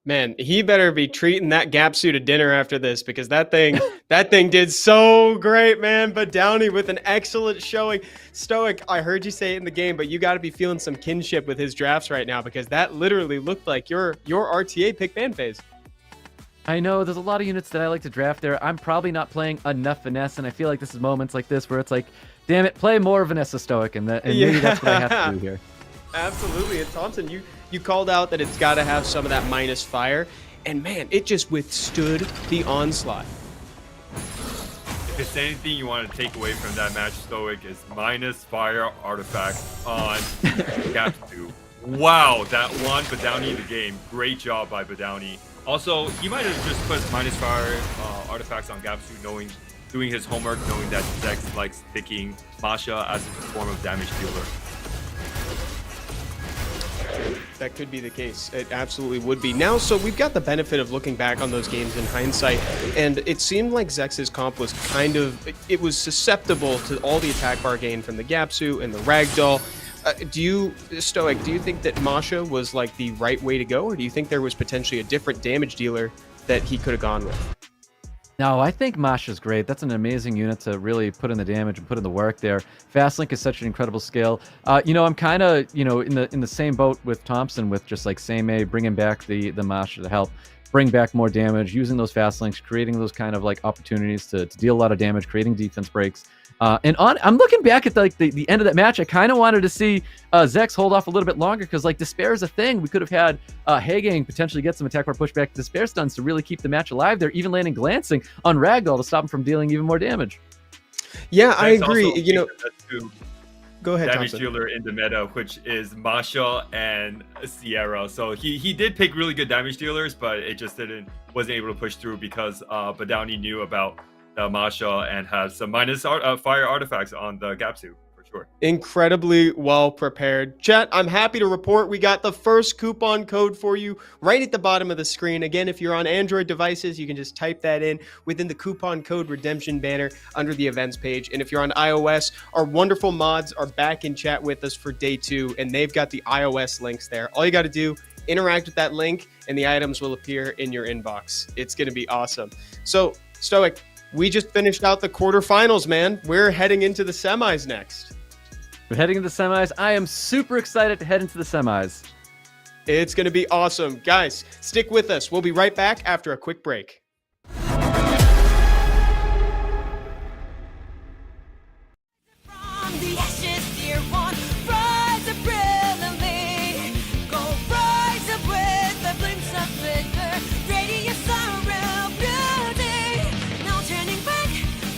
Speaker 2: Man, he better be treating that Gapsu to dinner after this, because that thing did so great, man. Badowny with an excellent showing. Stoic, I heard you say it in the game, but you got to be feeling some kinship with his drafts right now, because that literally looked like your RTA pick ban phase.
Speaker 3: I know there's a lot of units that I like to draft there. I'm probably not playing enough Vanessa, and I feel like this is moments like this where it's like, damn it, play more Vanessa Stoic, and maybe that's what I have to do here.
Speaker 2: Absolutely. And Thompson, you called out that it's got to have some of that minus fire, and man, it just withstood the onslaught.
Speaker 4: If it's anything you want to take away from that match, Stoic, is minus fire artifacts on Gapsu. Wow, that won Badowney the game. Great job by Badowney. Also, he might have just put minus fire artifacts on Gapsu, doing his homework, knowing that Zex likes picking Masha as a form of damage dealer.
Speaker 2: That could be the case. It absolutely would be. Now, so we've got the benefit of looking back on those games in hindsight, and it seemed like Zex's comp was kind of, it was susceptible to all the attack bar gain from the Gapsu and the Ragdoll. Stoic, do you think that Masha was like the right way to go, or do you think there was potentially a different damage dealer that he could have gone with?
Speaker 3: No, I think Masha's great. That's an amazing unit to really put in the damage and put in the work there. Fast Link is such an incredible skill. I'm kind of, in the same boat with Thompson with just like same A, bringing back the Masha to help bring back more damage, using those Fast Links, creating those kind of like opportunities to deal a lot of damage, creating defense breaks. I'm looking back at the end of that match. I kind of wanted to see Zex hold off a little bit longer because like Despair is a thing. We could have had Hagang potentially get some attack bar pushback Despair stuns to really keep the match alive there, even landing glancing on Ragdoll to stop him from dealing even more damage.
Speaker 2: Yeah, I agree. Go ahead,
Speaker 4: damage
Speaker 2: Thompson.
Speaker 4: dealer in the meta, which is Masha and Sierra. So he did pick really good damage dealers, but it just wasn't able to push through because Badowney knew about Masha and has some minus fire artifacts on the Gapsu for sure.
Speaker 2: Incredibly well prepared. Chat, I'm happy to report we got the first coupon code for you right at the bottom of the screen. Again, if you're on Android devices, you can just type that in within the coupon code redemption banner under the events page. And if you're on iOS, our wonderful mods are back in chat with us for day 2, and they've got the iOS links there. All you got to do, interact with that link, and the items will appear in your inbox. It's going to be awesome. So, Stoic, we just finished out the quarterfinals, man. We're heading into the semis next.
Speaker 3: We're heading into the semis. I am super excited to head into the semis.
Speaker 2: It's going to be awesome. Guys, stick with us. We'll be right back after a quick break.
Speaker 1: From the ashes, dear one, rise up brilliantly. Go rise up with the glimpse of vigor, radiance of real beauty. No turning back,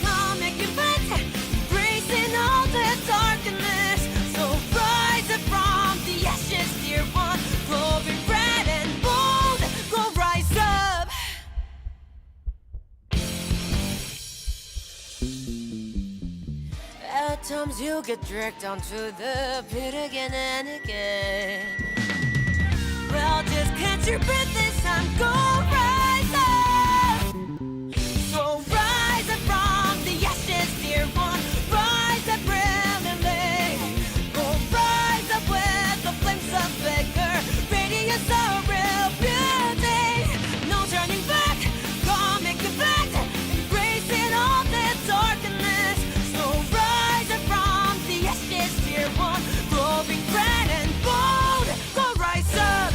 Speaker 1: no making back, embracing all the darkness. So rise up from the ashes, dear one, glowing red and bold. Go rise up. At times you get dragged onto the pit again and again. Well, just catch your breath this time, go rise up. So rise up from the ashes, dear one, rise up brilliantly. Go rise up with the flames of vigor, radiance of real beauty. No turning back, go make it back, embracing all the darkness. So rise up from the ashes, dear one, glowing bright and bold. Go rise up.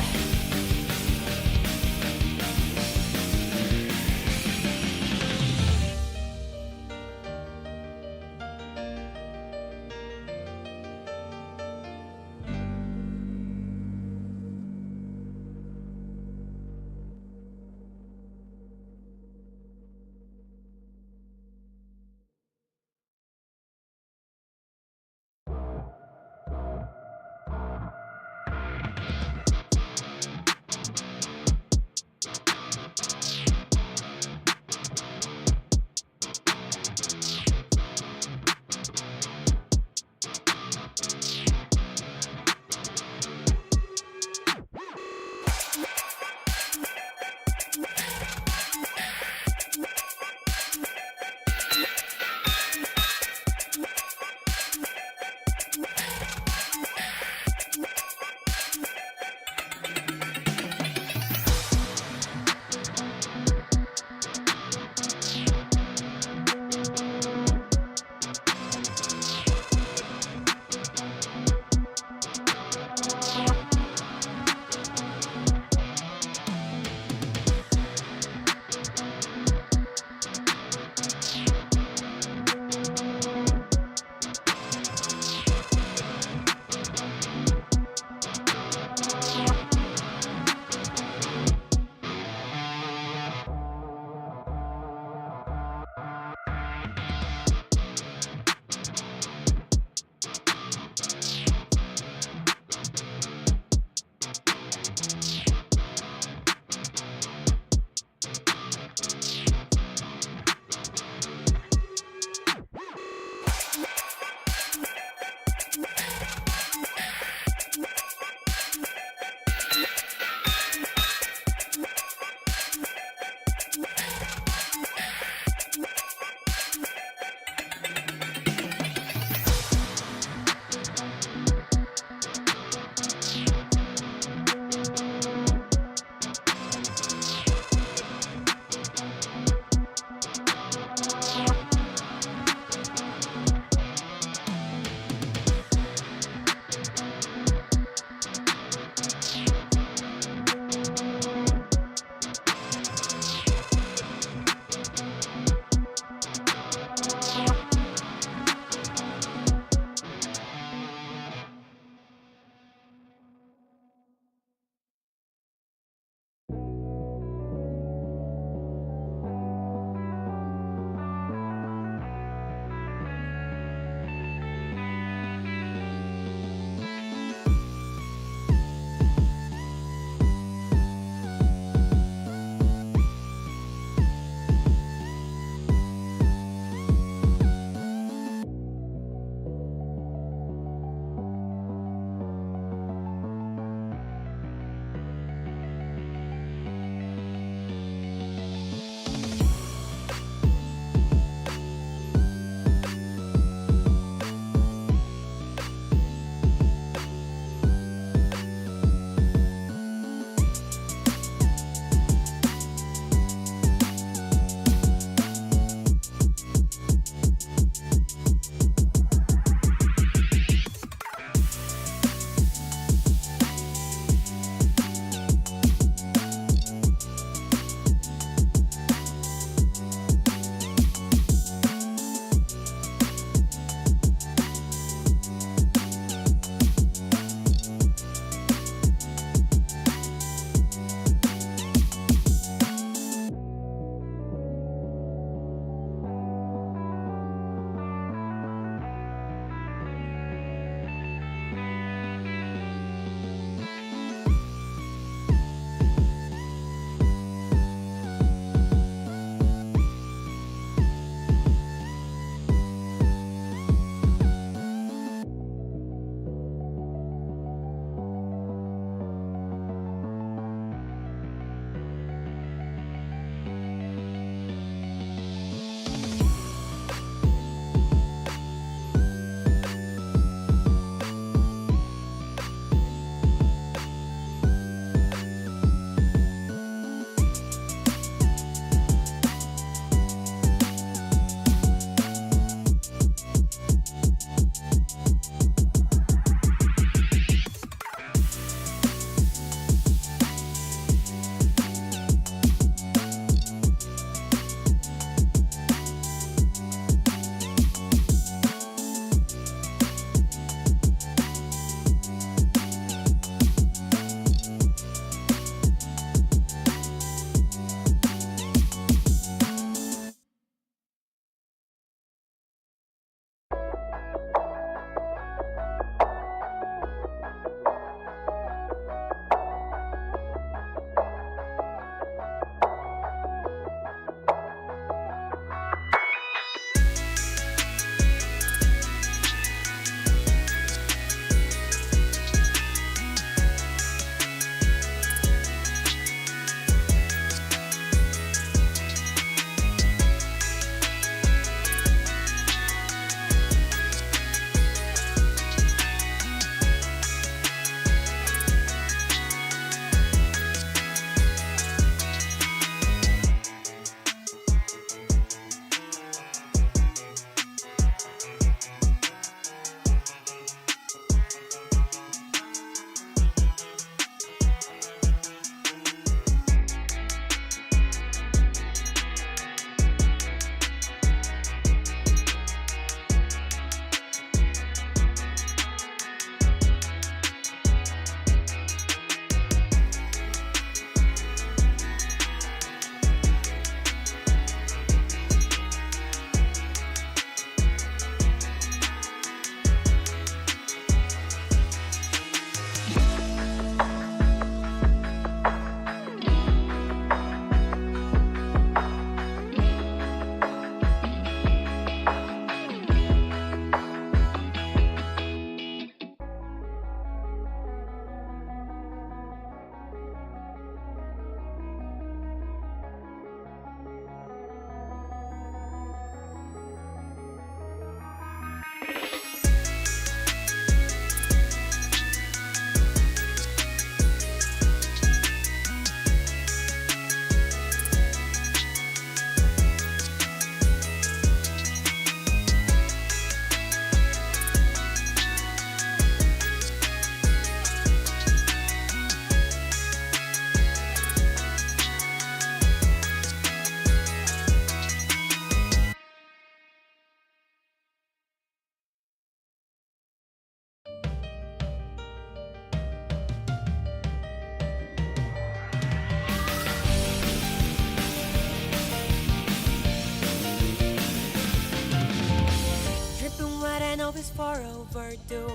Speaker 1: overdue.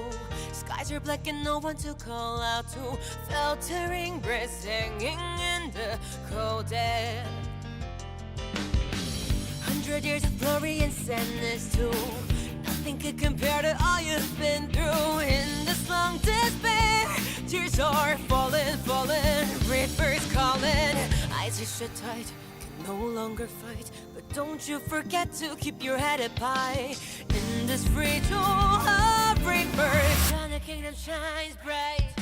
Speaker 1: Skies are black and no one to call out to. Filtering breaths hanging in the cold air. 100 years of glory and sadness too. Nothing could compare to all you've been through. In this long despair, tears are falling, falling. Rivers calling, eyes are shut tight, can no longer fight. But don't you forget to keep your head up high. In this ritual of rebirth, the kingdom shines bright.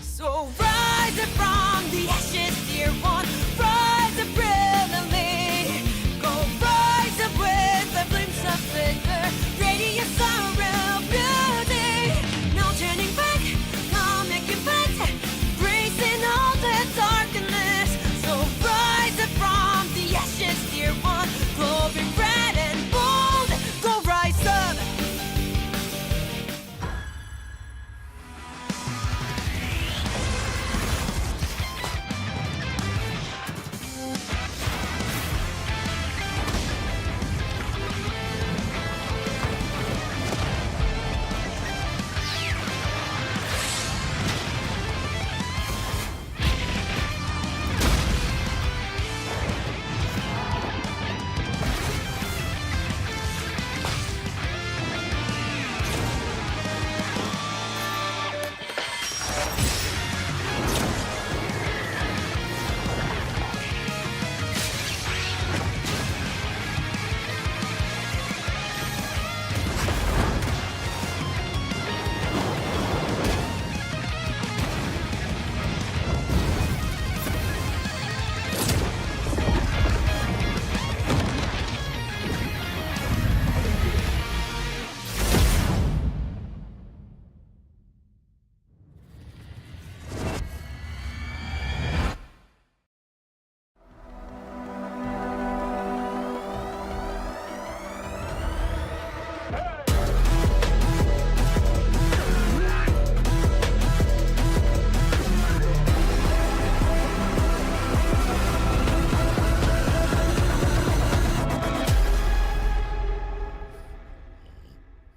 Speaker 1: So rise up from the ashes, dear one. Rise up brilliantly. Go rise up with the flames of vigor. Radiance of real beauty. No turning back, no making back. Bracing all the darkness. So rise up from the ashes, dear one. Glowing red and bold. Go rise up.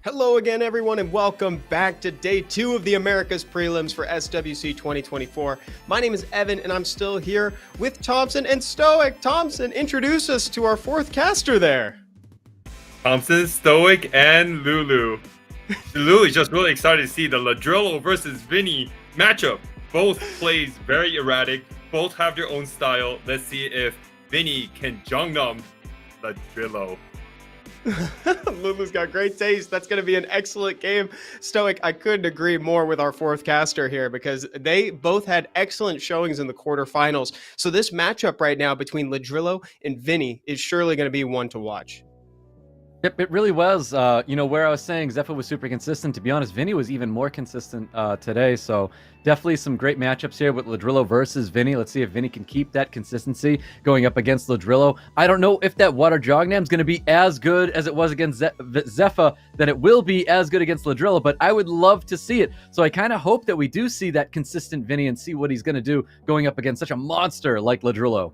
Speaker 2: Hello again, everyone, and welcome back to day 2 of the Americas prelims for SWC 2024. My name is Evan, and I'm still here with Thompson and Stoic. Thompson, introduce us to our 4th caster there.
Speaker 4: Thompson, Stoic, and Lulu. Lulu is just really excited to see the LADRILLO versus VINNY matchup. Both plays very erratic. Both have their own style. Let's see if VINNY can Jongnam LADRILLO.
Speaker 2: Lulu's got great taste. That's going to be an excellent game. Stoic, I couldn't agree more with our 4th caster here because they both had excellent showings in the quarterfinals. So this matchup right now between LADRILLO and VINNY is surely going to be one to watch.
Speaker 3: Yep, it really was. Where I was saying ZEFA was super consistent, to be honest, VINNY was even more consistent today. So definitely some great matchups here with LADRILLO versus VINNY. Let's see if VINNY can keep that consistency going up against LADRILLO. I don't know if that Water Jongnam is going to be as good as it was against ZEFA, that it will be as good against LADRILLO, but I would love to see it. So I kind of hope that we do see that consistent VINNY and see what he's going to do going up against such a monster like LADRILLO.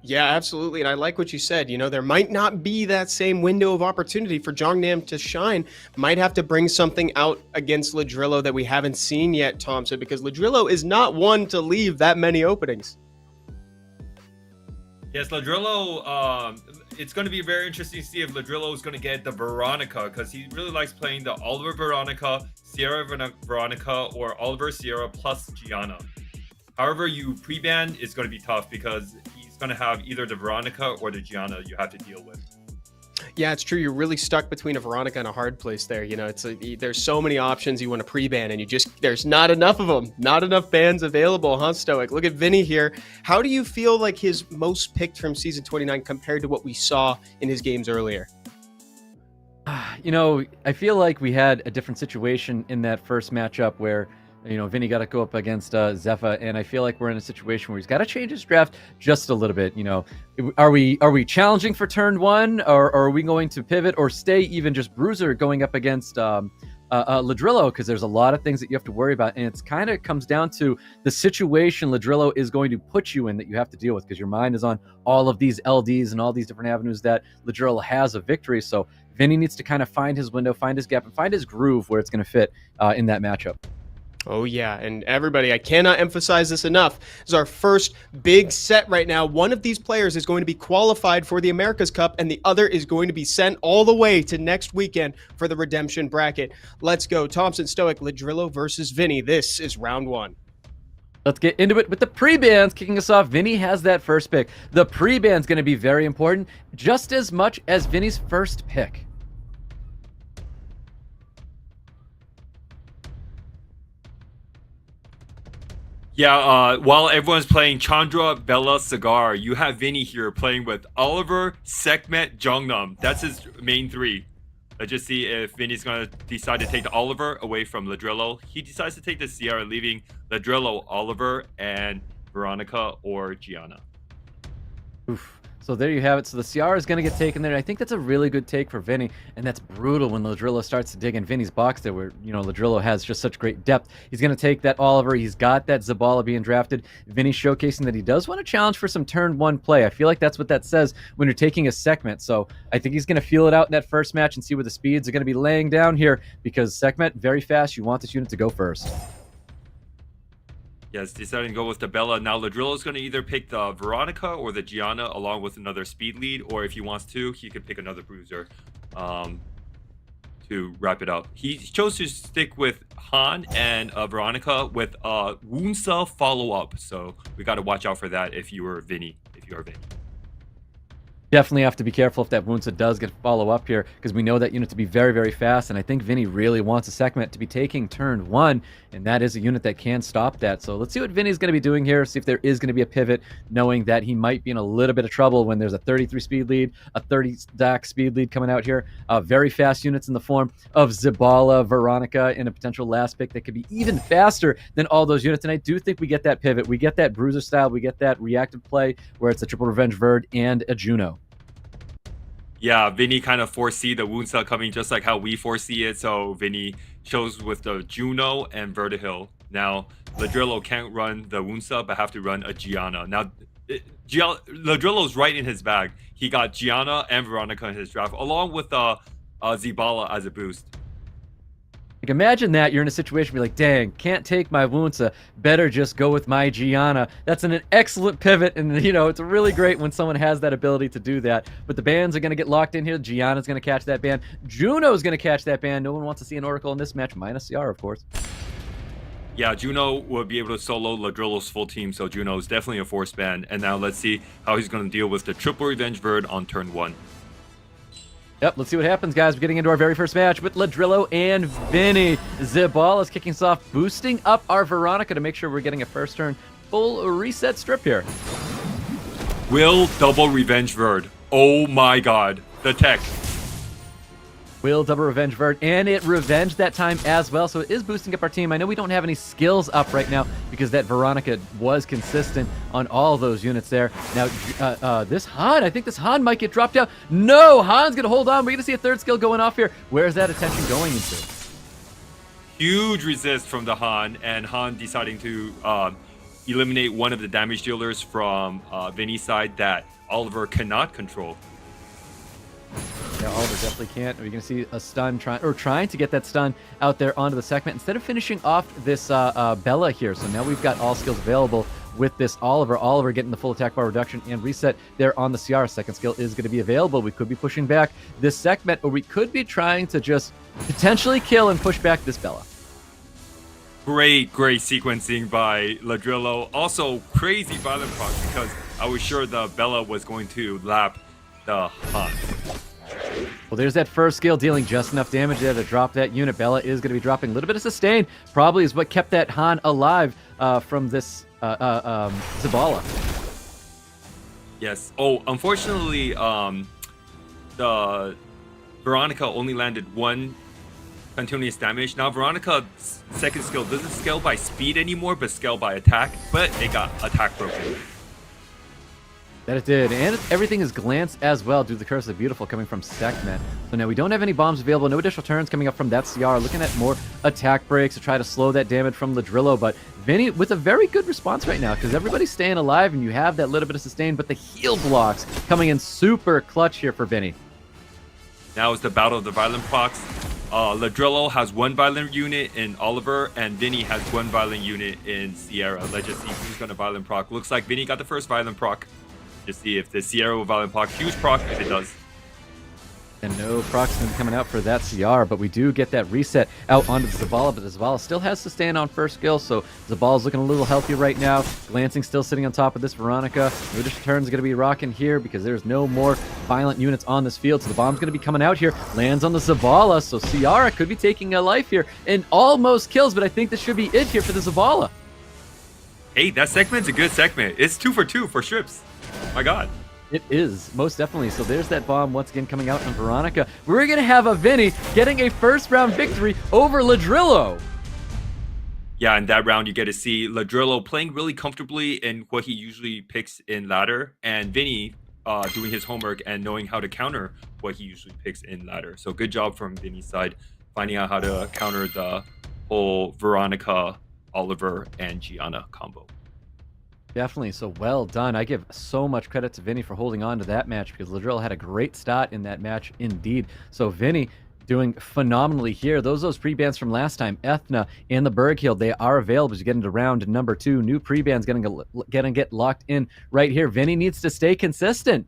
Speaker 2: Yeah, absolutely. And I like what you said. You know, there might not be that same window of opportunity for Jongnam to shine. Might have to bring something out against LADRILLO that we haven't seen yet, Thompson, because LADRILLO is not one to leave that many openings.
Speaker 4: Yes, LADRILLO, it's going to be very interesting to see if LADRILLO is going to get the Veronica, because he really likes playing the Oliver Veronica, Sierra Veronica, or Oliver Sierra plus Gianna. However you pre-ban is going to be tough because he's going to have either the Veronica or the Gianna you have to deal with.
Speaker 2: Yeah, it's true. You're really stuck between a Veronica and a hard place there. You know, there's so many options you want to pre-ban, and there's not enough of them. Not enough bans available, huh, Stoic? Look at VINNY here. How do you feel like his most picked from Season 29 compared to what we saw in his games earlier?
Speaker 3: You know, I feel like we had a different situation in that first matchup where, you know, VINNY got to go up against ZEFA, and I feel like we're in a situation where he's got to change his draft just a little bit. You know, are we challenging for turn 1, or are we going to pivot or stay even just bruiser going up against LADRILLO, because there's a lot of things that you have to worry about, and it's kind of comes down to the situation LADRILLO is going to put you in that you have to deal with, because your mind is on all of these LDs and all these different avenues that LADRILLO has of victory. So Vinny needs to kind of find his window, find his gap, and find his groove where it's going to fit in that matchup.
Speaker 2: Oh, yeah. And everybody, I cannot emphasize this enough. This is our first big set right now. One of these players is going to be qualified for the America's Cup, and the other is going to be sent all the way to next weekend for the redemption bracket. Let's go. Thompson, Stoic, LADRILLO versus Vinny. This is round one.
Speaker 3: Let's get into it with the pre-bans kicking us off. Vinny has that first pick. The pre-ban's going to be very important, just as much as Vinny's first pick.
Speaker 4: Yeah, while everyone's playing Chandra, Bella, Cigar, you have Vinny here playing with Oliver, Sekhmet, Jongnam. That's his main three. Let's just see if Vinny's going to decide to take the Oliver away from LADRILLO. He decides to take the Sierra, leaving LADRILLO, Oliver, and Veronica or Gianna.
Speaker 3: Oof. So there you have it. So the Ciara is going to get taken there. I think that's a really good take for Vinny, and that's brutal when LADRILLO starts to dig in Vinny's box there, where, you know, LADRILLO has just such great depth. He's going to take that Oliver. He's got that Zabala being drafted. Vinny showcasing that he does want to challenge for some turn one play. I feel like that's what that says when you're taking a Sekhmet. So I think he's going to feel it out in that first match and see where the speeds are going to be laying down here, because Sekhmet, very fast. You want this unit to go first.
Speaker 4: Yes, deciding to go with the Bella. Now LADRILLO is going to either pick the Veronica or the Gianna along with another speed lead, or if he wants to, he could pick another bruiser to wrap it up. He chose to stick with Han and Veronica with Wounsa follow-up, so we got to watch out for that if you are Vinny.
Speaker 3: Definitely have to be careful if that Wunsa does get follow up here, because we know that unit to be very, very fast, and I think Vinny really wants a Sekhmet to be taking turn one, and that is a unit that can stop that. So let's see what Vinny's going to be doing here, see if there is going to be a pivot, knowing that he might be in a little bit of trouble when there's a 33 speed lead, a 30 stack speed lead coming out here. Very fast units in the form of Zabala, Veronica, and a potential last pick that could be even faster than all those units, and I do think we get that pivot. We get that bruiser style, we get that reactive play where it's a triple revenge Verd and a Juno.
Speaker 4: Yeah, Vinny kind of foresee the Wounsa coming just like how we foresee it, so Vinny chose with the Juno and Vertihil. Now, LADRILLO can't run the Wounsa, but have to run a Gianna. Now, LADRILLO's right in his bag. He got Gianna and Veronica in his draft, along with Zabala as a boost.
Speaker 3: Like, imagine that you're in a situation where you're like, dang, can't take my Wunsa, better just go with my Gianna. That's an excellent pivot, and, you know, it's really great when someone has that ability to do that. But the bans are going to get locked in here. Gianna's going to catch that ban. Juno's going to catch that ban. No one wants to see an Oracle in this match, minus CR, of course.
Speaker 4: Yeah, Juno will be able to solo LADRILLO's full team, so Juno is definitely a force ban. And now let's see how he's going to deal with the triple revenge Verd on turn one.
Speaker 3: Yep, let's see what happens, guys. We're getting into our very first match with LADRILLO and Vinny. Zabala is kicking us off, boosting up our Veronica to make sure we're getting a first turn full reset strip here.
Speaker 4: Will double revenge Verd. Oh my god. The tech.
Speaker 3: Will double revenge Verd, and it revenged that time as well, so it is boosting up our team. I know we don't have any skills up right now because that Veronica was consistent on all those units there. Now, this Han, I think this Han might get dropped out. No, Han's going to hold on. We're going to see a third skill going off here. Where's that attention going into?
Speaker 4: Huge resist from the Han, and Han deciding to eliminate one of the damage dealers from Vinny's side that Oliver cannot control.
Speaker 3: Yeah, Oliver definitely can't. We're going to see a stun trying to get that stun out there onto the Sekhmet instead of finishing off this Bella here. So now we've got all skills available with this Oliver. Oliver getting the full attack bar reduction and reset there on the CR. Second skill is going to be available. We could be pushing back this Sekhmet, or we could be trying to just potentially kill and push back this Bella.
Speaker 4: Great sequencing by LADRILLO. Also, crazy violent proc because I was sure the Bella was going to lap the Han.
Speaker 3: Well, there's that first skill dealing just enough damage there to drop that unit. Bella is going to be dropping a little bit of sustain. Probably is what kept that Han alive from this Zabala.
Speaker 4: Yes. Oh, unfortunately, the Veronica only landed one continuous damage. Now, Veronica's second skill doesn't scale by speed anymore, but scale by attack. But it got attack broken.
Speaker 3: That it did, and everything is glance as well due to the Curse of the Beautiful coming from Sekhmet. So now we don't have any bombs available, no additional turns coming up from that CR. Looking at more attack breaks to try to slow that damage from LADRILLO, but VINNY with a very good response right now because everybody's staying alive and you have that little bit of sustain, but the heal blocks coming in super clutch here for VINNY.
Speaker 4: Now is the battle of the violent procs. LADRILLO has 1 violent unit in Oliver, and VINNY has 1 violent unit in Sierra. Let's just see who's going to violent proc. Looks like VINNY got the first violent proc. Just see if the Sierra will violent proc. Huge proc if it does.
Speaker 3: And no procs going to be coming out for that CR, but we do get that reset out onto the Zavala, but the Zavala still has sustain on first skill, so Zabala's looking a little healthy right now. Glancing still sitting on top of this Veronica. No additional turns going to be rocking here because there's no more violent units on this field, so the bomb's going to be coming out here. Lands on the Zavala, so Ciara could be taking a life here and almost kills, but I think this should be it here for the Zavala.
Speaker 4: Hey, that segment's a good segment. It's 2 for 2 for strips. My God.
Speaker 3: It is, most definitely. So there's that bomb once again coming out on Veronica. We're going to have a VINNY getting a first round victory over LADRILLO.
Speaker 4: Yeah, in that round, you get to see LADRILLO playing really comfortably in what he usually picks in ladder, and VINNY doing his homework and knowing how to counter what he usually picks in ladder. So good job from VINNY's side, finding out how to counter the whole Veronica, Oliver, and Gianna combo.
Speaker 3: Definitely, so well done. I give so much credit to VINNY for holding on to that match because LADRILLO had a great start in that match indeed. So VINNY doing phenomenally here. Those pre-bans from last time, Ethna and the Berghild, they are available as you get into round number 2. New pre-bans gonna get locked in right here. VINNY needs to stay consistent.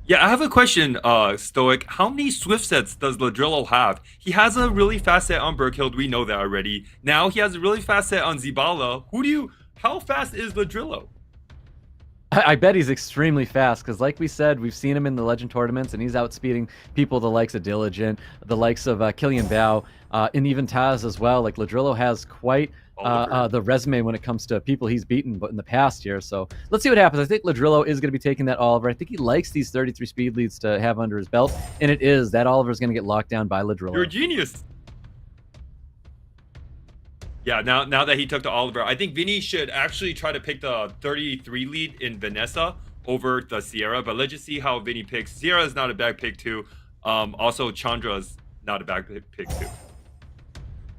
Speaker 4: Yeah, I have a question, Stoic. How many Swift sets does LADRILLO have? He has a really fast set on Berghild. We know that already. Now he has a really fast set on Zibala. How fast is LADRILLO?
Speaker 3: I bet he's extremely fast because, like we said, we've seen him in the Legend tournaments, and he's outspeeding people the likes of Diligent, the likes of Killian Bao, and even Taz as well. Like LADRILLO has quite the resume when it comes to people he's beaten, but in the past here. So let's see what happens. I think LADRILLO is going to be taking that Oliver. I think he likes these 33 speed leads to have under his belt, and it is that Oliver is going to get locked down by LADRILLO.
Speaker 4: You're a genius. Yeah, now that he took the Oliver, I think VINNY should actually try to pick the 33 lead in Vanessa over the Sierra, but let's just see how VINNY picks. Sierra is not a bad pick too. Also, Chandra's not a bad pick too.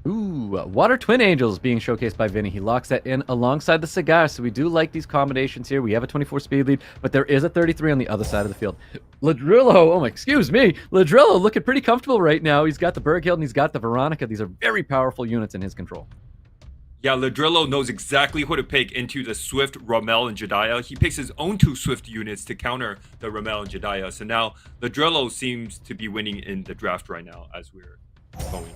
Speaker 3: Ooh, Water Twin Angels being showcased by VINNY. He locks that in alongside the Cigar, so we do like these combinations here. We have a 24 speed lead, but there is a 33 on the other side of the field. LADRILLO, excuse me. LADRILLO looking pretty comfortable right now. He's got the Berghild and he's got the Veronica. These are very powerful units in his control.
Speaker 4: Yeah, LADRILLO knows exactly what to pick into the Swift, Ramel, and Jediah. He picks his own 2 Swift units to counter the Ramel and Jediah. So now LADRILLO seems to be winning in the draft right now as we're going.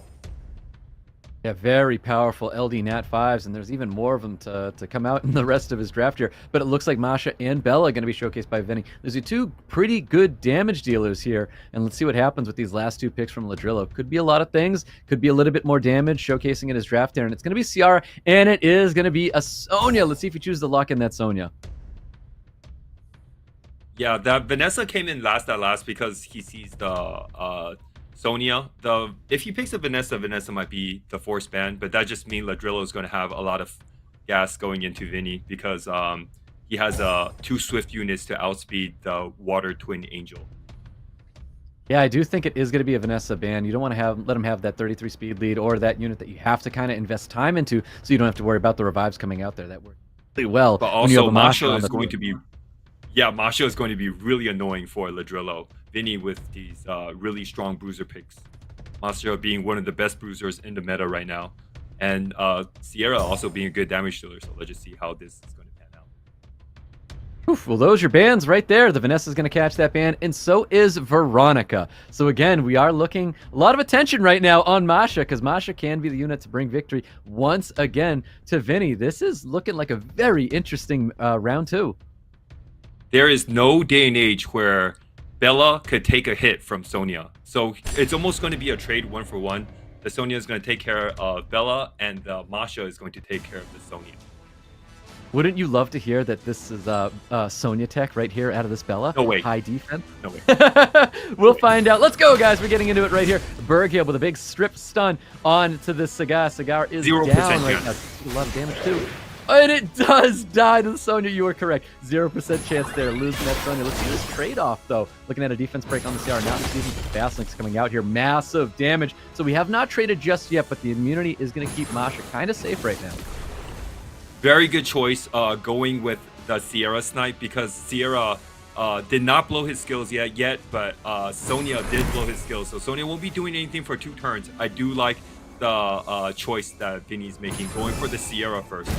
Speaker 3: Yeah, very powerful LD Nat 5s, and there's even more of them to come out in the rest of his draft here. But it looks like Masha and Bella are going to be showcased by VINNY. There's 2 pretty good damage dealers here, and let's see what happens with these last 2 picks from LADRILLO. Could be a lot of things, could be a little bit more damage showcasing in his draft there, and it's going to be Ciara, and it is going to be a Sonya. Let's see if he chooses to lock in that Sonya.
Speaker 4: Yeah, that Vanessa came in last because he sees the Sonya. If he picks a Vanessa might be the force ban, but that just means LADRILLO is going to have a lot of gas going into VINNY because he has 2 Swift units to outspeed the Water Twin Angel.
Speaker 3: Yeah, I do think it is going to be a Vanessa ban. You don't want to let him have that 33 speed lead or that unit that you have to kind of invest time into, so you don't have to worry about the revives coming out there. That work really well.
Speaker 4: But also, Masha is going to be, Masha is going to be really annoying for LADRILLO. VINNY with these really strong bruiser picks. Masha being one of the best bruisers in the meta right now, and Sierra also being a good damage dealer. So let's just see how this is going to pan out.
Speaker 3: Oof, well, those are your bans right there. The Vanessa's going to catch that ban, and so is Veronica. So again, we are looking a lot of attention right now on Masha because Masha can be the unit to bring victory once again to VINNY. This is looking like a very interesting round 2.
Speaker 4: There is no day and age where Bella could take a hit from Sonya. So it's almost going to be a trade 1-for-1. The Sonya is going to take care of Bella, and the Masha is going to take care of the Sonya.
Speaker 3: Wouldn't you love to hear that this is Sonya tech right here out of this Bella?
Speaker 4: No way.
Speaker 3: High defense?
Speaker 4: No way.
Speaker 3: We'll find out. Let's go, guys. We're getting into it right here. Berghild with a big strip stun on to this Cigar. Cigar is
Speaker 4: 0%
Speaker 3: down right
Speaker 4: chance.
Speaker 3: now. A lot of damage, too. And it does die to the Sonya. You are correct. 0% chance there, losing that Sonya. Let's see this trade-off, though. Looking at a defense break on the CR. Now the season fast links coming out here. Massive damage. So we have not traded just yet, but the immunity is going to keep Masha kind of safe right now.
Speaker 4: Very good choice going with the Sierra snipe, because Sierra did not blow his skills yet, but Sonya did blow his skills. So Sonya won't be doing anything for 2 turns. I do like the choice that Vinny's making, going for the Sierra first.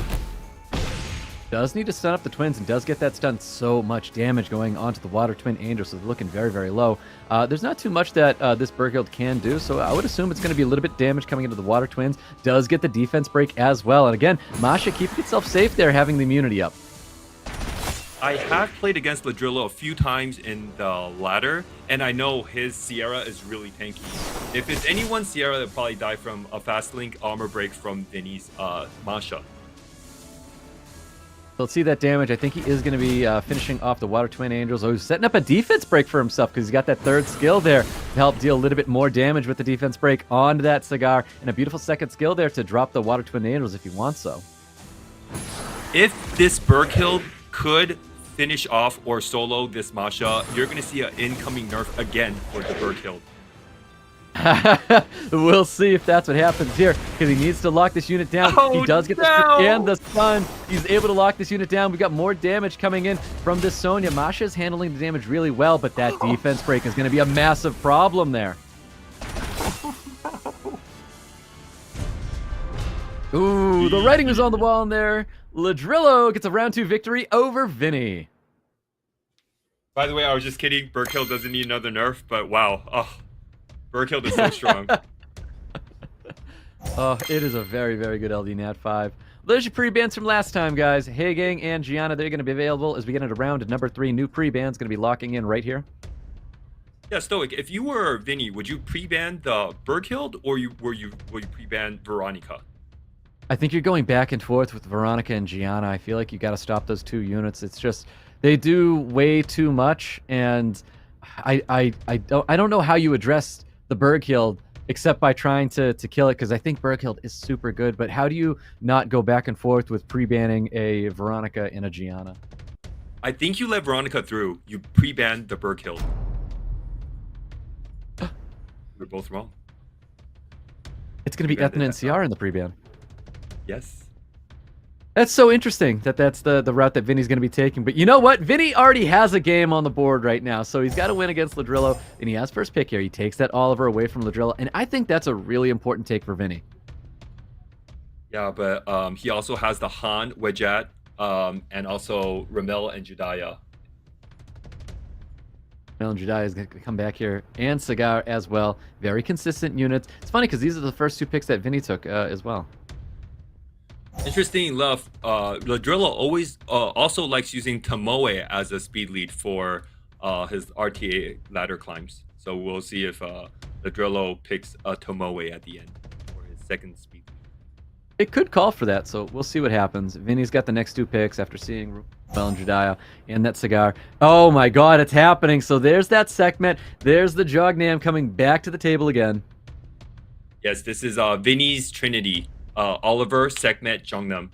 Speaker 3: Does need to stun up the twins and does get that stun. So much damage going onto the Water Twin Angel, so they're looking very, very low. There's not too much that this Berghild can do, so I would assume it's going to be a little bit damage coming into the Water Twins. Does get the defense break as well. And again, Masha keeping itself safe there, having the immunity up.
Speaker 4: I have played against LADRILLO a few times in the ladder, and I know his Sierra is really tanky. If it's anyone's Sierra, they'll probably die from a fast link armor break from Vinny's Masha.
Speaker 3: Let's see that damage. I think he is going to be finishing off the Water Twin Angels. Oh, he's setting up a defense break for himself because he's got that 3rd skill there to help deal a little bit more damage with the defense break onto that Cigar. And a beautiful 2nd skill there to drop the Water Twin Angels if he wants so.
Speaker 4: If this Berghild could finish off or solo this Masha, you're going to see an incoming nerf again for the Berghild.
Speaker 3: We'll see if that's what happens here, because he needs to lock this unit down.
Speaker 4: Oh,
Speaker 3: he does get the stick and the stun. He's able to lock this unit down. We've got more damage coming in from this Sonya. Masha is handling the damage really well, but that defense break is going to be a massive problem there. Ooh, the writing was on the wall in there. LADRILLO gets a round 2 victory over Vinny.
Speaker 4: By the way, I was just kidding. Berghild doesn't need another nerf, but wow. Oh, Berghild is so strong.
Speaker 3: Oh, it is a very, very good LD Nat 5. There's your pre-bans from last time, guys. Hagang and Gianna, they're going to be available as we get into round number 3. New pre-bans going to be locking in right here.
Speaker 4: Yeah, Stoic, if you were Vinny, would you pre-ban the Berghild, or will you pre-ban Veronica?
Speaker 3: I think you're going back and forth with Veronica and Gianna. I feel like you got to stop those 2 units. It's just they do way too much, and I don't know how you address the Berghild except by trying to kill it, because I think Berghild is super good. But how do you not go back and forth with pre-banning a Veronica and a Gianna?
Speaker 4: I think you let Veronica through. You pre-ban the Berghild. We're both wrong.
Speaker 3: It's going to be Ethna and CR in the pre-ban.
Speaker 4: Yes.
Speaker 3: That's so interesting that that's the route that Vinny's going to be taking. But you know what? Vinny already has a game on the board right now, so he's got to win against LADRILLO, and he has first pick here. He takes that Oliver away from LADRILLO, and I think that's a really important take for Vinny.
Speaker 4: Yeah, but he also has the Han, Wedget, and also Ramel and Jediah.
Speaker 3: Ramel and Jediah is going to come back here, and Cigar as well. Very consistent units. It's funny because these are the first 2 picks that Vinny took as well.
Speaker 4: Interesting enough, LADRILLO always also likes using Tomoe as a speed lead for his RTA ladder climbs. So we'll see if LADRILLO picks a Tomoe at the end for his 2nd speed lead.
Speaker 3: It could call for that, so we'll see what happens. Vinny's got the next 2 picks after seeing Ramel and Jediah and that Cigar. Oh my god, it's happening. So there's that Sekhmet. There's the Jognam coming back to the table again.
Speaker 4: Yes, this is Vinny's Trinity. Oliver, Sekhmet, Jongnam.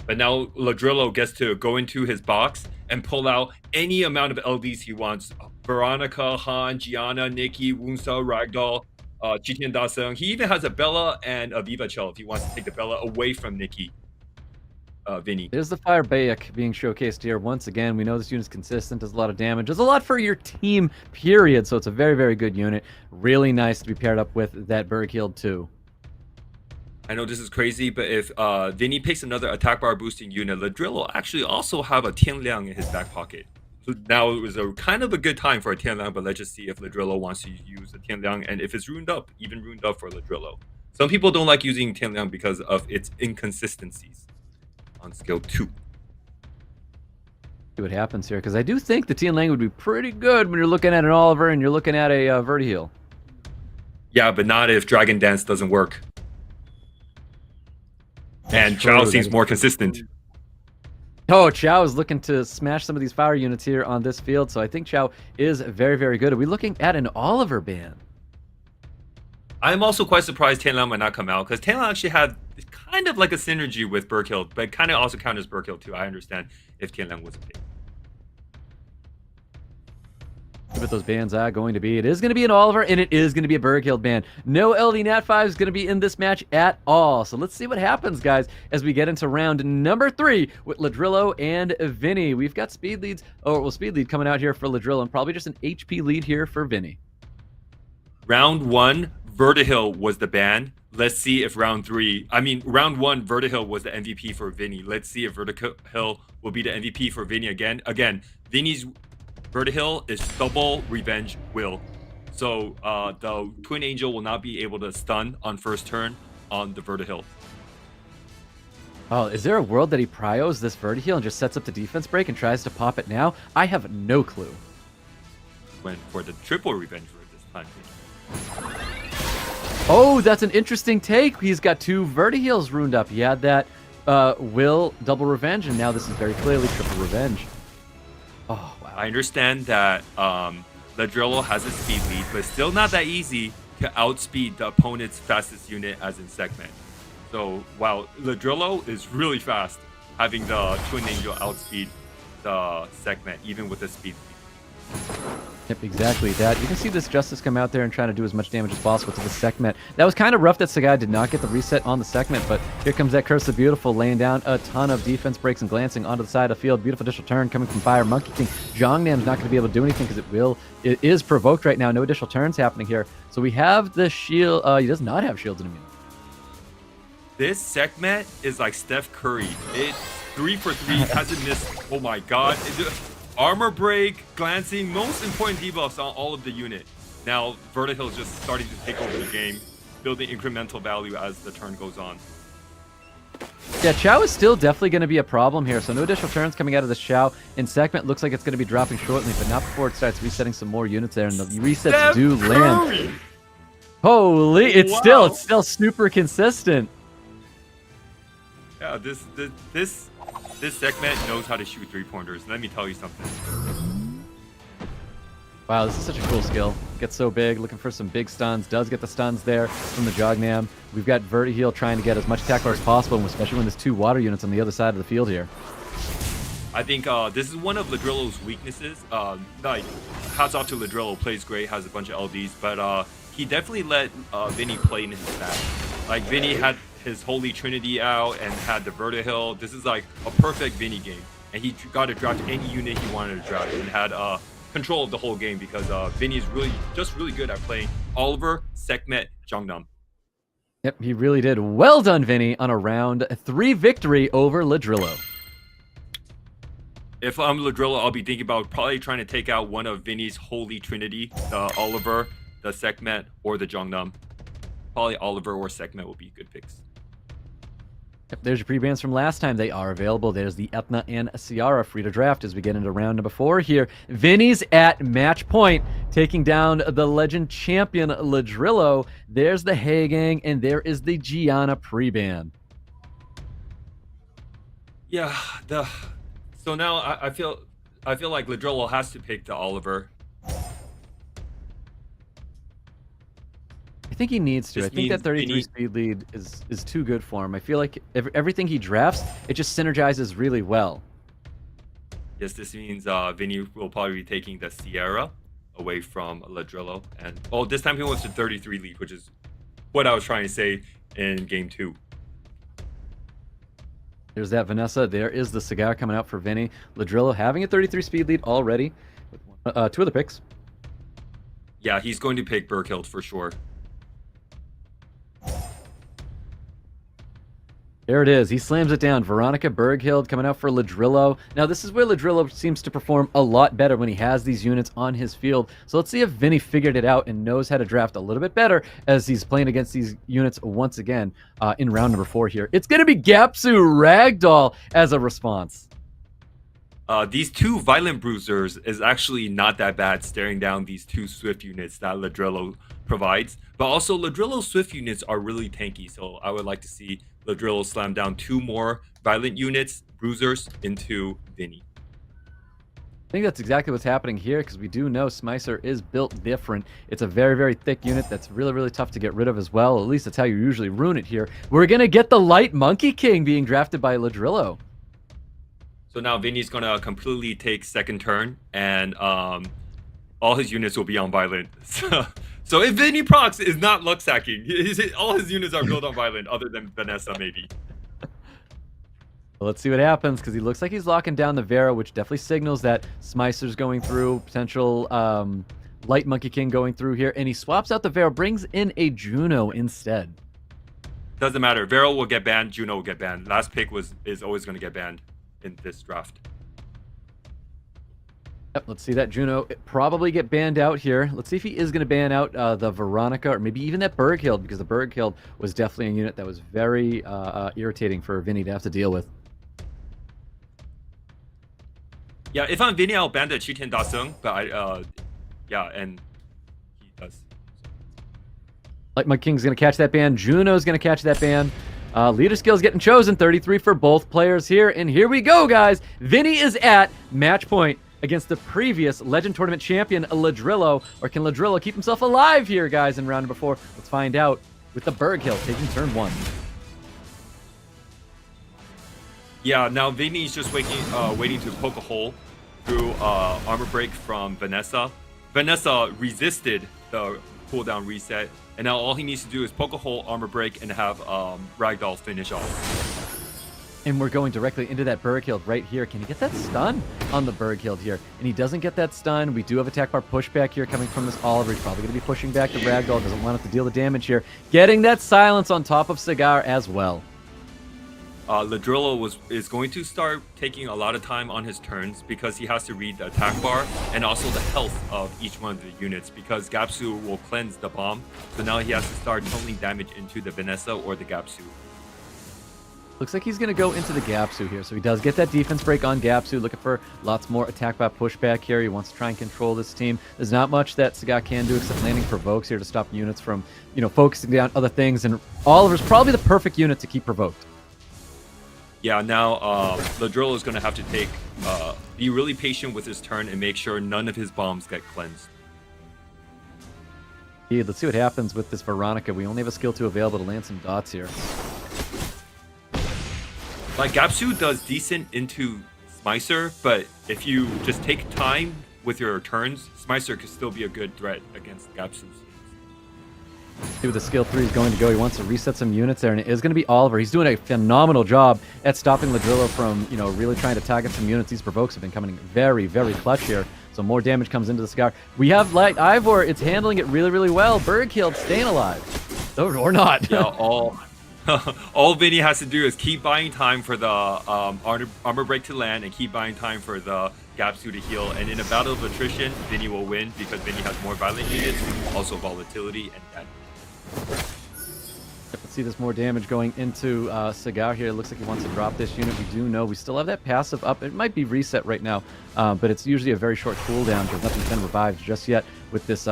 Speaker 4: But now LADRILLO gets to go into his box and pull out any amount of LDs he wants. Veronica, Han, Gianna, Nikki, Wunsa, Ragdoll, Jitian Dasung. He even has a Bella and a Viva Chell if he wants to take the Bella away from Nikki. Vinny.
Speaker 3: There's the Fire Bayek being showcased here once again. We know this unit's consistent, does a lot of damage, does a lot for your team, period. So it's a very, very good unit. Really nice to be paired up with that Berghild too.
Speaker 4: I know this is crazy, but if Vinny picks another attack bar boosting unit, LADRILLO actually also have a Tianliang in his back pocket. So now it was a kind of a good time for a Tianliang, but let's just see if LADRILLO wants to use a Tianliang, and if it's ruined up, even ruined up for LADRILLO. Some people don't like using Tianliang because of its inconsistencies on skill 2.
Speaker 3: See what happens here, because I do think the Tianliang would be pretty good when you're looking at an Oliver and you're looking at a Vertiheal.
Speaker 4: Yeah, but not if Dragon Dance doesn't work. And Chao seems more consistent.
Speaker 3: Oh, Chao is looking to smash some of these fire units here on this field, so I think Chao is very, very good. Are we looking at an Oliver ban?
Speaker 4: I'm also quite surprised Tianliang might not come out, because Tianliang actually had it's kind of like a synergy with Berkhild, but kind of also counters Berkhild too. I understand if Tianliang was a pick.
Speaker 3: What those bans are going to be. It is going to be an Oliver, and it is going to be a Berghild ban. No LD Nat 5 is going to be in this match at all. So let's see what happens, guys, as we get into round number 3 with LADRILLO and VINNY. We've got speed leads, speed lead coming out here for LADRILLO, and probably just an HP lead here for VINNY.
Speaker 4: Round 1, Vertihill was the ban. Let's see if round 3, round 1, Vertihill was the MVP for VINNY. Let's see if Vertihill will be the MVP for VINNY again. Again, VINNY's Vertihill is double revenge will. So the Twin Angel will not be able to stun on first turn on the Vertihill.
Speaker 3: Oh, is there a world that he pryos this Vertihill and just sets up the defense break and tries to pop it now? I have no clue.
Speaker 4: Went for the triple revenge for this time.
Speaker 3: Oh, that's an interesting take. He's got 2 Vertihills ruined up. He had that will double revenge, and now this is very clearly triple revenge. Oh, wow.
Speaker 4: I understand that LADRILLO has a speed lead, but still not that easy to outspeed the opponent's fastest unit as in segment. So while LADRILLO is really fast, having the Twin Angel outspeed the segment, even with the speed lead.
Speaker 3: Yep, exactly that. You can see this Justice come out there and trying to do as much damage as possible to the segment. That was kind of rough that Sagai did not get the reset on the segment, but here comes that Curse of Beautiful, laying down a ton of defense breaks and glancing onto the side of the field. Beautiful additional turn coming from Fire Monkey King. Jongnam's not going to be able to do anything because it is provoked right now. No additional turns happening here. So we have the shield. He does not have shields in immunity.
Speaker 4: This segment is like Steph Curry. It's 3 for 3, hasn't missed. Oh my god. Armor break, glancing, most important debuffs on all of the unit. Now, Vertihill is just starting to take over the game, building incremental value as the turn goes on.
Speaker 3: Yeah, Chow is still definitely going to be a problem here, so no additional turns coming out of this Chow. In segment, looks like it's going to be dropping shortly, but not before it starts resetting some more units there, and the resets
Speaker 4: Steph
Speaker 3: do
Speaker 4: Curry!
Speaker 3: land. Holy, it's still super consistent.
Speaker 4: Yeah, this segment knows how to shoot 3-pointers. Let me tell you something.
Speaker 3: Wow, this is such a cool skill. Gets so big, looking for some big stuns. Does get the stuns there from the Jongnam. We've got Vertiheal trying to get as much tackle as possible, especially when there's 2 water units on the other side of the field here.
Speaker 4: I think this is one of LADRILLO's weaknesses. Like, hats off to LADRILLO, plays great, has a bunch of LDs, but he definitely let VINNY play in his back. Like, VINNY had his Holy Trinity out and had the Vertihill. This is like a perfect VINNY game, and he got to draft any unit he wanted to draft and had control of the whole game because VINNY is really good at playing Oliver, Sekhmet, Jongnam.
Speaker 3: Yep, he really did. Well done, VINNY, on a round 3 victory over LADRILLO.
Speaker 4: If I'm LADRILLO, I'll be thinking about probably trying to take out one of VINNY's Holy Trinity, the Oliver, the Sekhmet, or the Jongnam. Probably Oliver or Sekhmet will be good picks.
Speaker 3: Yep, there's your pre-bans from last time. They are available. There's the Ethna and Ciara free to draft as we get into round number 4 here. VINNY's at match point, taking down the legend champion LADRILLO. There's the Hey Gang, and there is the Gianna pre-ban.
Speaker 4: Yeah, so now I feel like LADRILLO has to pick the Oliver.
Speaker 3: I think he needs to. I think that 33 speed lead is too good for him. I feel like everything he drafts, it just synergizes really well.
Speaker 4: Yes, this means VINNY will probably be taking the Sierra away from LADRILLO. And this time he wants the 33 lead, which is what I was trying to say in game 2.
Speaker 3: There's that Vanessa. There is the Cigar coming out for VINNY. LADRILLO having a 33 speed lead already with 2 other picks.
Speaker 4: Yeah, he's going to pick Berkhild for sure.
Speaker 3: There it is. He slams it down. Veronica Berghild coming out for LADRILLO. Now, this is where LADRILLO seems to perform a lot better when he has these units on his field. So let's see if VINNY figured it out and knows how to draft a little bit better as he's playing against these units once again in round number 4 here. It's going to be Gapsu Ragdoll as a response.
Speaker 4: These 2 Violent Bruisers is actually not that bad, staring down these 2 Swift units that LADRILLO provides. But also, LADRILLO's Swift units are really tanky, so I would like to see LADRILLO slam down 2 more Violent units, Bruisers, into VINNY.
Speaker 3: I think that's exactly what's happening here, because we do know Smicer is built different. It's a very, very thick unit that's really, really tough to get rid of as well. At least that's how you usually ruin it here. We're going to get the Light Monkey King being drafted by LADRILLO.
Speaker 4: So now Vinny's going to completely take second turn, and all his units will be on Violent. So if Vinny procs is not luck sacking, all his units are built on Violent, other than Vanessa maybe.
Speaker 3: Well, let's see what happens, because he looks like he's locking down the Vera, which definitely signals that Smicer's going through, potential Light Monkey King going through here, and he swaps out the Vera, brings in a Juno instead.
Speaker 4: Doesn't matter. Vera will get banned, Juno will get banned. Last pick is always going to get banned in this draft.
Speaker 3: Yep, let's see that Juno probably get banned out here. Let's see if he is going to ban out the Veronica, or maybe even that Berghild, because the Berghild was definitely a unit that was very irritating for Vinny to have to deal with.
Speaker 4: Yeah, if I'm Vinny, I'll ban the Qitian Da Seng, but yeah, and he does.
Speaker 3: Light Monkey King's going to catch that ban. Juno's going to catch that ban. Leader skills getting chosen. 33 for both players here. And here we go, guys. Vinny is at match point against the previous Legend Tournament champion, LADRILLO. Or can LADRILLO keep himself alive here, guys, in round number 4? Let's find out with the Berghild taking turn 1.
Speaker 4: Yeah, now Vinny's just waiting to poke a hole through armor break from Vanessa. Vanessa resisted the cooldown reset, and now all he needs to do is poke a hole, armor break, and have Ragdoll finish off.
Speaker 3: And we're going directly into that Berghild right here. Can he get that stun on the Berghild here? And he doesn't get that stun. We do have attack bar pushback here coming from this Oliver. He's probably going to be pushing back the Ragdoll. Doesn't want it to deal the damage here. Getting that silence on top of Cigar as well.
Speaker 4: LADRILLO is going to start taking a lot of time on his turns, because he has to read the attack bar and also the health of each one of the units, because Gapsu will cleanse the bomb. So now he has to start tunneling damage into the Vanessa or the Gapsu.
Speaker 3: Looks like he's going to go into the Gapsu here. So he does get that defense break on Gapsu, looking for lots more attack by pushback here. He wants to try and control this team. There's not much that Sagat can do except landing provokes here to stop units from, focusing down other things. And Oliver's probably the perfect unit to keep provoked.
Speaker 4: Yeah, now LADRILLO is going to have to be really patient with his turn and make sure none of his bombs get cleansed.
Speaker 3: Yeah, let's see what happens with this Veronica. We only have a skill 2 available to land some dots here.
Speaker 4: Like, Gapsu does decent into Smicer, but if you just take time with your turns, Smicer could still be a good threat against Gapsu.
Speaker 3: See where the skill 3 is going to go. He wants to reset some units there, and it is going to be Oliver. He's doing a phenomenal job at stopping LADRILLO from, really trying to target some units. These provokes have been coming very, very clutch here. So more damage comes into the Cigar. We have Light Ivor. It's handling it really, really well. Berghild staying alive. Or not.
Speaker 4: Yeah, all Vinny has to do is keep buying time for the armor break to land and keep buying time for the Gapsu to heal. And in a battle of attrition, Vinny will win because Vinny has more violent units, also volatility and damage.
Speaker 3: Let's see, there's more damage going into Cigar here. It looks like he wants to drop this unit. We do know we still have that passive up. It might be reset right now, but it's usually a very short cooldown because nothing's been revived just yet with this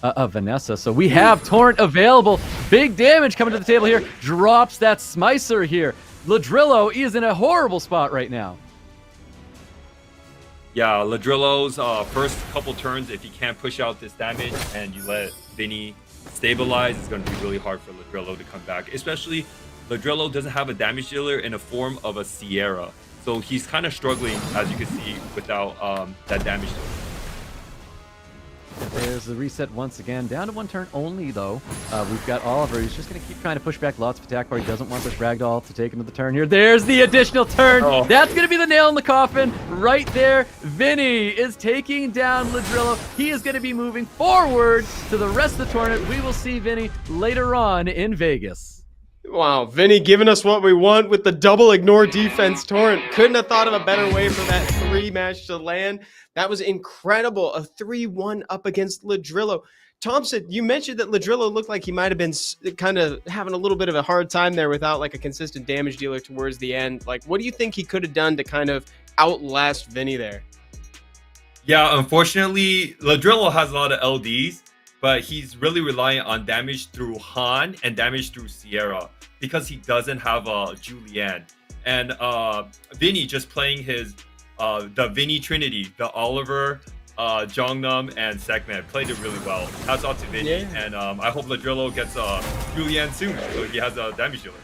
Speaker 3: Vanessa. So we have Torrent available. Big damage coming to the table here. Drops that Smicer here. LADRILLO is in a horrible spot right now.
Speaker 4: Yeah, LADRILLO's first couple turns, if you can't push out this damage and you let Vinny stabilize, it's going to be really hard for LADRILLO to come back. Especially, LADRILLO doesn't have a damage dealer in a form of a Sierra. So he's kind of struggling, as you can see, without that damage dealer.
Speaker 3: There's the reset once again. Down to 1 turn only, though. We've got Oliver. He's just going to keep trying to push back lots of attack bar. He doesn't want this Ragdoll to take him to the turn here. There's the additional turn. Oh. That's going to be the nail in the coffin right there. Vinny is taking down LADRILLO. He is going to be moving forward to the rest of the tournament. We will see Vinny later on in Vegas.
Speaker 2: Wow, Vinny giving us what we want with the double ignore defense Torrent. Couldn't have thought of a better way for that 3 match to land. That was incredible. A 3-1 up against LADRILLO. Thompson, you mentioned that LADRILLO looked like he might have been kind of having a little bit of a hard time there without like a consistent damage dealer towards the end. Like, what do you think he could have done to kind of outlast Vinny there?
Speaker 4: Yeah, unfortunately, LADRILLO has a lot of LDs, but he's really reliant on damage through Han and damage through Sierra because he doesn't have a Julianne. And Vinny just playing his the Vinny Trinity, the Oliver, Jongnam, and Segment played it really well. Hats off to Vinny, and I hope LADRILLO gets Julian soon, so he has a damage dealer.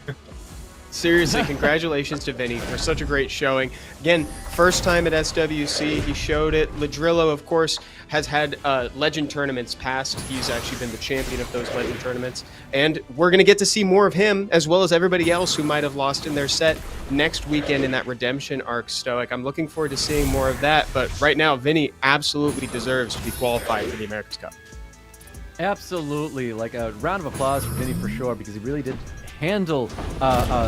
Speaker 2: Seriously, congratulations to Vinny for such a great showing. Again, first time at SWC, he showed it. LADRILLO, of course, has had Legend tournaments past. He's actually been the champion of those Legend tournaments. And we're going to get to see more of him, as well as everybody else who might have lost in their set next weekend in that Redemption arc, Stoic. I'm looking forward to seeing more of that. But right now, Vinny absolutely deserves to be qualified for the America's Cup.
Speaker 3: Absolutely. Like a round of applause for Vinny for sure, because he really did handle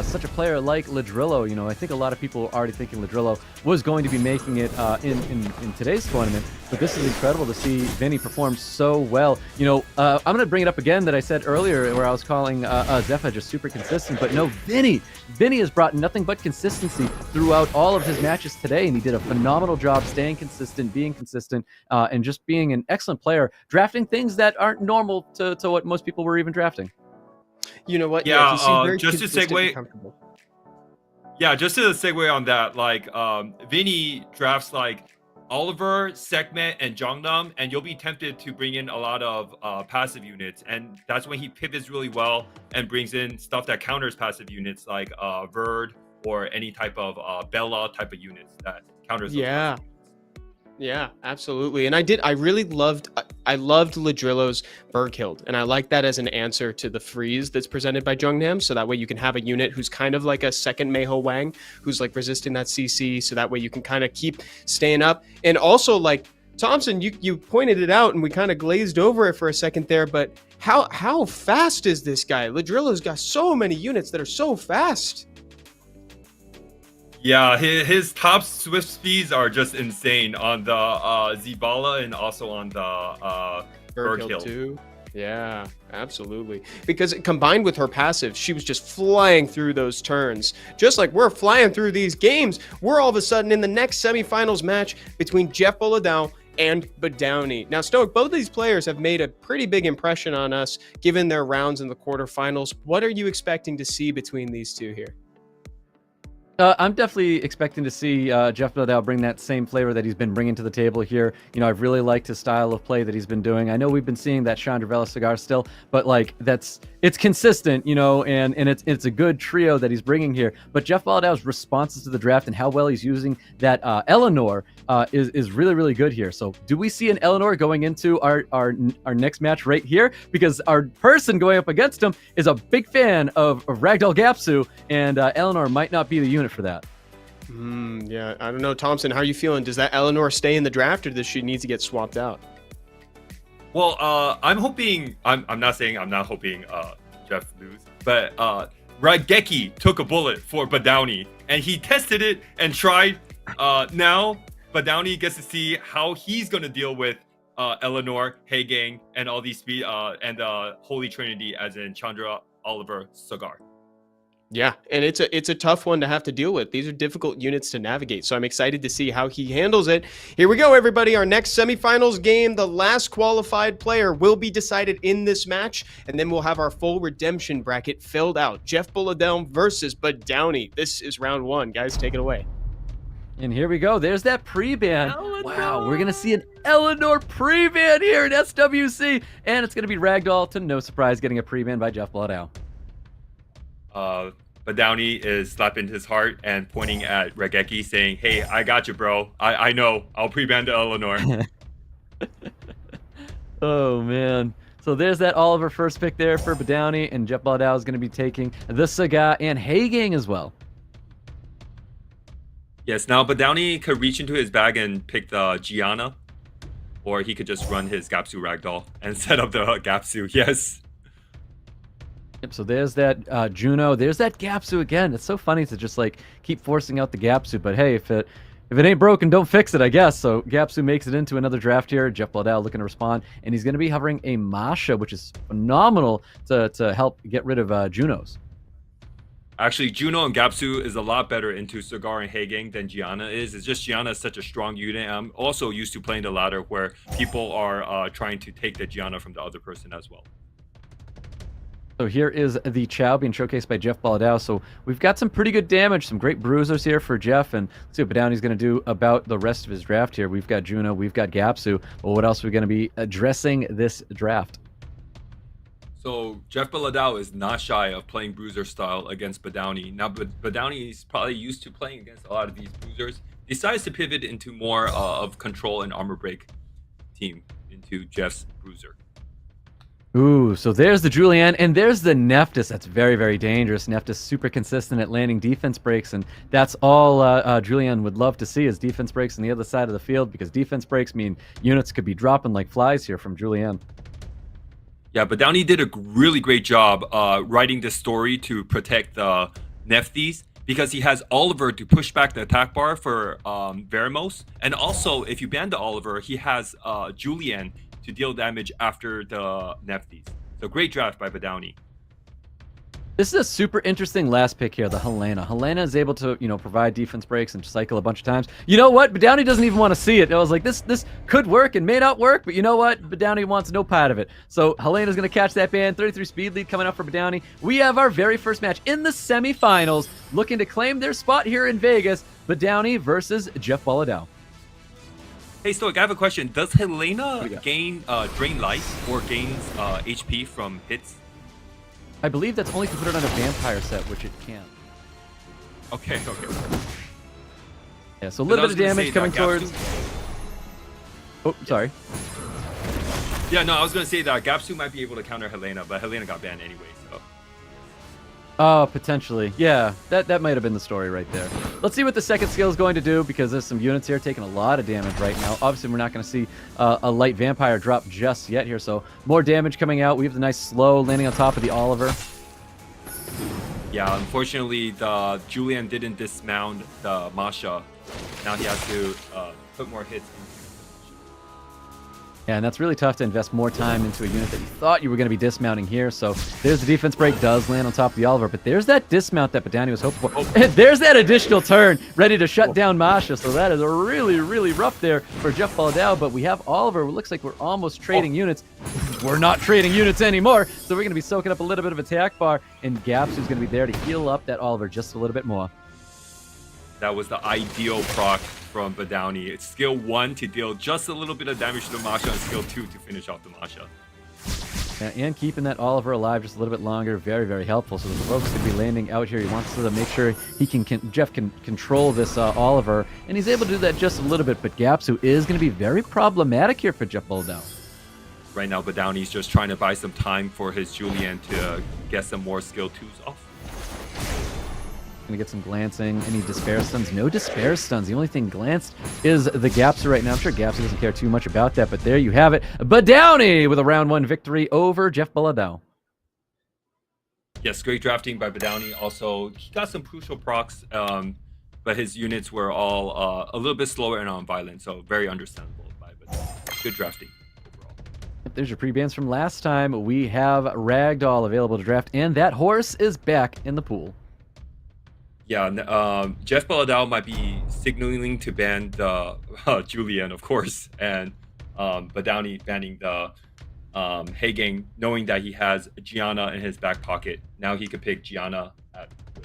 Speaker 3: such a player like LADRILLO. You know, I think a lot of people are already thinking LADRILLO was going to be making it in today's tournament, but this is incredible to see Vinny perform so well. You know, I'm going to bring it up again that I said earlier where I was calling ZEFA just super consistent, but no, Vinny has brought nothing but consistency throughout all of his matches today, and he did a phenomenal job staying consistent, being consistent, and just being an excellent player, drafting things that aren't normal to what most people were even drafting.
Speaker 2: You know what?
Speaker 4: Yeah,
Speaker 2: he seemed very
Speaker 4: just to
Speaker 2: consistent and
Speaker 4: segue.
Speaker 2: comfortable.
Speaker 4: Yeah, just to segue on that, like Vinny drafts like Oliver, Segment, and Jongnam, and you'll be tempted to bring in a lot of passive units, and that's when he pivots really well and brings in stuff that counters passive units like Verd or any type of Bella type of units that counters.
Speaker 2: Yeah. Yeah, absolutely. And I really loved LADRILLO's Berghild, and I like that as an answer to the freeze that's presented by Jongnam, so that way you can have a unit who's kind of like a second Meiho Wang, who's like resisting that CC, so that way you can kind of keep staying up. And also, like, Thompson, you pointed it out, and we kind of glazed over it for a second there, but how fast is this guy? LADRILLO's got so many units that are so fast.
Speaker 4: Yeah, his top swift speeds are just insane on the Zibala and also on the Berghild
Speaker 2: too. Yeah, absolutely. Because combined with her passive, she was just flying through those turns. Just like we're flying through these games, we're all of a sudden in the next semifinals match between JEFFBOLADAO and BADOWNEY. Now, Stoic, both of these players have made a pretty big impression on us given their rounds in the quarterfinals. What are you expecting to see between these two here?
Speaker 3: I'm definitely expecting to see JEFFBOLADAO bring that same flavor that he's been bringing to the table here. You know, I've really liked his style of play that he's been doing. I know we've been seeing that Chandravella cigar still, but like it's consistent, you know, and it's a good trio that he's bringing here. But JEFFBOLADAO's responses to the draft and how well he's using that Eleanor is really, really good here. So do we see an Eleanor going into our next match right here? Because our person going up against him is a big fan of Ragdoll Gapsu, and Eleanor might not be the unit for that.
Speaker 2: Yeah, I don't know. Thompson, how are you feeling? Does that Eleanor stay in the draft, or does she need to get swapped out?
Speaker 4: Well, I'm hoping. I'm not saying I'm not hoping Jeff lose, but RAIGEKI took a bullet for BADOWNEY, and he tested it and tried. Now BADOWNEY gets to see how he's gonna deal with Eleanor, Haegang, and all these speed and the Holy Trinity, as in Chandra, Oliver, Cigar.
Speaker 2: Yeah, and it's a tough one to have to deal with. These are difficult units to navigate, so I'm excited to see how he handles it. Here we go, everybody. Our next semifinals game, the last qualified player will be decided in this match, and then we'll have our full redemption bracket filled out. JEFFBOLADAO versus BADOWNEY. This is round one. Guys, take it away.
Speaker 3: And here we go. There's that pre-ban. Wow, we're going to see an Eleanor pre-ban here in SWC, and it's going to be Ragdoll, to no surprise, getting a pre-ban by JEFFBOLADAO.
Speaker 4: BADOWNEY is slapping his heart and pointing at RAIGEKI, saying, "Hey, I got you, bro. I know. I'll pre-ban to Eleanor."
Speaker 3: Oh, man. So there's that Oliver first pick there for BADOWNEY, and JEFFBOLADAO is going to be taking the Saga and Haegang as well.
Speaker 4: Yes, now BADOWNEY could reach into his bag and pick the Gianna, or he could just run his Gapsu Ragdoll and set up the Gapsu. Yes.
Speaker 3: Yep, so there's that Juno. There's that Gapsu again. It's so funny to just like keep forcing out the Gapsu, but hey, if it ain't broken, don't fix it, I guess. So Gapsu makes it into another draft here. JEFFBOLADAO looking to respond, and he's going to be hovering a Masha, which is phenomenal to help get rid of Junos.
Speaker 4: Actually, Juno and Gapsu is a lot better into Cigar and Haegang than Gianna is. It's just Gianna is such a strong unit. I'm also used to playing the ladder where people are trying to take the Gianna from the other person as well.
Speaker 3: So here is the Chow being showcased by Jeff Boladao. So we've got some pretty good damage, some great bruisers here for Jeff, and let's see what Badowny's going to do about the rest of his draft here. We've got Juno, we've got Gapsu. Well, what else are we going to be addressing this draft?
Speaker 4: So Jeff Boladao is not shy of playing bruiser style against Badowney. Now, Badowney is probably used to playing against a lot of these bruisers. Decides to pivot into more of control and armor break team into Jeff's bruiser.
Speaker 3: Ooh, so there's the Julian, and there's the Neftis. That's very, very dangerous. Neftis super consistent at landing defense breaks, and that's all Julian would love to see is defense breaks on the other side of the field, because defense breaks mean units could be dropping like flies here from Julian.
Speaker 4: Yeah, but Badowney did a really great job writing the story to protect the Neftis, because he has Oliver to push back the attack bar for Veramos, and also if you ban the Oliver, he has Julian to deal damage after the Neftis. So great draft by Badowney.
Speaker 3: This is a super interesting last pick here, the Helena. Helena is able to, provide defense breaks and cycle a bunch of times. You know what? Badowney doesn't even want to see it. I was like, this could work and may not work, but you know what? Badowney wants no part of it. So Helena's going to catch that ban. 33 speed lead coming up for Badowney. We have our very first match in the semifinals, looking to claim their spot here in Vegas. Badowney versus Jeff Boladao.
Speaker 4: Hey, Stoic, I have a question. Does Helena gain drain life or gains HP from hits?
Speaker 3: I believe that's only if you put it on a vampire set, which it can.
Speaker 4: Okay.
Speaker 3: Yeah, so a little bit of damage coming towards... Oh, sorry.
Speaker 4: Yeah, no, I was going to say that Gapsu might be able to counter Helena, but Helena got banned anyway, so...
Speaker 3: Oh, potentially. Yeah, that might have been the story right there. Let's see what the second skill is going to do, because there's some units here taking a lot of damage right now. Obviously, we're not going to see a light vampire drop just yet here, so more damage coming out. We have the nice slow landing on top of the Oliver.
Speaker 4: Yeah, unfortunately, the Julian didn't dismount the Masha. Now he has to put more hits into the
Speaker 3: Yeah, and that's really tough to invest more time into a unit that you thought you were going to be dismounting here. So there's the defense break, does land on top of the Oliver, but there's that dismount that Badowney was hoping for. And there's that additional turn ready to shut down Masha. So that is a really, really rough there for Jeff Boladao, but we have Oliver. It looks like we're almost trading units. We're not trading units anymore, so we're going to be soaking up a little bit of attack bar, and Gaps is going to be there to heal up that Oliver just a little bit more.
Speaker 4: That was the ideal proc from Badowney. It's skill 1 to deal just a little bit of damage to the Masha, and skill 2 to finish off the Masha.
Speaker 3: Yeah, and keeping that Oliver alive just a little bit longer, very, very helpful. So the Rogue's going to be landing out here. He wants to make sure Jeff can control this Oliver, and he's able to do that just a little bit. But Gapsu is going to be very problematic here for Jeff Boladao.
Speaker 4: Right now, Badowney's just trying to buy some time for his Julian to get some more skill 2s off.
Speaker 3: Gonna get some glancing. Any despair stuns? No despair stuns. The only thing glanced is the Gapsu right now. I'm sure Gapsu doesn't care too much about that, but there you have it. Badowney with a round 1 victory over Jeff Boladao.
Speaker 4: Yes, great drafting by Badowney. Also, he got some crucial procs, but his units were all a little bit slower and non-violent, so very understandable by Badowney. Good drafting overall.
Speaker 3: There's your pre-bans from last time. We have Ragdoll available to draft, and that horse is back in the pool.
Speaker 4: Yeah, Jeff Boladao might be signaling to ban the Julian, of course, and Badowney banning the Hagang, knowing that he has Gianna in his back pocket. Now he could pick Gianna at will.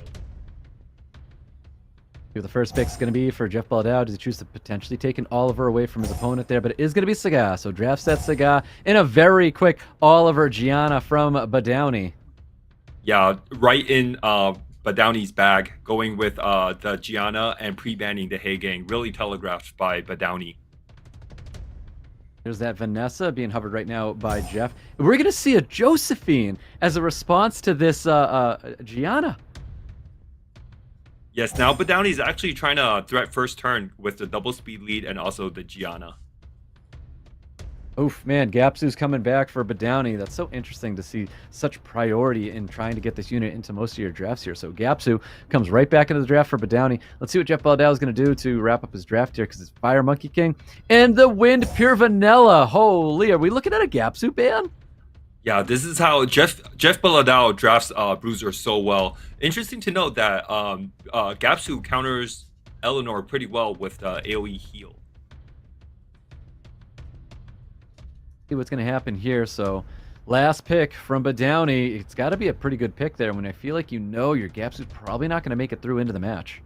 Speaker 3: Who the first pick is going to be for Jeff Boladao? Does he choose to potentially take an Oliver away from his opponent there? But it is going to be Saga. So draft set Saga in a very quick Oliver Gianna from Badowney.
Speaker 4: Yeah, right in Badowney's bag, going with the Gianna and pre-banning the Hagang, really telegraphed by Badowney.
Speaker 3: There's that Vanessa being hovered right now by Jeff. We're going to see a Josephine as a response to this Gianna.
Speaker 4: Yes, now Badowney's actually trying to threat first turn with the double speed lead and also the Gianna.
Speaker 3: Oof, man, Gapsu's coming back for Badowney. That's so interesting to see such priority in trying to get this unit into most of your drafts here. So Gapsu comes right back into the draft for Badowney. Let's see what Jeff Boladao is going to do to wrap up his draft here, because it's Fire Monkey King and the Wind Pure Vanilla. Holy, are we looking at a Gapsu ban?
Speaker 4: Yeah, this is how Jeff Boladao drafts Bruiser so well. Interesting to note that Gapsu counters Eleanor pretty well with the AoE heal.
Speaker 3: See what's going to happen here. So Last pick from Badowney. It's got to be a pretty good pick there when I feel like your Gapsu's probably not going to make it through into the match.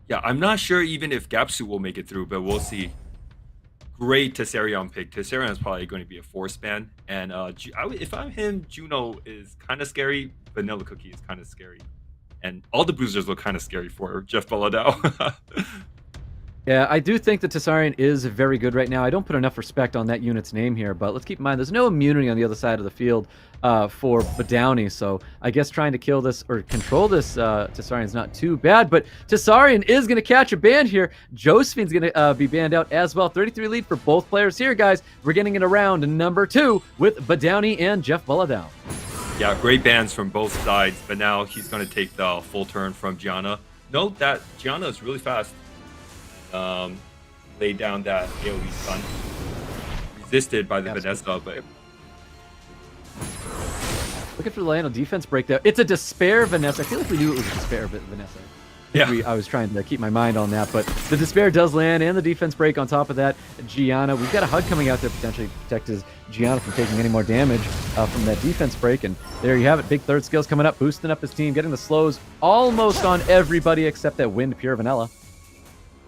Speaker 4: Yeah, I'm not sure even if Gapsu will make it through, but we'll see. Great Tessarion pick. Tessarion is probably going to be a force ban. And if I'm him, Juno is kind of scary. Vanilla Cookie is kind of scary. And all the boosters look kind of scary for JEFFBOLADAO.
Speaker 3: Yeah, I do think that Tessarion is very good right now. I don't put enough respect on that unit's name here, but let's keep in mind there's no immunity on the other side of the field for Badowney, so I guess trying to kill this or control this Tessarion is not too bad, but Tessarion is going to catch a ban here. Josephine's going to be banned out as well. 33 lead for both players here, guys. We're getting into round number 2 with Badowney and JEFFBOLADAO.
Speaker 4: Yeah, great bans from both sides, but now he's going to take the full turn from Gianna. Note that Gianna is really fast. Laid down that AoE stun. Resisted by the Vanessa, but...
Speaker 3: Looking for the Lano defense breakdown. It's a Despair Vanessa. I feel like we knew it was a Despair Vanessa.
Speaker 4: Yeah.
Speaker 3: I was trying to keep my mind on that, but the Despair does land and the defense break on top of that. Gianna, we've got a HUD coming out there potentially to protect his Gianna from taking any more damage from that defense break, and there you have it. Big third skills coming up, boosting up his team, getting the slows almost on everybody except that Wind Pure Vanilla.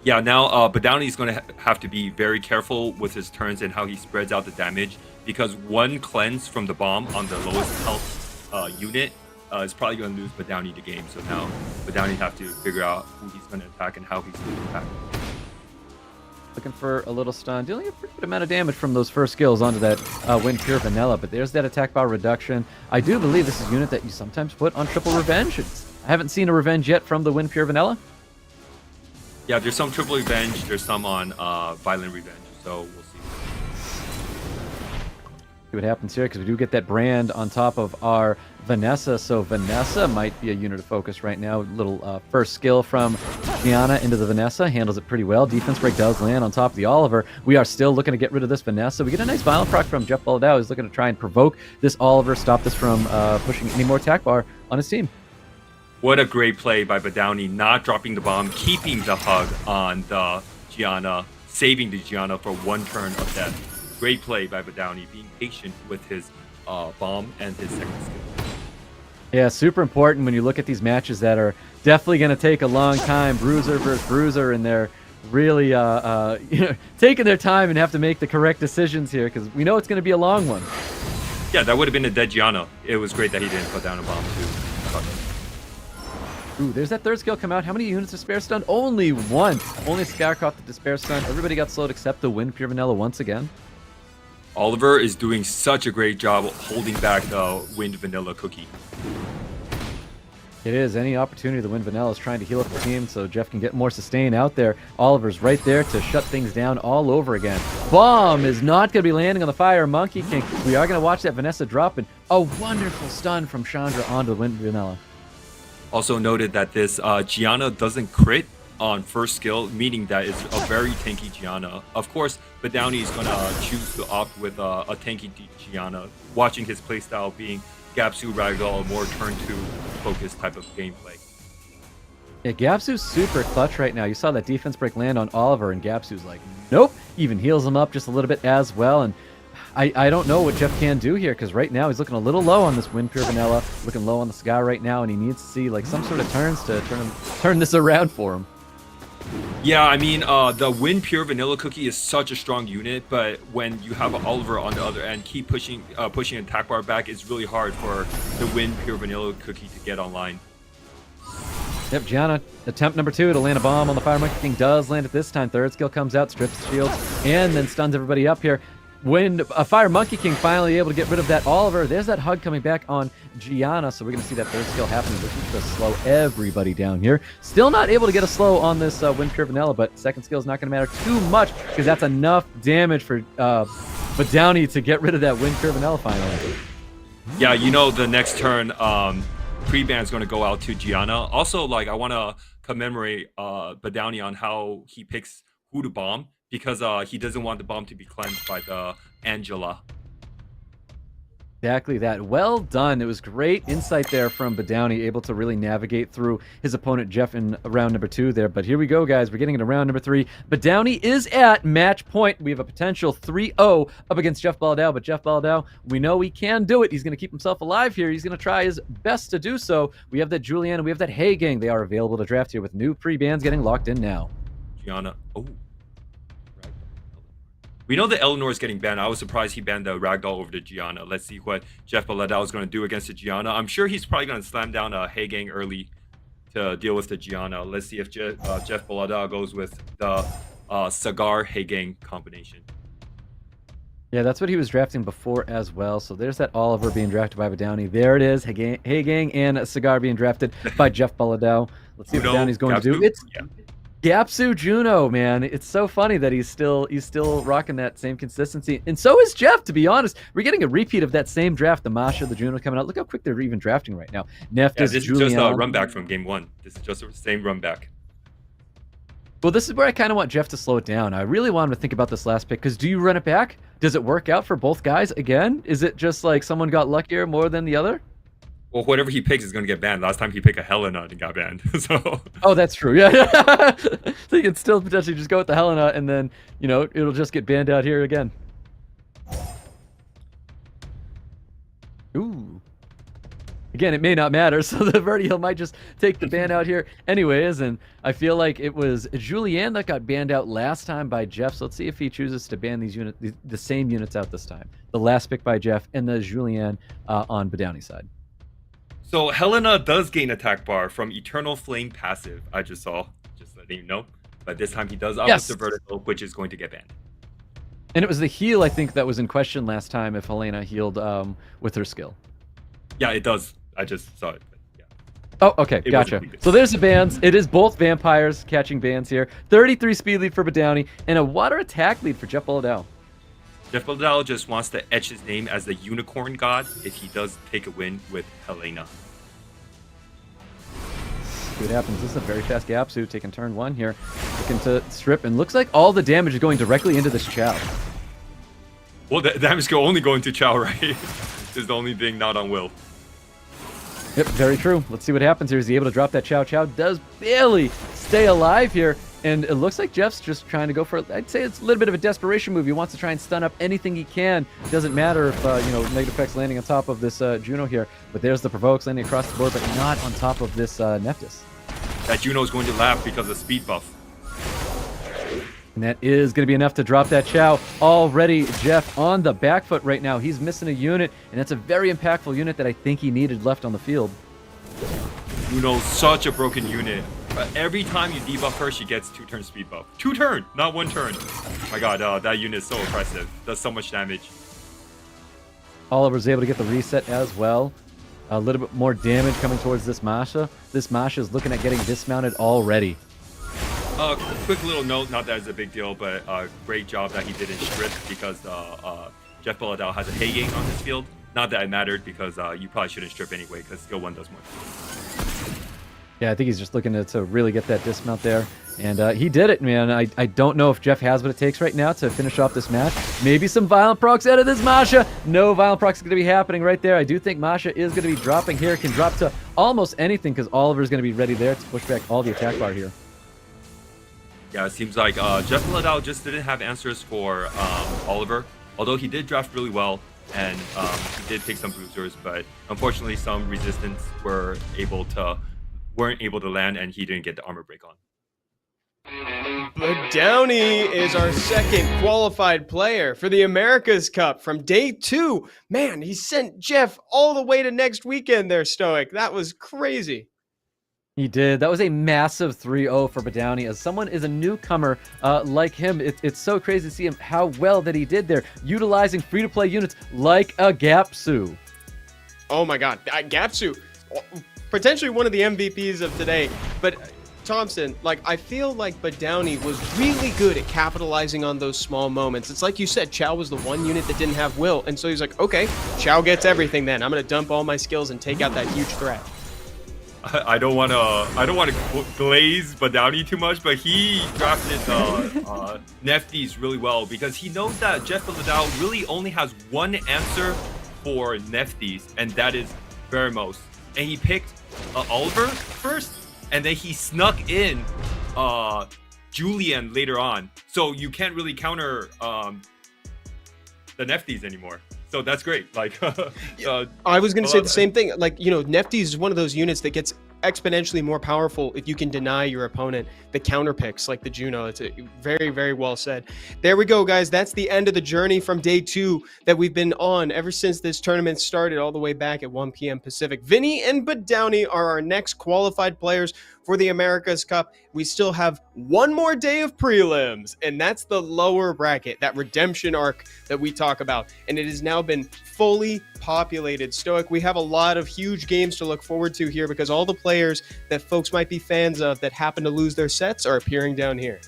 Speaker 4: Yeah, now Badowney is going to have to be very careful with his turns and how he spreads out the damage, because one cleanse from the bomb on the lowest health unit is probably going to lose Badowney the game. So now Badowney have to figure out who he's going to attack and how he's going to attack.
Speaker 3: Looking for a little stun, dealing a pretty good amount of damage from those first skills onto that Wind Pure Vanilla, but there's that attack bar reduction. I do believe this is a unit that you sometimes put on triple revenge. I haven't seen a revenge yet from the Wind Pure Vanilla.
Speaker 4: Yeah, there's some triple revenge, there's some on violent revenge, so we'll see.
Speaker 3: See what happens here, because we do get that brand on top of our Vanessa, so Vanessa might be a unit of focus right now. Little first skill from Gianna into the Vanessa, handles it pretty well. Defense break does land on top of the Oliver. We are still looking to get rid of this Vanessa. We get a nice violent proc from JEFFBOLADAO. He's looking to try and provoke this Oliver, stop this from pushing any more attack bar on his team.
Speaker 4: What a great play by Badowney, not dropping the bomb, keeping the hug on the Gianna, saving the Gianna for one turn of death. Great play by Badowney, being patient with his bomb and his second skill.
Speaker 3: Yeah, super important when you look at these matches that are definitely going to take a long time. Bruiser versus Bruiser, and they're really taking their time and have to make the correct decisions here, because we know it's going to be a long one.
Speaker 4: Yeah, that would have been a dead Gianna. It was great that he didn't put down a bomb too.
Speaker 3: Ooh, there's that third skill come out. How many units Despair stunned? Only one. Only Skycroft the Despair stun. Everybody got slowed except the Wind Pure Vanilla once again.
Speaker 4: Oliver is doing such a great job holding back the Wind Vanilla Cookie.
Speaker 3: It is. Any opportunity the Wind Vanilla is trying to heal up the team so Jeff can get more sustain out there. Oliver's right there to shut things down all over again. Bomb is not going to be landing on the Fire Monkey King. We are going to watch that Vanessa drop, and a wonderful stun from Chandra onto the Wind Vanilla.
Speaker 4: Also noted that this Gianna doesn't crit on first skill, meaning that it's a very tanky Gianna. Of course, Badowney is going to choose to opt with a tanky Gianna, watching his playstyle being Gapsu Ragdoll, more turn 2 focused type of gameplay.
Speaker 3: Yeah, Gapsu's super clutch right now. You saw that defense break land on Oliver, and Gapsu's like, nope, even heals him up just a little bit as well. And I don't know what Jeff can do here, because right now he's looking a little low on this Wind Pure Vanilla, looking low on the Sky right now, and he needs to see like some sort of turns to turn this around for him.
Speaker 4: Yeah, I mean, the Wind Pure Vanilla Cookie is such a strong unit, but when you have Oliver on the other end, keep pushing attack bar back, it's really hard for the Wind Pure Vanilla Cookie to get online.
Speaker 3: Yep, Gianna, attempt number 2 to land a bomb on the Fire Monkey King does land it this time. Third skill comes out, strips the shields, and then stuns everybody up here. When a Fire Monkey King finally able to get rid of that Oliver, there's that hug coming back on Gianna, so we're going to see that third skill happening, looking to slow everybody down here. Still not able to get a slow on this Wind Pure Vanilla, but second skill is not going to matter too much, because that's enough damage for Badowney to get rid of that Wind Pure Vanilla finally.
Speaker 4: Yeah, you know, the next turn, pre-ban's going to go out to Gianna. Also, like, I want to commemorate Badowney on how he picks who to bomb, because he doesn't want the bomb to be cleansed by the Angela.
Speaker 3: Exactly that. Well done. It was great insight there from BADOWNEY, able to really navigate through his opponent Jeff in round number 2 there. But here we go, guys. We're getting into round number 3. BADOWNEY is at match point. We have a potential 3-0 up against Jeff Boladao. But Jeff Boladao, we know he can do it. He's going to keep himself alive here. He's going to try his best to do so. We have that Julian and we have that Hey Gang. They are available to draft here with new pre-bans getting locked in now.
Speaker 4: Gianna. Oh. We know that Eleanor is getting banned. I was surprised he banned the Ragdoll over to Gianna. Let's see what Jeff Boladao is going to do against the Gianna. I'm sure he's probably going to slam down a Hey Gang early to deal with the Gianna. Let's see if Jeff Boladao goes with the Cigar Hey Gang combination.
Speaker 3: Yeah, that's what he was drafting before as well. So there's that Oliver being drafted by BADOWNEY. There it is. Hey Gang and Cigar being drafted by Jeff Boladao. Let's see what BADOWNEY's going to do. It's Gapsu Juno, man. It's so funny that he's still rocking that same consistency. And so is Jeff, to be honest. We're getting a repeat of that same draft, the Masha, the Juno coming out. Look how quick they're even drafting right now. Neftys,
Speaker 4: this is
Speaker 3: Julian.
Speaker 4: just a run back from game 1. This is just the same run back.
Speaker 3: Well, this is where I kind of want Jeff to slow it down. I really want him to think about this last pick, because do you run it back? Does it work out for both guys again? Is it just like someone got luckier more than the other?
Speaker 4: Well, whatever he picks is going to get banned. Last time he picked a Helena and got banned. So.
Speaker 3: Oh, that's true. Yeah. So you can still potentially just go with the Helena, and then, you know, it'll just get banned out here again. Ooh. Again, it may not matter, so the Vertical might just take the ban out here anyways, and I feel like it was Julian that got banned out last time by Jeff, so let's see if he chooses to ban these units, the same units out this time. The last pick by Jeff and the Julian on BADOWNEY side.
Speaker 4: So Helena does gain attack bar from Eternal Flame passive. I just saw, just letting you know. But this time he does opt with the vertical, which is going to get banned.
Speaker 3: And it was the heal, I think, that was in question last time if Helena healed with her skill.
Speaker 4: Yeah, it does. I just saw it. But yeah.
Speaker 3: Oh, okay, gotcha. So there's the bans. It is both vampires catching bans here. 33 speed lead for BADOWNEY and a water attack lead for Jeff Boladao.
Speaker 4: Jeff Boladao just wants to etch his name as the unicorn god if he does take a win with Helena.
Speaker 3: See what happens. This is a very fast Gapsu taking turn 1 here. Looking to strip, and looks like all the damage is going directly into this Chow.
Speaker 4: Well, the damage can only go into Chow, right? This is the only thing not on Will.
Speaker 3: Yep, very true. Let's see what happens here. Is he able to drop that Chow? Chow does barely stay alive here. And it looks like Jeff's just trying to go for, I'd say it's a little bit of a desperation move. He wants to try and stun up anything he can. Doesn't matter if, you know, negative effects landing on top of this Juno here. But there's the provokes landing across the board, but not on top of this Neftys.
Speaker 4: That Juno is going to laugh because of speed buff.
Speaker 3: And that is going to be enough to drop that Chow. Already, Jeff on the back foot right now. He's missing a unit, and that's a very impactful unit that I think he needed left on the field.
Speaker 4: Juno's such a broken unit. Every time you debuff her, she gets 2-turn speed buff. 2 turn, not 1 turn. My god, that unit is so impressive. Does so much damage.
Speaker 3: Oliver's able to get the reset as well. A little bit more damage coming towards this Masha. This Masha is looking at getting dismounted already.
Speaker 4: Quick little note, not that it's a big deal, but great job that he didn't strip because Jeff Boladao has a Hey Gang on his field. Not that it mattered because you probably shouldn't strip anyway because skill 1 does more.
Speaker 3: Yeah, I think he's just looking to really get that dismount there. And he did it, man. I don't know if Jeff has what it takes right now to finish off this match. Maybe some violent procs out of this Masha. No violent procs is going to be happening right there. I do think Masha is going to be dropping here. Can drop to almost anything because Oliver's going to be ready there to push back all the attack bar here.
Speaker 4: Yeah, it seems like Jeff Boladao just didn't have answers for Oliver. Although he did draft really well and he did take some boosters, but unfortunately some resistance weren't able to land, and he didn't get the armor break on.
Speaker 2: BADOWNEY is our second qualified player for the America's Cup from day 2. Man, he sent Jeff all the way to next weekend there, Stoic. That was crazy.
Speaker 3: He did. That was a massive 3-0 for BADOWNEY. As someone is a newcomer like him, it's so crazy to see him how well that he did there, utilizing free-to-play units like a Gapsu.
Speaker 2: Oh my god, Gapsu, potentially one of the MVPs of today. But Thompson, like, I feel like BADOWNEY was really good at capitalizing on those small moments. It's like you said, Chow was the one unit that didn't have Will, and so he's like, okay, Chow gets everything then. I'm gonna dump all my skills and take out that huge threat.
Speaker 4: I don't want to glaze BADOWNEY too much, but he drafted Neftys really well because he knows that Jeff Boladao really only has one answer for Nefties, and that is Vermos. And he picked Oliver first, and then he snuck in Julian later on. So you can't really counter the Nefties anymore. So that's great. Like,
Speaker 2: I was going to say the same thing. Like, you know, Nefties is one of those units that gets exponentially more powerful if you can deny your opponent the counter picks like the Juno. It's a very, very well said. There we go, guys. That's the end of the journey from day 2 that we've been on ever since this tournament started, all the way back at 1 p.m. Pacific. Vinny and Badowney are our next qualified players for the America's Cup. We still have one more day of prelims, and that's the lower bracket, that redemption arc that we talk about. And it has now been fully populated. Stoic, we have a lot of huge games to look forward to here because all the players that folks might be fans of that happen to lose their sets are appearing down here.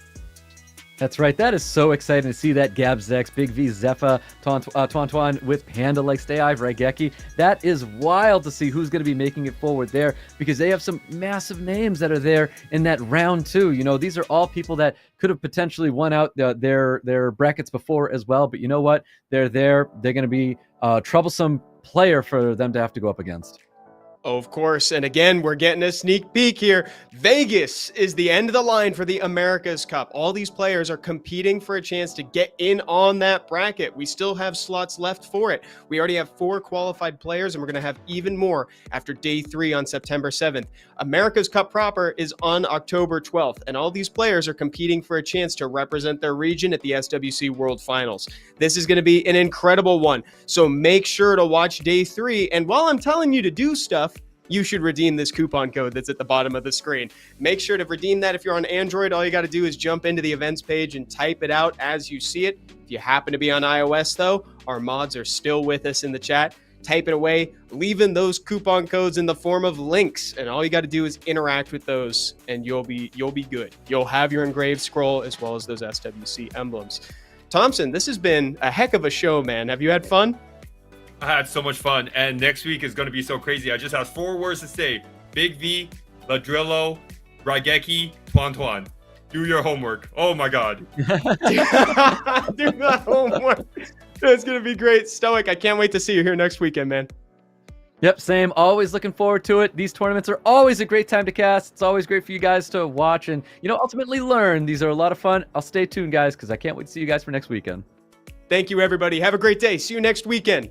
Speaker 3: That's right. That is so exciting to see that Gabzex, Big V, ZEFA, Tuan with Panda like Stay Hive, Raigeki. That is wild to see who's going to be making it forward there because they have some massive names that are there in that round 2. You know, these are all people that could have potentially won out their brackets before as well. But you know what? They're there. They're going to be a troublesome player for them to have to go up against.
Speaker 2: Of course, and again, we're getting a sneak peek here. Vegas is the end of the line for the America's Cup. All these players are competing for a chance to get in on that bracket. We still have slots left for it. We already have 4 qualified players, and we're going to have even more after day 3 on September 7th. America's Cup proper is on October 12th, and all these players are competing for a chance to represent their region at the SWC World Finals. This is going to be an incredible one, so make sure to watch day 3, and while I'm telling you to do stuff, you should redeem this coupon code that's at the bottom of the screen. Make sure to redeem that. If you're on Android, all you got to do is jump into the events page and type it out as you see it. If you happen to be on iOS, though, our mods are still with us in the chat. Type it away, leaving those coupon codes in the form of links, and all you got to do is interact with those, and you'll be good. You'll have your engraved scroll as well as those SWC emblems. Thompson, this has been a heck of a show, man. Have you had fun?
Speaker 4: I had so much fun, and next week is going to be so crazy. I just have 4 words to say: Big V, Ladrillo, Raigeki, Tuan. Do your homework. Oh my God.
Speaker 2: Do the homework. It's going to be great. Stoic, I can't wait to see you here next weekend, man.
Speaker 3: Yep, same. Always looking forward to it. These tournaments are always a great time to cast. It's always great for you guys to watch and, you know, ultimately learn. These are a lot of fun. I'll stay tuned, guys, because I can't wait to see you guys for next weekend.
Speaker 2: Thank you, everybody. Have a great day. See you next weekend.